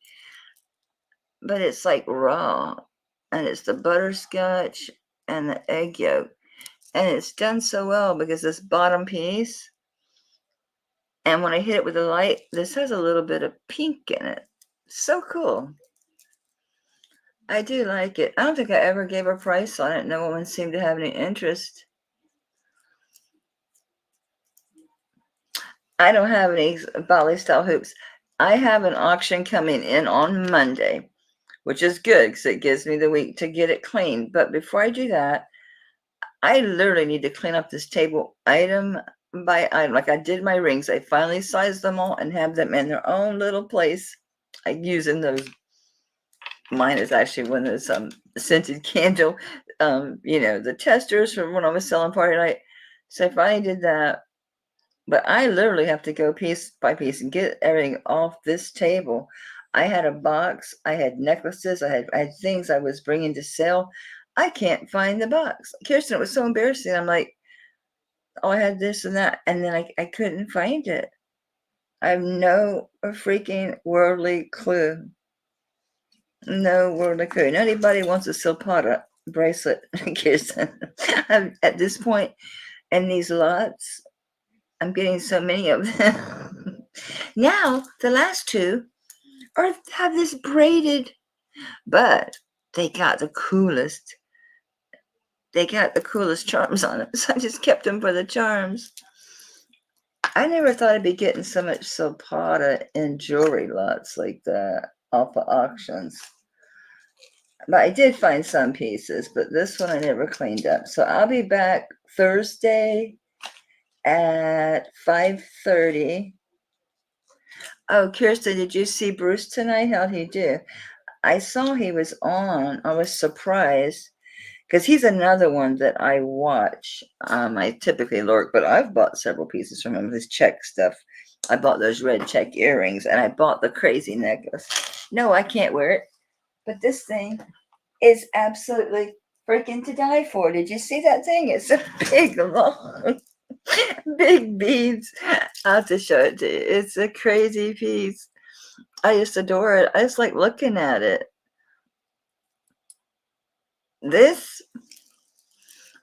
But it's like raw. And it's the butterscotch and the egg yolk. And it's done so well because this bottom piece, and when I hit it with the light, this has a little bit of pink in it. So cool. I do like it. I don't think I ever gave a price on it. No one seemed to have any interest. I don't have any Bali style hoops. I have an auction coming in on Monday, which is good because it gives me the week to get it clean. But before I do that, I literally need to clean up this table item by item. Like I did my rings. I finally sized them all and have them in their own little place. I'm using those. Mine is actually one of those scented candle, the testers from when I was selling party night. So I finally did that. But I literally have to go piece by piece and get everything off this table. I had a box. I had necklaces. I had things I was bringing to sell. I can't find the box. Kirsten, it was so embarrassing. I'm like, oh, I had this and that. And then I couldn't find it. I have no freaking worldly clue. No worldly clue. And anybody wants a Silpata bracelet, Kirsten. At this point, in these lots, I'm getting so many of them. Now, the last 2 have this braided, but they got the coolest. They got the coolest charms on it, so I just kept them for the charms. I never thought I'd be getting so much Zapata in jewelry lots like that off of auctions. But I did find some pieces, but this one I never cleaned up. So I'll be back Thursday at 5:30. Oh, Kirsten, did you see Bruce tonight? How'd he do? I saw he was on. I was surprised because he's another one that I watch. I typically lurk, but I've bought several pieces from him. His check stuff. I bought those red check earrings, and I bought the crazy necklace. No, I can't wear it, but this thing is absolutely freaking to die for. Did you see that thing? It's a big, long, big beads. I'll have to show it to you. It's a crazy piece. I just adore it. I just like looking at it. This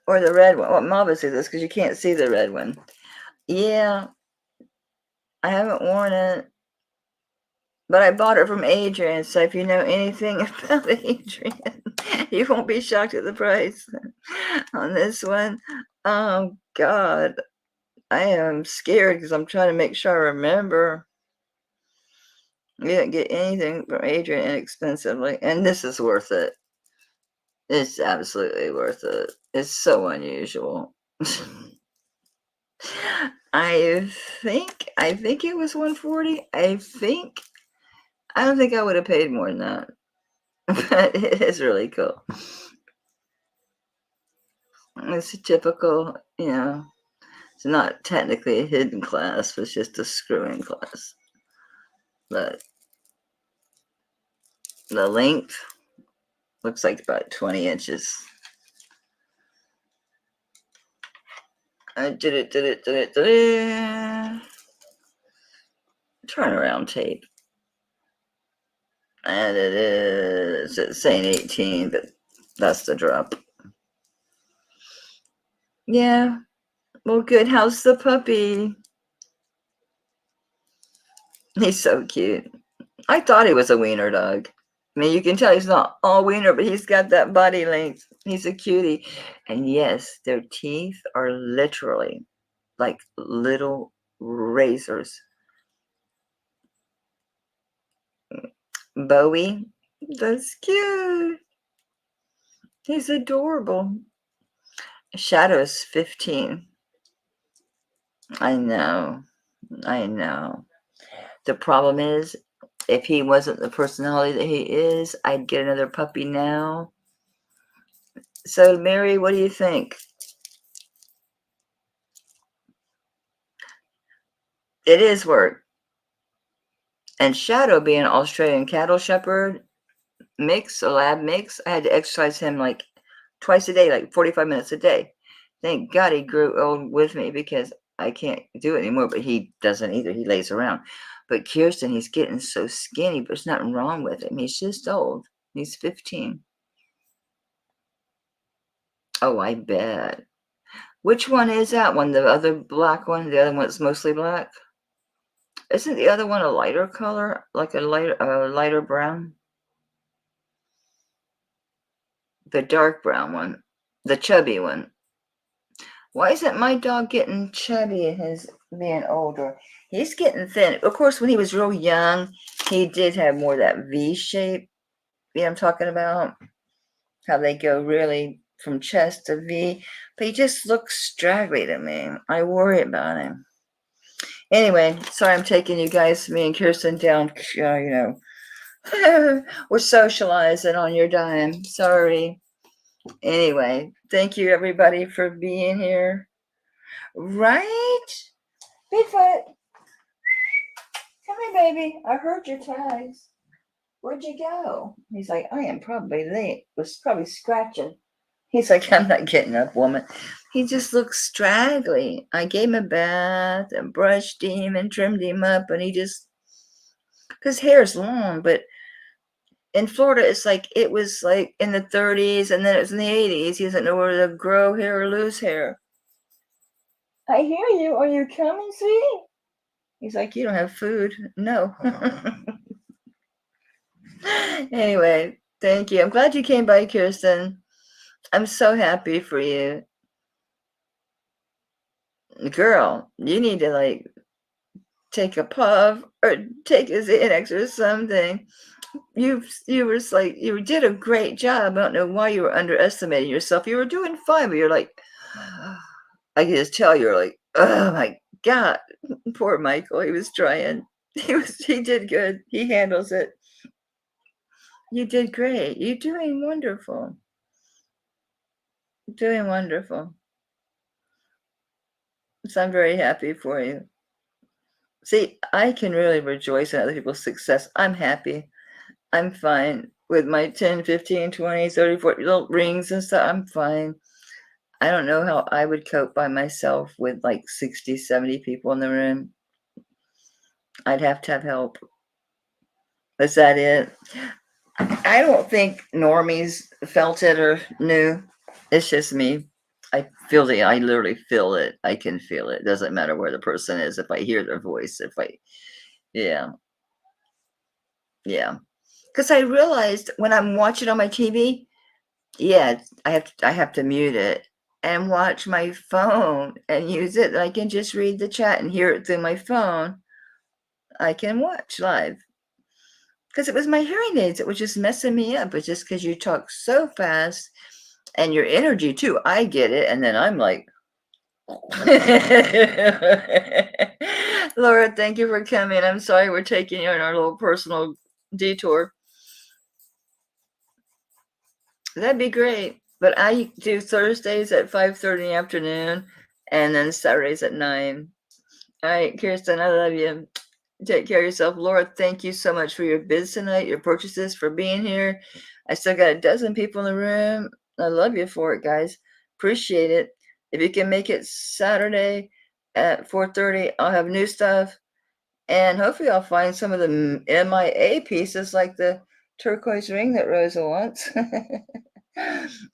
or the red one? Well, obviously this because you can't see the red one. Yeah, I haven't worn it, but I bought it from Adrian. So if you know anything about Adrian, you won't be shocked at the price on this one. Oh God, I am scared because I'm trying to make sure I remember. You didn't get anything from Adrian inexpensively, and this is worth it. It's absolutely worth it. It's so unusual. I think it was 140. I don't think I would have paid more than that. But it is really cool. It's a typical, it's not technically a hidden clasp, it's just a screwing clasp. But the length looks like about 20 inches. I did it. Turnaround tape. And it is, it's saying 18, but that's the drop. Yeah. Well, good. How's the puppy? He's so cute. I thought he was a wiener dog. I mean, you can tell he's not all wiener, but he's got that body length. He's a cutie. And yes, their teeth are literally like little razors. Bowie, that's cute. He's adorable. Shadow's 15. I know. The problem is, if he wasn't the personality that he is, I'd get another puppy now. So, Mary, what do you think? It is work. And Shadow, being an Australian cattle shepherd mix, a lab mix, I had to exercise him like twice a day, like 45 minutes a day. Thank God he grew old with me because I can't do it anymore, but he doesn't either. He lays around. But Kirsten, he's getting so skinny, but there's nothing wrong with him. He's just old. He's 15. Oh, I bet. Which one is that one? The other black one? The other one that's mostly black? Isn't the other one a lighter color? Like a lighter brown? The dark brown one. The chubby one. Why isn't my dog getting chubby and his being older? He's getting thin. Of course, when he was real young, he did have more of that V shape. You know what I'm talking about? How they go really from chest to V. But he just looks straggly to me. I worry about him. Anyway, sorry I'm taking you guys, me and Kirsten, down, we're socializing on your dime. Sorry. Anyway, thank you everybody for being here. Right? Bigfoot, come here, baby. I heard your tags. Where'd you go? He's like, I am probably late. Was probably scratching. He's like, I'm not getting up, woman. He just looks straggly. I gave him a bath and brushed him and trimmed him up, and he just, because hair's long, but in Florida, it was like in the 30s, and then it was in the 80s. He doesn't know whether to grow hair or lose hair. I hear you. Are you coming, sweetie? He's like, you don't have food. No. Anyway, thank you. I'm glad you came by, Kirsten. I'm so happy for you. Girl, you need to take a puff or take a Xanax or something. You were like, you did a great job. I don't know why you were underestimating yourself. You were doing fine, but you're like, I can just tell you're like, oh my God, poor Michael. He was trying. He did good. He handles it. You did great. You're doing wonderful. Doing wonderful. So I'm very happy for you. See, I can really rejoice in other people's success. I'm happy. I'm fine with my 10, 15, 20, 30, 40 little rings and stuff. I'm fine. I don't know how I would cope by myself with like 60, 70 people in the room. I'd have to have help. Is that it? I don't think normies felt it or knew. It's just me. I feel it. I literally feel it. I can feel it. Doesn't matter where the person is. If I hear their voice, yeah, yeah. Because I realized when I'm watching on my TV, yeah, I have to mute it and watch my phone and use it. I can just read the chat and hear it through my phone. I can watch live. Because it was my hearing aids that was just messing me up. It's just because you talk so fast and your energy too. I get it. And then I'm like, Laura, thank you for coming. I'm sorry we're taking you on our little personal detour. That'd be great. But I do Thursdays at 5:30 in the afternoon and then Saturdays at 9. All right, Kirsten, I love you. Take care of yourself. Laura, thank you so much for your bids tonight, your purchases, for being here. I still got a dozen people in the room. I love you for it, guys. Appreciate it. If you can make it Saturday at 4:30, I'll have new stuff. And hopefully I'll find some of the MIA pieces like the turquoise ring that Rosa wants.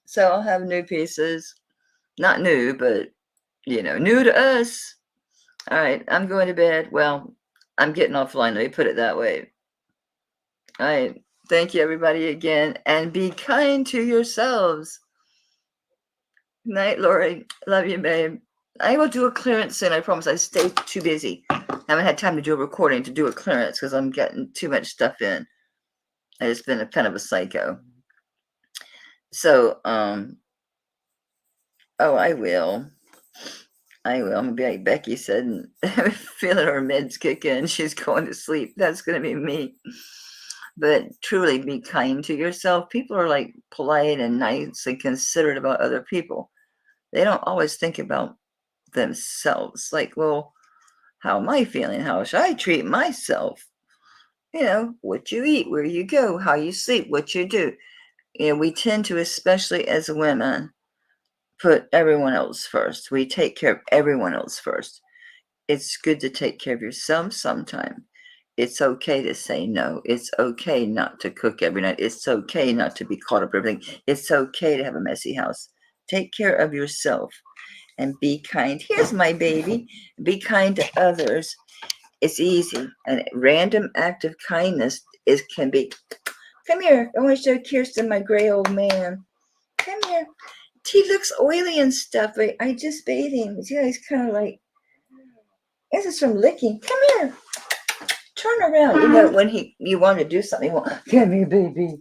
So I'll have new pieces. Not new, but, new to us. All right, I'm going to bed. Well, I'm getting offline. Let me put it that way. All right. Thank you, everybody, again. And be kind to yourselves. Good night, Lori. Love you, babe. I will do a clearance soon. I promise. I stay too busy. I haven't had time to do a recording to do a clearance because I'm getting too much stuff in. I just been a kind of a psycho. So, I will. I'm gonna be like Becky said, and feeling her meds kick in. She's going to sleep. That's gonna be me. But truly be kind to yourself. People are like polite and nice and considerate about other people. They don't always think about themselves. Like, well, how am I feeling? How should I treat myself? What you eat, where you go, how you sleep, what you do. We tend to, especially as women, put everyone else first. We take care of everyone else first. It's good to take care of yourself sometime. It's okay to say no. It's okay not to cook every night. It's okay not to be caught up in everything. It's okay to have a messy house. Take care of yourself and be kind. Here's my baby. Be kind to others. It's easy. A random act of kindness can be, come here. I want to show Kirsten my gray old man. Come here. He looks oily and stuff, but I just bathed him. See how he's kind of like, this is from licking. Come here. Turn around. When you want to do something, come here, baby.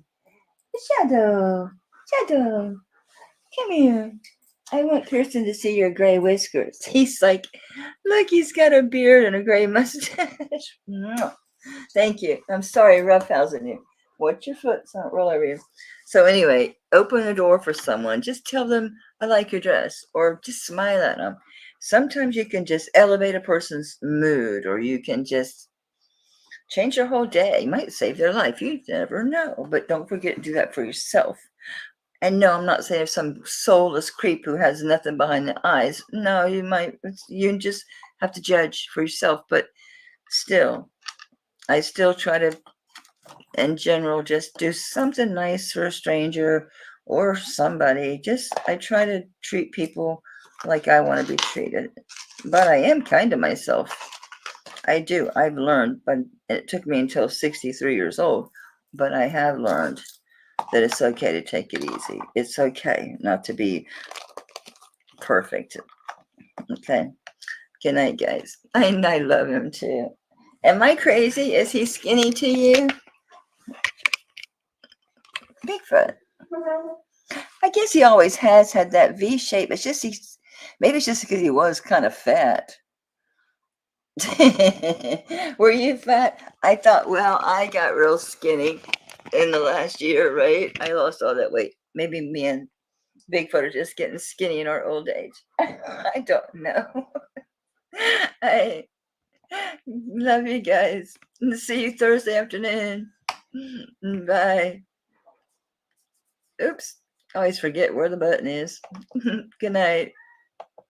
Shadow. Shadow. Come here. I want Kirsten to see your gray whiskers. He's like, look, he's got a beard and a gray mustache. Thank you. I'm sorry, roughhousing you. Watch your foot so I don't roll over you. So anyway, open the door for someone. Just tell them, I like your dress, or just smile at them. Sometimes you can just elevate a person's mood, or you can just change their whole day. You might save their life. You never know. But don't forget to do that for yourself. And no, I'm not saying if some soulless creep who has nothing behind the eyes. No, you just have to judge for yourself. But still, I still try to, in general, just do something nice for a stranger or somebody. I try to treat people like I want to be treated. But I am kind to myself. I do. I've learned, but it took me until 63 years old. But I have learned that it's okay to take it easy. It's okay not to be perfect. Okay. Good night, guys. I love him too. Am I crazy? Is he skinny to you? Bigfoot. I guess he always has had that V shape. It's just maybe it's just because he was kind of fat. Were you fat? I thought, well, I got real skinny in the last year, right? I lost all that weight. Maybe me and Bigfoot are just getting skinny in our old age. I don't know. I love you guys. See you Thursday afternoon. Bye. Oops. I always forget where the button is. Good night.